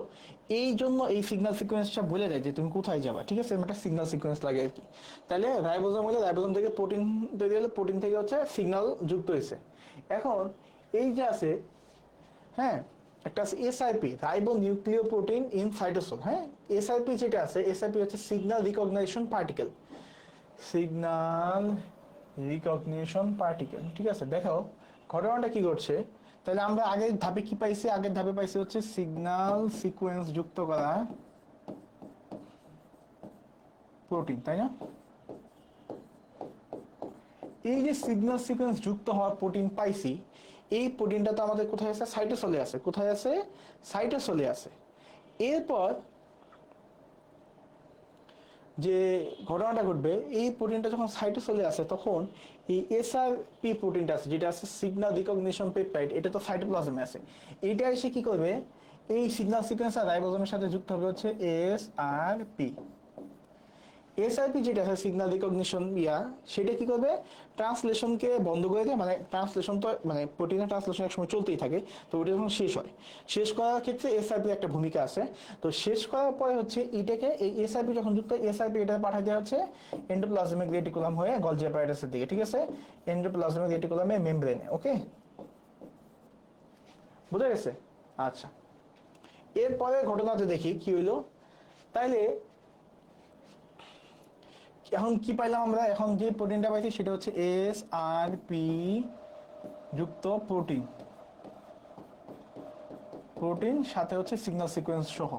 এই জন্য এই সিগন্যাল সিকোয়েন্সটা বলে দেয় যে তুমি কোথায় যাবা, ঠিক আছে? একটা সিগন্যাল সিকোয়েন্স লাগে আর কি। তাহলে রাইবোজোম হলে, রাইবোজোম থেকে প্রোটিন তৈরি হলে, প্রোটিন থেকে হচ্ছে সিগন্যাল যুক্ত হয়েছে। এখন এই যে আছে, হ্যাঁ, একটা আছে এসআইপি, রাইবো নিউক্লিয় প্রোটিন ইন সাইটোসোল। হ্যাঁ, এসআইপি যেটা আছে, এসআইপি হচ্ছে signal recognition particle. Signal recognition particle, ঠিক আছে? দেখো ঘটনাটা কি করছে। তাহলে আমরা আগের ধাপে কি পাইছি? আগের ধাপে পাইছি হচ্ছে সিগন্যাল সিকোয়েন্স যুক্ত করা প্রোটিন, তাই না? এই যে সিগন্যাল সিকোয়েন্স যুক্ত হওয়া প্রোটিন পাইছি, এই প্রোটিনটা তো আমাদের কোথায় আছে? সাইটোসোলে আছে। কোথায় আছে? সাইটোসোলে আছে। এরপর যে ঘটনাটা ঘটবে, এই প্রোটিনটা যখন সাইটোসোলে আসে, তখন এই এসআরপি প্রোটিনটা আছে, যেটা আছে সিগন্যাল রিকগনিশন পেপটাইড, এটা তো সাইটোপ্লাজমে আছে। এটা এসে কি করবে? এই সিগন্যাল সিকোয়েন্স আর রাইবোজোমের সাথে যুক্ত হবে হচ্ছে এসআরপি। এসআইপি যেটা আছে সিগন্যাল রিকগনিশন সেটা কি করবে? ট্রান্সলেশনকে বন্ধ করে দেয়। মানে ট্রান্সলেশন তো, মানে প্রোটিনের ট্রান্সলেশন একসময় চলতেই থাকে, তো ওটা যখন শেষ হয়, শেষ করার ক্ষেত্রে এসআইপি একটা ভূমিকা আছে। তো শেষ করার পরে হচ্ছে এটাকে, এই এসআইপি যখন যুক্ত হয়, এসআইপি এটা পাঠাই দেওয়া হচ্ছে এন্ডোপ্লাজমিক রেটিকুলাম হয়ে গলজি অ্যাপারেটাসের দিকে, ঠিক আছে? এন্ডোপ্লাজমিক রেটিকুলামে মেমব্রেনে। ওকে, বুঝা গেছে? আচ্ছা, এরপরে ঘটনাতে দেখি কি হইলো। তাইলে এখন কি পাইলাম আমরা? এখন যে প্রোটিনটা পাইছি সেটা হচ্ছে এস আর পি যুক্ত প্রোটিন, প্রোটিন সাথে হচ্ছে সিগন্যাল সিকোয়েন্স সহ,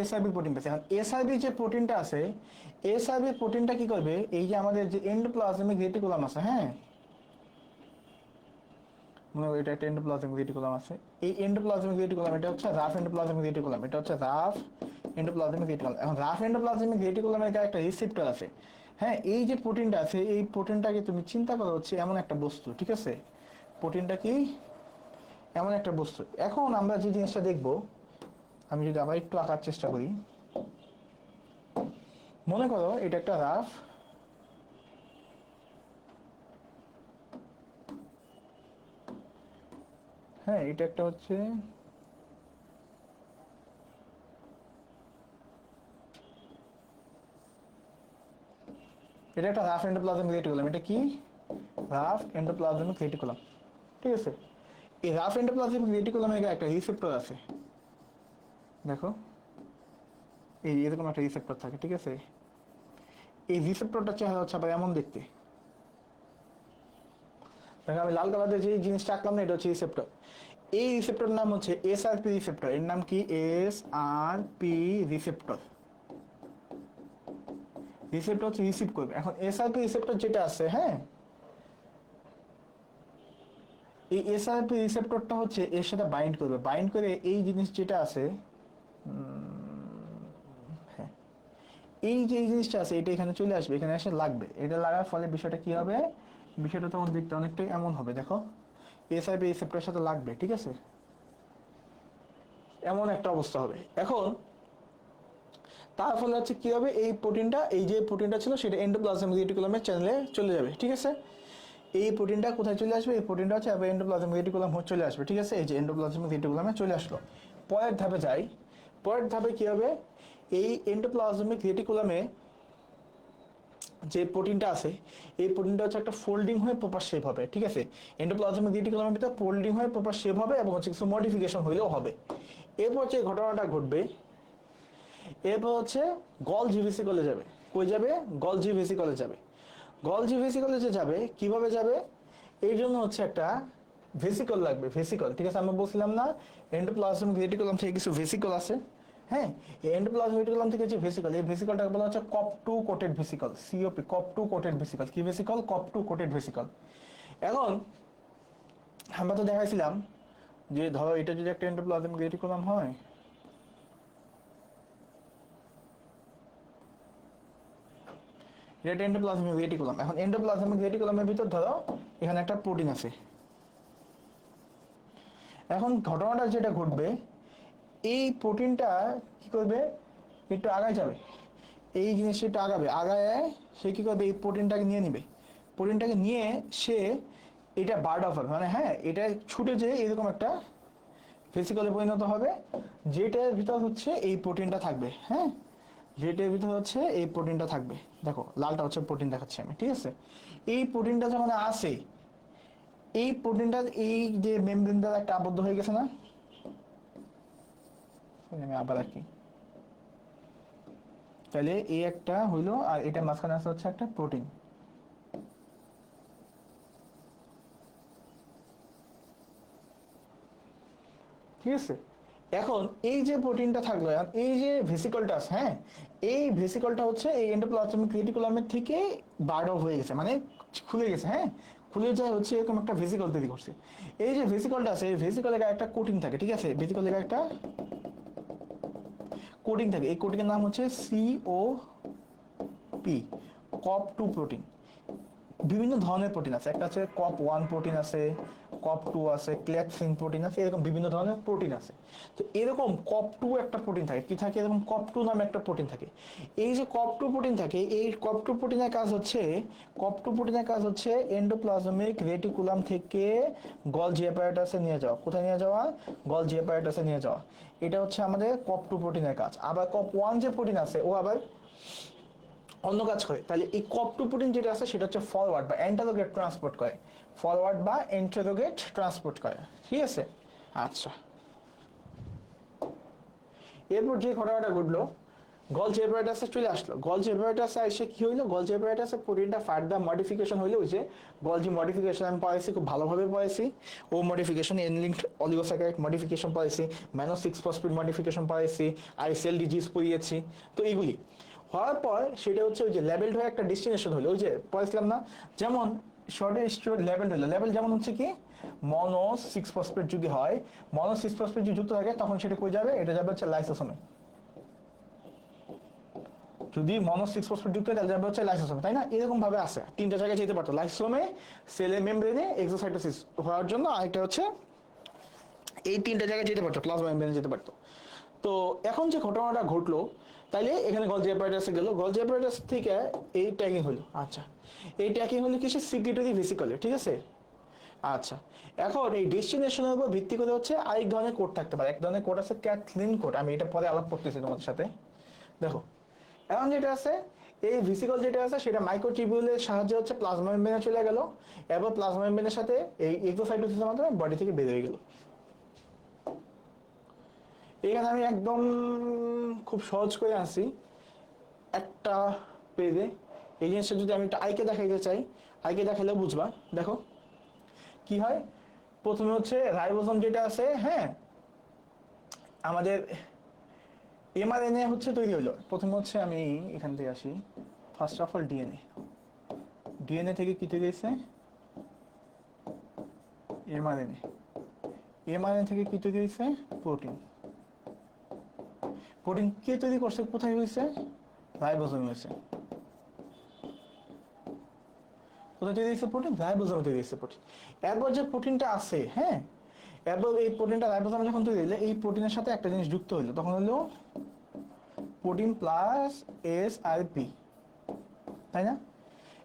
এসআরবি প্রোটিন পেয়েছে। এখন এসআরবি যে প্রোটিনটা আছে, এসআরবি প্রোটিনটা কি করবে? এই যে আমাদের যে এন্ডোপ্লাজমিক রেটিকুলাম আছে, হ্যাঁ, মনে হয় এটা একটা এন্ডোপ্লাজমিক রেটিকুলাম আছে। এই এন্ডোপ্লাজমিক রেটিকুলাম, এটা হচ্ছে রাফ এন্ডোপ্লাজমিক রেটিকুলাম, এটা হচ্ছে রাফ এন্ডোপ্লাজমিক রেটিকুলাম। এখন রাফ এন্ডোপ্লাজমিক রেটিকুলামে এটা একটা রিসেপ্টর আছে। হ্যাঁ, এই যে প্রোটিনটা আছে, এই প্রোটিনটাকে তুমি চিন্তা করো হচ্ছে এমন একটা বস্তু, ঠিক আছে? প্রোটিনটা কি? এমন একটা বস্তু। এখন আমরা যে জিনিসটা দেখব, আমি যদি আবার একটু আঁকার চেষ্টা করি, মনে করো এটা একটা রাফ, হ্যাঁ, এটা একটা হচ্ছে এটা একটা রাফ এন্ডোপ্লাজমিক রেটিকুলাম। এটা কি? Rough endoplasmic reticulum. ঠিক আছে, এই রাফ এন্ডোপ্লাজমিক রেটিকুলামে একটা রিসেপ্টর আছে, দেখো এই এরকম একটা রিসেপ্টর থাকে। ঠিক আছে, এই রিসেপ্টরটা চেহারা হচ্ছে আবার এমন দেখতে। দেখো আমি লাল কালার দিয়ে যে জিনিসটা আঁকলাম না, এটা হচ্ছে রিসেপ্টর। এই রিসেপ্টর নাম হচ্ছে এসআরপি রিসেপ্টর। এর নাম কি? SRP receptor. রিসেপ্টর হচ্ছে রিসিভ করবে। এখন এসআরপি রিসেপ্টর যেটা আছে, হ্যাঁ, এই এসআরপি রিসেপ্টরটা হচ্ছে এর সাথে বাইন্ড করবে, বাইন্ড করে এই জিনিস যেটা আছে, হ্যাঁ, এই যে এই জিনিসটা আছে এটা এখানে চলে আসবে, এখানে এসে লাগবে। এটা লাগার ফলে বিষয়টা কি হবে? বিষয়টা তখন দেখতে অনেকটাই এমন হবে, দেখো এসআরপি রিসেপ্টরের সাথে লাগবে। ঠিক আছে, এমন একটা অবস্থা হবে। এখন তার ফলে হচ্ছে কি হবে? এই প্রোটিনটা, এই যে প্রোটিনটা ছিল সেটা এন্ডোপ্লাজমিক রেটিকুলামের চ্যানেলে চলে যাবে। ঠিক আছে, এই প্রোটিনটা কোথায় চলে আসবে? এই প্রোটিনটা হচ্ছে এন্ডোপ্লাজমিক রেটিকুলাম চলে আসবে। ঠিক আছে, এই যে এন্ডোপ্লাজমিক রেটিকুলামে চলে আসলো। পরের ধাপে যাই। পরের ধাপে কি হবে? এই এন্ডোপ্লাজমিক রেটিকুলামে যে প্রোটিনটা আছে, এই প্রোটিনটা হচ্ছে একটা ফোল্ডিং হয়ে প্রপার শেপ হবে। ঠিক আছে, এন্ডোপ্লাজমিক রেটিকুলামের ভিতরে ফোল্ডিং হয়ে প্রপার শেপ হবে এবং হচ্ছে কিছু মডিফিকেশন হইলেও হবে। এরপর যে ঘটনাটা ঘটবে, এরপর হচ্ছে গলজি ভেসিকলে যাবে। কই যাবে? গলজি ভেসিকলে যাবে। গলজি ভেসিকলে যে যাবে, কিভাবে যাবে? এই জন্য হচ্ছে একটা ভেসিকল লাগবে, ভেসিকল। ঠিক আছে, আমরা বলছিলাম না এন্ডোপ্লাজমিক রেটিকুলাম থেকে কিছু ভেসিকল আছে? হ্যাঁ, এই এন্ডোপ্লাজমিক রেটিকুলাম থেকে যে ভেসিকল, এই ভেসিকলটাকে বলা হচ্ছে কপ টু কোটেড ভেসিকল, সিওপি, কপ টু কোটেড ভেসিকল। কি ভেসিকল? কপ টু কোটেড ভেসিকল। এখন আমরা তো দেখাইছিলাম যে ধরো এটা যদি একটা এন্ডোপ্লাজমিক রেটিকুলাম হয়, এটা এন্ডোপ্লাজমিক রেটিকুলাম। এখন এন্ডোপ্লাজমিক রেটিকুলামের ভিতর ধরো এখানে একটা প্রোটিন আছে। এখন ঘটনাটা যেটা ঘটবে, এই প্রোটিনটা কি করবে? একটু আগায় যাবে, এই জিনিসটা একটু আগাবে, আগায় সে কি করবে? এই প্রোটিনটাকে নিয়ে নিবে। প্রোটিনটাকে নিয়ে সে এটা বার্ড অফ হবে, মানে হ্যাঁ, এটা ছুটে যেয়ে এরকম একটা ভেসিকলে পরিণত হবে, যেটার ভিতর হচ্ছে এই প্রোটিনটা থাকবে। হ্যাঁ, যেটার ভিতর হচ্ছে এই প্রোটিনটা থাকবে। দেখো লালটা হচ্ছে প্রোটিন দেখাচ্ছি আমি। ঠিক আছে, এই প্রোটিনটা যখন আসে, এই প্রোটিনটা এই যে মেমব্রেন দ্বারা একটা আবদ্ধ হয়ে গেছে না, আমি আবার আঁকি। তাহলে এই একটা হইলো, আর এটা মাঝখানে আছে হচ্ছে একটা প্রোটিন। ঠিক আছে, এখন এই যে প্রোটিনটা থাকলো, এই যে ভেসিকলটা আছে, হ্যাঁ, এই ভেসিকলটা হচ্ছে এই এন্ডোপ্লাজমিক রেটিকুলামের থেকে বার্ড অফ হয়ে গেছে, মানে খুলে গেছে। হ্যাঁ, খুলে যায় হচ্ছে এরকম একটা ভেসিকল তৈরি করছে। এই যে ভেসিকলটা আছে, এই ভেসিকলের গায়ে একটা কোটিং থাকে। ঠিক আছে, ভেসিকলের গায়ে একটা কোটিং থাকে। এই কোটিং এর নাম হচ্ছে সিওপি, কপ টু প্রোটিন। বিভিন্ন ধরনের প্রোটিন আছে, একটা আছে কপ ওয়ান প্রোটিন আছে, কপ টু আছে, ক্লেকসিন প্রোটিন আছে, এরকম বিভিন্ন ধরনের প্রোটিন আছে। তো এরকম কপ টু একটা প্রোটিন থাকে, কি থাকে? এরকম কপ টু নামে একটা প্রোটিন থাকে। এই যে কপ টু প্রোটিন থাকে, এই কপ টু প্রোটিনের কাজ হচ্ছে, কপ টু প্রোটিনের কাজ হচ্ছে এন্ডোপ্লাজমিক রেটিকুলাম থেকে গলজি অ্যাপারেটাসে নিয়ে যাওয়া। কোথায় নিয়ে যাওয়া? গলজি অ্যাপারেটাসে নিয়ে যাওয়া। এটা হচ্ছে আমাদের কপ টু প্রোটিনের কাজ। আবার কপ ওয়ান যে প্রোটিন আছে, ও আবার অন্য কাজ করে। তাহলে এই কপ টু প্রোটিন যেটা আছে সেটা হচ্ছে ফরওয়ার্ড বা এন্টারোগেট ট্রান্সপোর্ট করে, ফরওয়ার্ড বা এন্টারোগেট ট্রান্সপোর্ট করে। ঠিক আছে, আচ্ছা, এরপর যে ঘটনাটা ঘটলো, গলজি অ্যাপারেটাসে চলে আসলো। গলজি অ্যাপারেটাসে এসে কি হইলো? গলজি অ্যাপারেটাসে প্রোটিনটা ফার্দার মডিফিকেশন হইলো। ওই যে গলজি মডিফিকেশন আমি পড়াইছি, খুব ভালোভাবে পড়াইছি। O modification, N linked oligosaccharide modification পড়াইছি, ম্যানো 6-ফসফেট মডিফিকেশন পড়াইছি, আইসেল ডিজিজ পড়িয়েছি। তো এইগুলি হওয়ার পর সেটা হচ্ছে ওই যে লেভেলড হয়ে একটা ডেস্টিনেশন হলো। ওই যে পড়াইছিলাম না, যেমন শর্টে স্টোর লেভেল হলো। লেভেল যেমন হচ্ছে কি, মনো 6-ফসফেট যদি হয়, মনো 6-ফসফেট যদি যুক্ত থাকে তখন সেটা কই যাবে? এটা যাবে হচ্ছে লাইসোসোমে। যদি মনো 6-ফসফেট যুক্ত হয় তাহলে যাবে হচ্ছে লাইসোসোমে, তাই না? এরকম ভাবে আছে, তিনটা জায়গায় যেতে পারতো, লাইসোসোমে, সেলে মেমব্রেনে, এক্সোসাইটোসিস হওয়ার জন্য, আরেকটা হচ্ছে এই তিনটা জায়গায় যেতে পারতো, প্লাজমা মেমব্রেনে যেতে পারতো। তো এখন যে ঘটনাটা ঘটলো, তাইলে এখানে গলজি অ্যাপারেটাসে গেল, গলজি অ্যাপারেটাস থেকে এই ট্যাগিং হলো। আচ্ছা, এই ট্যাগিং হলো কিসে? সিক্রেটরি ভেসিকলে। ঠিক আছে, আচ্ছা, এখন এই ডেস্টিনেশনের উপর ভিত্তি করে হচ্ছে আরেক ধরনের কোড থাকতে পারে। এক ধরনের কোড আছে ক্যাথলিন কোড, আমি এটা পরে আলাপ করতেছি তোমাদের সাথে। দেখো, এখন যেটা আছে, এই ভিসিকল যেটা আছে সেটা মাইক্রোটিবিউলের সাহায্যে হচ্ছে প্লাজমা মেমব্রেনে চলে গেল, এবার প্লাজমা মেমব্রেনের সাথে এই এক্সোসাইটোসিসের মাধ্যমে বডি থেকে বের হয়ে গেল। এখানে আমি একদম খুব সহজ করে আসি একটা পেজে। এই জিনিসটা যদি আমি একটা আইকে দেখাইতে চাই, আইকে দেখাইলে বুঝবা। দেখো কি হয়, প্রথমে হচ্ছে রাইবোসোম যেটা আছে, হ্যাঁ, আমাদের এমআরএনএ হচ্ছে তৈরি হলো। প্রথমে হচ্ছে আমি এখান থেকে আসি, first of all DNA. DNA থেকে কি তৈরি হয়েছে? এমআরএনএ। এমআরএনএ থেকে কি তৈরি হয়েছে? প্রোটিন। প্রোটিন কে তৈরি করছে? কোথায় হয়েছে? রাইবোসোমে হয়েছে। কোথায় তৈরি হয়েছে প্রোটিন? রাইবোসোমে তৈরি হয়েছে প্রোটিন। এরপর যে প্রোটিনটা আছে, হ্যাঁ, এরপর এই প্রোটিনটা রাইবোসোমে যখন তৈরি হলো, এই প্রোটিনের সাথে একটা জিনিস যুক্ত হলো, তখন হলো প্রোটিন প্লাস এসআরপি, তাই না?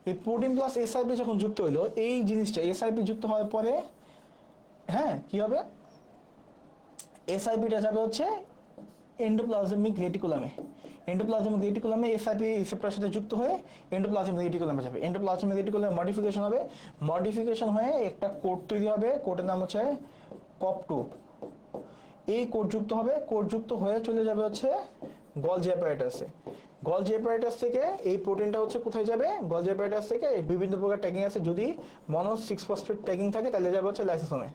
এই প্রোটিন প্লাস এসআরপি যখন যুক্ত হলো, এই জিনিসটা এসআরপি যুক্ত হওয়ার পরে, হ্যাঁ, কি হবে? এসআরপিটা যাবে হচ্ছে এন্ডোপ্লাজমিক রেটিকুলামে। এন্ডোপ্লাজমিক রেটিকুলামে এসআরপি রিসেপ্টরের সাথে যুক্ত হয়ে এন্ডোপ্লাজমিক রেটিকুলামে যাবে। এন্ডোপ্লাজমিক রেটিকুলামে মডিফিকেশন হবে, মডিফিকেশন হয়ে একটা কোড তৈরি হবে, কোডের নাম হচ্ছে কপ2। এই কোড যুক্ত হবে, কোড যুক্ত হয়ে চলে যাবে হচ্ছে গলজি অ্যাপারেটাসে। গলজি অ্যাপারেটাস থেকে এই প্রোটিনটা হচ্ছে কোথায় যাবে? গলজি অ্যাপারেটাস থেকে বিভিন্ন প্রকার ট্যাগিং আছে, যদি মনো 6-ফসফেট ট্যাগিং থাকে তাহলে যাবে হচ্ছে লাইসোসোমে।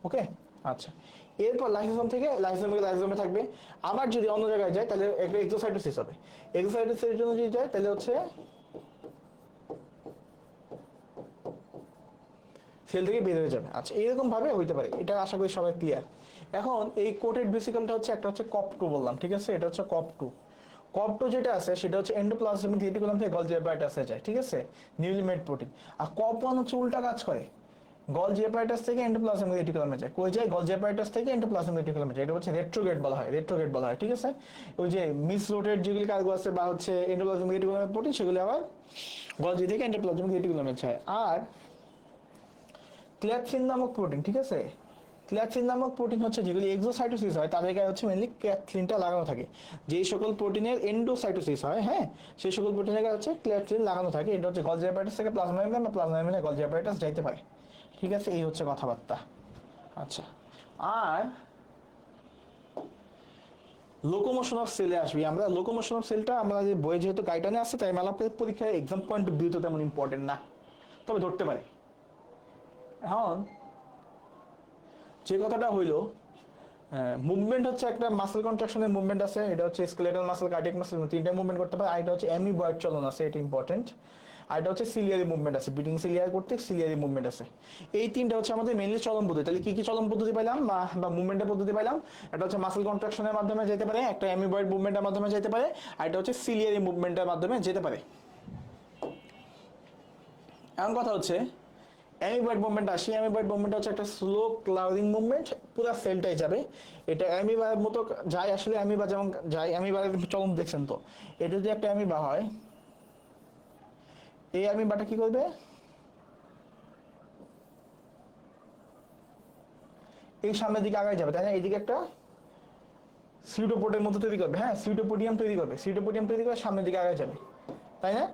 ওকে, আচ্ছা। এরপর লাইসোসোম থেকে লাইসোসোমে থাকবে। আবার যদি অন্য জায়গায় যায় তাহলে একটা এক্সোসাইটোসিস হবে। এক্সোসাইটোসিসের জন্য যদি যায় তাহলে হচ্ছে সেল থেকে বের হয়ে যাবে। আচ্ছা, এরকম ভাবে হইতে পারে, এটা আশা করি সবাই ক্লিয়ার। এখন এই কোটেড ভেসিকলটা হচ্ছে একটা হচ্ছে কপ2 বললাম, ঠিক আছে? এটা হচ্ছে কপ2। কপ2 যেটা আছে সেটা হচ্ছে এন্ডোপ্লাজমিক রেটিকুলাম থেকে গলজি অ্যাপারেটাসে যায়, ঠিক আছে, নিউলি মেড প্রোটিন। আর কপ1 হচ্ছে উল্টা কাজ করে, গলজি অ্যাপারেটাস থেকে এন্ডোপ্লাজমিক রেটিকুলামে যায়। কই যায়? গলজি অ্যাপারেটাস থেকে এন্ডোপ্লাজমিক রেটিকুলামে যায়। এটা হচ্ছে রেট্রোগ্রেড বলা হয়, রেট্রোগ্রেড বলা হয়, ঠিক আছে? ওই যে মিস রোটেড যেগুলি কার্গো আছে বা হচ্ছে এন্ডোপ্লাজমিক রেটিকুলামের প্রোটিন, সেগুলো আবার গলজি থেকে এন্ডোপ্লাজমিক রেটিকুলামে যায়। আর ক্ল্যাথিন নামক প্রোটিন, ঠিক আছে, ক্ল্যাথিন নামক প্রোটিন হচ্ছে যেগুলি এক্সোসাইটোসিস হয় তাদের গায়ে হচ্ছে মেনলি ক্ল্যাথিনটা লাগানো থাকে। যেই সকল প্রোটিনের এন্ডোসাইটোসিস হয়, হ্যাঁ, সেই সকল প্রোটিনের গায়ে হচ্ছে ক্ল্যাথিন লাগানো থাকে। এটা হচ্ছে গলজি অ্যাপারেটাস থেকে প্লাজমা মেমব্রেন বা প্লাজমা মেমব্রেনে গলজি অ্যাপারেটাস যাইতে পারে, ঠিক আছে? এই হচ্ছে কথাবার্তা। আচ্ছা, আর লোকোমোশন অফ সেলে আসবি আমরা। লোকোমোশন অফ সেলটা আমরা যে বইয়ে যেহেতু গাইডলাইনে আসছে, তাই মালাপের পরীক্ষায় এক্সাম পয়েন্ট অফ ভিউ তো তেমন ইম্পর্টেন্ট না, তবে ধরতে পারে। এখন যে কথাটা হইলো, মুভমেন্ট হচ্ছে একটা মাসেল কন্ট্রাকশনের মুভমেন্ট আছে, এটা হচ্ছে স্কেলেটাল মাসেল, কার্ডিয়াক মাসেল, তিনটা মুভমেন্ট করতে পারে। আর এটা হচ্ছে অ্যামিবয়েড চলন আছে, এটা ইম্পর্টেন্ট। আর এটা হচ্ছে সিলিয়ারি মুভমেন্ট আছে, বিটিং সিলিয়ার করতে সিলিয়ারি মুভমেন্ট আছে। এই তিনটা হচ্ছে আমাদের মেইনলি চলন পদ্ধতি। তাহলে কি কি চলন পদ্ধতি পাইলাম বা মুভমেন্টের পদ্ধতি পাইলাম? এটা হচ্ছে মাসেল কন্ট্রাকশনের মাধ্যমে যেতে পারে, একটা অ্যামিবয়েড মুভমেন্টের মাধ্যমে যেতে পারে, আর এটা হচ্ছে সিলিয়ারি মুভমেন্টের মাধ্যমে যেতে পারে। এখন কথা হচ্ছে অ্যামিবয়েড মুভমেন্ট আসি। অ্যামিবয়েড মুভমেন্ট হচ্ছে একটা স্লো ক্লাউডিং মুভমেন্ট, পুরো সেলটাই যাবে। এটা অ্যামিবার মতো যায়, আসলে অ্যামিবা যেমন যায়, অ্যামিবার চলন দেখছেন তো। এটা যদি একটা অ্যামিবা হয়, এই অ্যামিবাটা কি করবে? এই সামনের দিকে আগায় যাবে, তাই না? এইদিকে একটা সিউডোপোডের মতো তৈরি করবে, হ্যাঁ, সিউডোপোডিয়াম তৈরি করবে। সিউডোপোডিয়াম তৈরি করে সামনের দিকে আগায় যাবে, তাই না?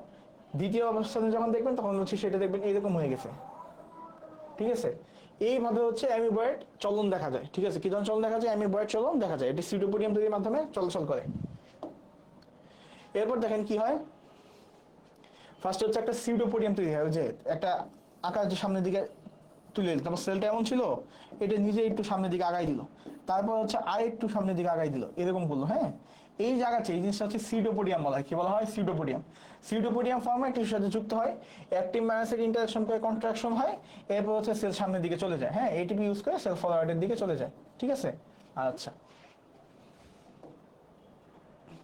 দ্বিতীয় অবস্থানে যখন দেখবেন তখন হচ্ছে সেটা দেখবেন এইরকম হয়ে গেছে, ঠিক আছে? এইভাবে হচ্ছে অ্যামিবয়েড চলন দেখা যায়, ঠিক আছে? কি ধরনের চলন দেখা যায়? অ্যামিবয়েড চলন দেখা যায়, এটি সিউডোপোডিয়াম তৈরির মাধ্যমে চলাচল করে। এরপর দেখেন কি হয়, ফার্স্টে হচ্ছে একটা সিউডোপোডিয়াম তৈরি হয়, যে একটা আকার যে সামনের দিকে তুলে দিল, তারপর সেলটা এমন ছিল, এটা নিজে একটু সামনের দিকে আগাই দিল, তারপর হচ্ছে আর একটু সামনের দিকে আগাই দিল, এরকম করলো, হ্যাঁ। এই জায়গাতে এই জিনিসটা হচ্ছে সিউডোপোডিয়াম বলা হয়। কি বলা হয়? সিউডোপোডিয়াম। সিউডোপোডিয়াম ফর্মে টিস্যুর সাথে যুক্ত হয়, অ্যাক্টিভ মায়োসিন ইন্টারঅ্যাকশন করে কন্ট্রাকশন হয়, এরপর হচ্ছে সেল সামনের দিকে চলে যায়, হ্যাঁ, এটিপি ইউজ করে সেল ফরওয়ার্ডের দিকে চলে যায়, ঠিক আছে? আচ্ছা,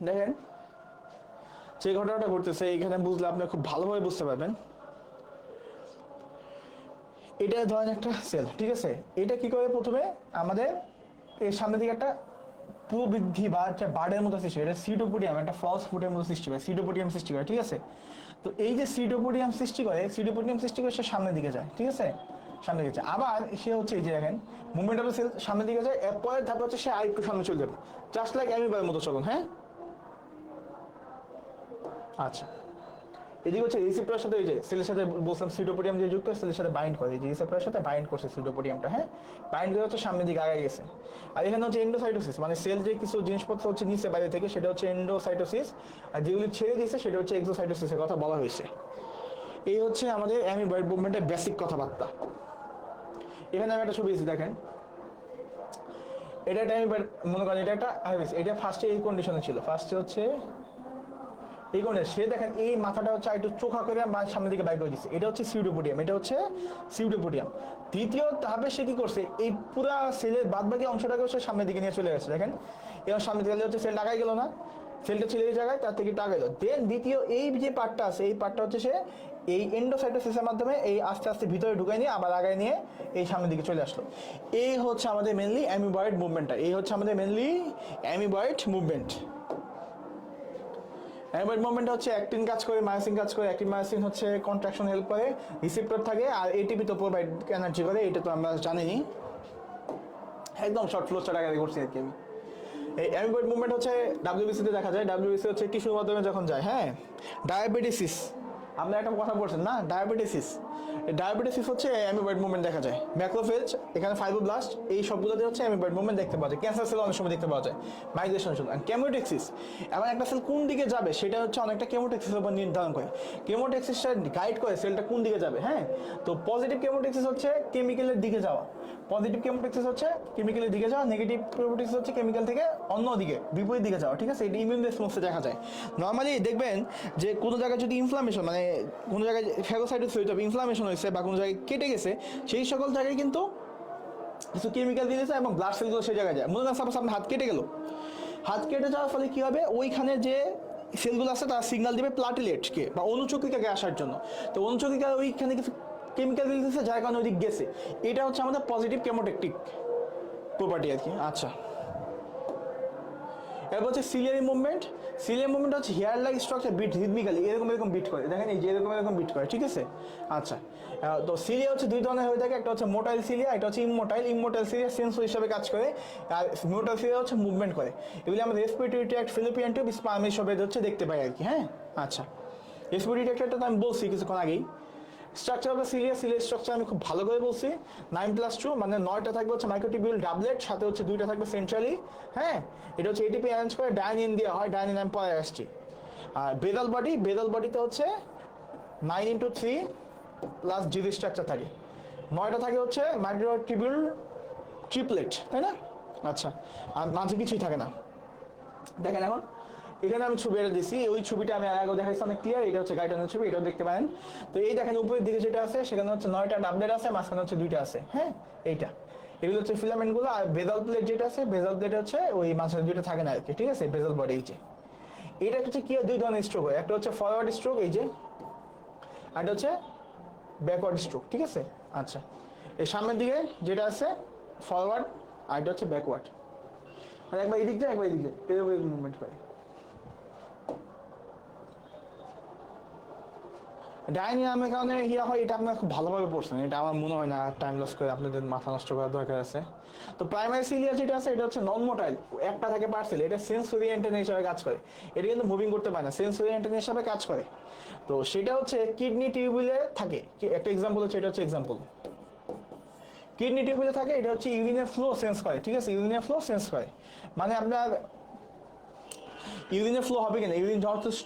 দেখেন যে ঘটনাটা ঘটতেছে এখানে বুঝলে আপনি খুব ভালোভাবে বুঝতে পারবেন। এটা ধরেন একটা সেল, ঠিক আছে? এটা কি করে? প্রথমে আমাদের এই সামনের দিকে একটা প্রবৃদ্ধি বা একটা বার্ডের মতো সৃষ্টি করে, এটা সিটোপোডিয়াম, একটা ফলস ফুটের মতো সৃষ্টি করে, সিটোপোডিয়াম সৃষ্টি করে, ঠিক আছে। তো এই যে সিটোপোডিয়াম সৃষ্টি করে, সিটোপোডিয়াম সৃষ্টি করে সে সামনের দিকে যায়, ঠিক আছে, সামনে দিকে যায়। আবার সে হচ্ছে এই যে দেখেন মুভমেন্ট অফ সেল সামনের দিকে যায়, এরপরের ধাপে হচ্ছে সে আরেকটু সামনে চলে যাবে, জাস্ট লাইক অ্যামিবার মতো চলুন, হ্যাঁ। আচ্ছা, এদিকে হচ্ছে রিসেপ্টরের সাথে, এই যে সেলের সাথে বলছিলাম সিটোপোডিয়াম যে যুক্ত, সেলের সাথে বাইন্ড করে, এই যে রিসেপ্টরের সাথে বাইন্ড করছে সিটোপোডিয়ামটা, হ্যাঁ, বাইন্ড করে হচ্ছে সামনের দিকে আগে গেছে। আর এখানে হচ্ছে এন্ডোসাইটোসিস, মানে সেল যে কিছু জিনিসপত্র হচ্ছে নিচে বাইরে থেকে, সেটা হচ্ছে এন্ডোসাইটোসিস, আর যেগুলি ছেড়ে দিয়েছে সেটা হচ্ছে এক্সোসাইটোসিসের কথা বলা হয়েছে। এই হচ্ছে আমাদের অ্যামিবয়েড মুভমেন্টের বেসিক কথাবার্তা। এখানে আমি একটা ছবি দিয়েছি, দেখেন এটা একটা অ্যামিবয়েড, মনে করেন এটা একটা আইবিস, এটা ফার্স্টে এই কন্ডিশনে ছিল, ফার্স্টে হচ্ছে এই কারণে সে দেখেন এই মাথাটা হচ্ছে একটু চোখা করে সামনের দিকে বাইক করে দিচ্ছে, এটা হচ্ছে সিউডোপোডিয়াম, এটা হচ্ছে সিউডোপোডিয়াম। দ্বিতীয় ধাপে সে কি করছে, এই পুরা সেলের বাদ বাকি অংশটাকে সে সামনের দিকে নিয়ে চলে গেছে, দেখেন এবার সামনের দিকে হচ্ছে সেল টাকাই গেল না, সেলটা ছিল এই জায়গায়, তার থেকে টাকা গেল। দেন দ্বিতীয় এই যে পার্টটা আছে, এই পার্টটা হচ্ছে সে এই এন্ডোসাইটোসিসের মাধ্যমে এই আস্তে আস্তে ভিতরে ঢুকাই নিয়ে আবার আগায় নিয়ে এই সামনের দিকে চলে আসলো। এই হচ্ছে আমাদের মেনলি অ্যামিবয়েড মুভমেন্টটা, এই হচ্ছে আমাদের mainly amoeboid movement. Amoeboid movement হচ্ছে অ্যাক্টিন কাজ করে, মায়োসিন কাজ করে, অ্যাক্টিন মায়োসিন হচ্ছে কন্ট্রাকশন হেল্প করে, রিসেপ্টর থাকে, আর এটিপি তো প্রোভাইড এনার্জি করে, এটা তো আমরা জানিনি, একদম শর্ট ফ্লো চার্ট আগে করছি আর কি আমি। এই অ্যামিবয়েড মুভমেন্ট হচ্ছে ডাব্লিউবিসিতে দেখা যায়, ডাব্লিউবিসি হচ্ছে টিস্যুর মাধ্যমে যখন যায়, হ্যাঁ। ডায়াবেটিসিস, আমরা একটা কথা বলছেন না, ডায়াবেটিসিস, ডায়াবেটিসিস হচ্ছে অ্যামিবয়েড মুভমেন্ট দেখা যায়। ম্যাক্রোফেজ, এখানে ফাইব্রোব্লাস্ট, এই সবগুলোতে হচ্ছে অ্যামিবয়েড মুভমেন্ট দেখতে পাওয়া যায়। ক্যান্সার সেল অনেক সময় দেখতে পাওয়া যায়, মাইগ্রেশন শুধু। আর কেমোটেক্সিস, এমন একটা সেল কোন দিকে যাবে সেটা হচ্ছে অনেকটা কেমোটেক্সিসের উপর নির্ধারণ করে, কেমোটেক্সিসটা গাইড করে সেলটা কোন দিকে যাবে, হ্যাঁ। তো পজিটিভ কেমোটেক্সিস হচ্ছে কেমিক্যালের দিকে যাওয়া, পজিটিভ কেমোটেক্সিস হচ্ছে কেমিক্যালের দিকে যাওয়া, নেগেটিভ কেমোটেক্সিস হচ্ছে কেমিক্যাল থেকে অন্য দিকে বিপরীত দিকে যাওয়া, ঠিক আছে। এটা ইমিউন রেসপন্সে দেখা যায়। নর্মালি দেখবেন যে কোনো জায়গায় যদি ইনফ্লামেশন, মানে কোনো জায়গায় ফ্যাগোসাইটিস হয়ে যাবে, ইনফ্লামেশন হয়েছে বা কোনো জায়গায় কেটে গেছে, সেই সকল জায়গায় কিন্তু কিছু কেমিক্যাল দিয়েছে এবং ব্লাড সেলগুলো সেই জায়গায় যায়। মনে করেন সাপোজ আপনার হাত কেটে গেল, হাত কেটে যাওয়ার ফলে কি হবে, ওইখানে যে সেলগুলো আছে তারা সিগন্যাল দেবে প্লাটিলেটকে বা অনুচক্রিকাকে আসার জন্য। তো অনুচক্রিকা ওইখানে কিছু কেমিক্যাল দিতেছে, যার কারণে ওইদিক গেছে। এটা হচ্ছে আমাদের পজিটিভ কেমোটেকটিক প্রপার্টি আর কি। আচ্ছা, এরপর হচ্ছে সিলিয়ারি মুভমেন্ট। সিলিয়ারি মুভমেন্ট হচ্ছে hair like structure beat rhythmically, এরকম বিট করে, দেখেন এই যে এরকম বিট করে, ঠিক আছে। আচ্ছা, তো সিলিয়া হচ্ছে দুই ধরনের হয়ে থাকে, একটা হচ্ছে মোটাইল সিলিয়া, এটা হচ্ছে ইমোটাইল। ইমোটাইল সিলিয়া সেন্সর হিসাবে কাজ করে, আর মোটাইল সিলিয়া হচ্ছে মুভমেন্ট করে। এগুলি আমরা রেসপিরেটরি ট্র্যাক্ট, ফিলিপিয়ান টিউব, স্পার্ম হিসাবে হচ্ছে দেখতে পাই আর কি, হ্যাঁ। আচ্ছা, রেসপিরেটরি ট্র্যাক্টটা তো আমি বলছি কিছুক্ষণ আগেই। স্ট্রাকচার অফ দ্য সিলিয়া, সিলিয়ার স্ট্রাকচার আমি খুব ভালো করে বলছি। 9+2 মানে 9টা থাকবে হচ্ছে মাইক্রোটিবিউল ডাবলেট, সাথে হচ্ছে 2টা থাকবে সেন্ট্রালি, হ্যাঁ। এটা হচ্ছে এটিপি অ্যারেঞ্জ করে ডাইনিন দেওয়া হয়, ডাইনিন আমি পরে আসছি। আর বেদাল বডিতে হচ্ছে 9x3 প্লাস জিডি স্ট্রাকচার থাকে, 9টা থাকে হচ্ছে মাইক্রোটিবিউল ট্রিপলেট, তাই না। আচ্ছা, আর মাঝে কিছুই থাকে না। দেখেন এখন এখানে আমি ছবি এটা দিছি, ওই ছবিটা আমি আগে দেখাইছি অনেক ক্লিয়ার, এটা হচ্ছে গাইডলাইনের ছবি, এটাও দেখতে পারেন। তো এই দেখেন উপরের দিকে যেটা আছে সেখানে হচ্ছে 9টা ডাবলেট আছে, মাঝখানে হচ্ছে 2টা আছে, হ্যাঁ। এইটা এগুলো হচ্ছে ফিলামেন্ট গুলো। আর বেজাল প্লেট যেটা আছে, বেজাল প্লেট হচ্ছে ওই মাঝখানে 2টা থাকে না আর কি, ঠিক আছে। বেজাল বডি, এই যে এটা হচ্ছে কি, দুই ধরনের স্ট্রোক হয়, একটা হচ্ছে ফরওয়ার্ড স্ট্রোক, এই যে, আর এটা হচ্ছে ব্যাকওয়ার্ড স্ট্রোক, ঠিক আছে। আচ্ছা, এই সামনের দিকে যেটা আছে ফরওয়ার্ড, আর এটা হচ্ছে ব্যাকওয়ার্ড, আর একবার এদিক দিয়ে একবার এদিক দিয়ে এরকম মুভমেন্ট করে। ডাইনামিক কারণে ইয়া হয়, এটা আপনারা খুব ভালোভাবে পড়ছেন, এটা আমার মনে হয় না টাইম লস করে আপনাদের মাথা নষ্ট করার দরকার আছে। তো প্রাইমারি সিলিয়া যেটা আছে এটা হচ্ছে নন মোটাইল, একটা থাকে পার্সেল, এটা সেন্সরি অ্যান্টেনা হিসাবে কাজ করে, এটা কিন্তু মুভিং করতে পারে না, সেন্সরি অ্যান্টেনা হিসাবে কাজ করে। তো সেটা হচ্ছে কিডনি টিউবুলে থাকে, একটা এক্সাম্পল হচ্ছে, এটা হচ্ছে এক্সাম্পল, কিডনি টিউবুলে থাকে, এটা হচ্ছে ইউরিনের ফ্লো সেন্স করে, ঠিক আছে। ইউরিনের ফ্লো সেন্স করে মানে আপনার ইউরিনের ফ্লো হবে কিনা, ইউরিন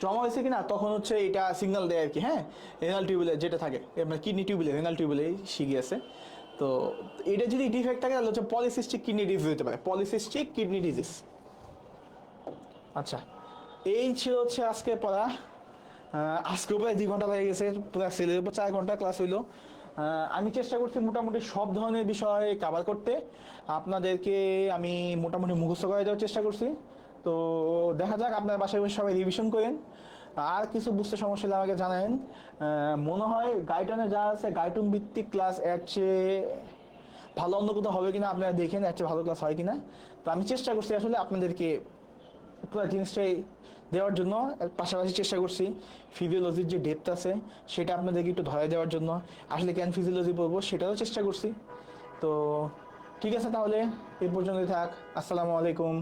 জমা হয়েছে কিনা, তখন হচ্ছে এটা সিগন্যাল দেয় আর কি, হ্যাঁ। রেনাল টিউবুলে যেটা থাকে, কিডনি টিউবুলে, রেনাল টিউবুলে শিখে আছে। তো এটা যদি ডিফেক্ট থাকে তাহলে হচ্ছে পলিসিস্টিক কিডনি ডিজিজ হতে পারে, পলিসিস্টিক কিডনি ডিজিজ। আচ্ছা, এই ছিল হচ্ছে আজকে পড়া। আজকে প্রায় 2 ঘন্টা লেগে গেছে, পুরো সেলের উপর 4 ঘন্টা ক্লাস হইলো। আমি চেষ্টা করছি মোটামুটি সব ধরনের বিষয় কভার করতে, আপনাদেরকে আমি মোটামুটি মুখস্থ করে দেওয়ার চেষ্টা করছি। তো দেখা যাক, আপনার বাসায় বসে সবাই রিভিশন করেন, আর কিছু বুঝতে সমস্যা হলে আমাকে জানাবেন। মনে হয় গাইটনে যা আছে গাইটন ভিত্তিক ক্লাস এর চেয়ে ভালো অন্য কোথাও হবে কিনা আপনারা দেখেন, একটা ভালো ক্লাস হয় কিনা। তো আমি চেষ্টা করছি আসলে আপনাদেরকে পুরো জিনিসটাই দেওয়ার জন্য, পাশাপাশি চেষ্টা করছি ফিজিওলজির যে ডেপথ আছে সেটা আপনাদেরকে একটু ধরে দেওয়ার জন্য, আসলে কেন ফিজিওলজি পড়বো সেটাও চেষ্টা করছি। তো ঠিক আছে, তাহলে এই পর্যন্তই থাক। আসসালামু আলাইকুম।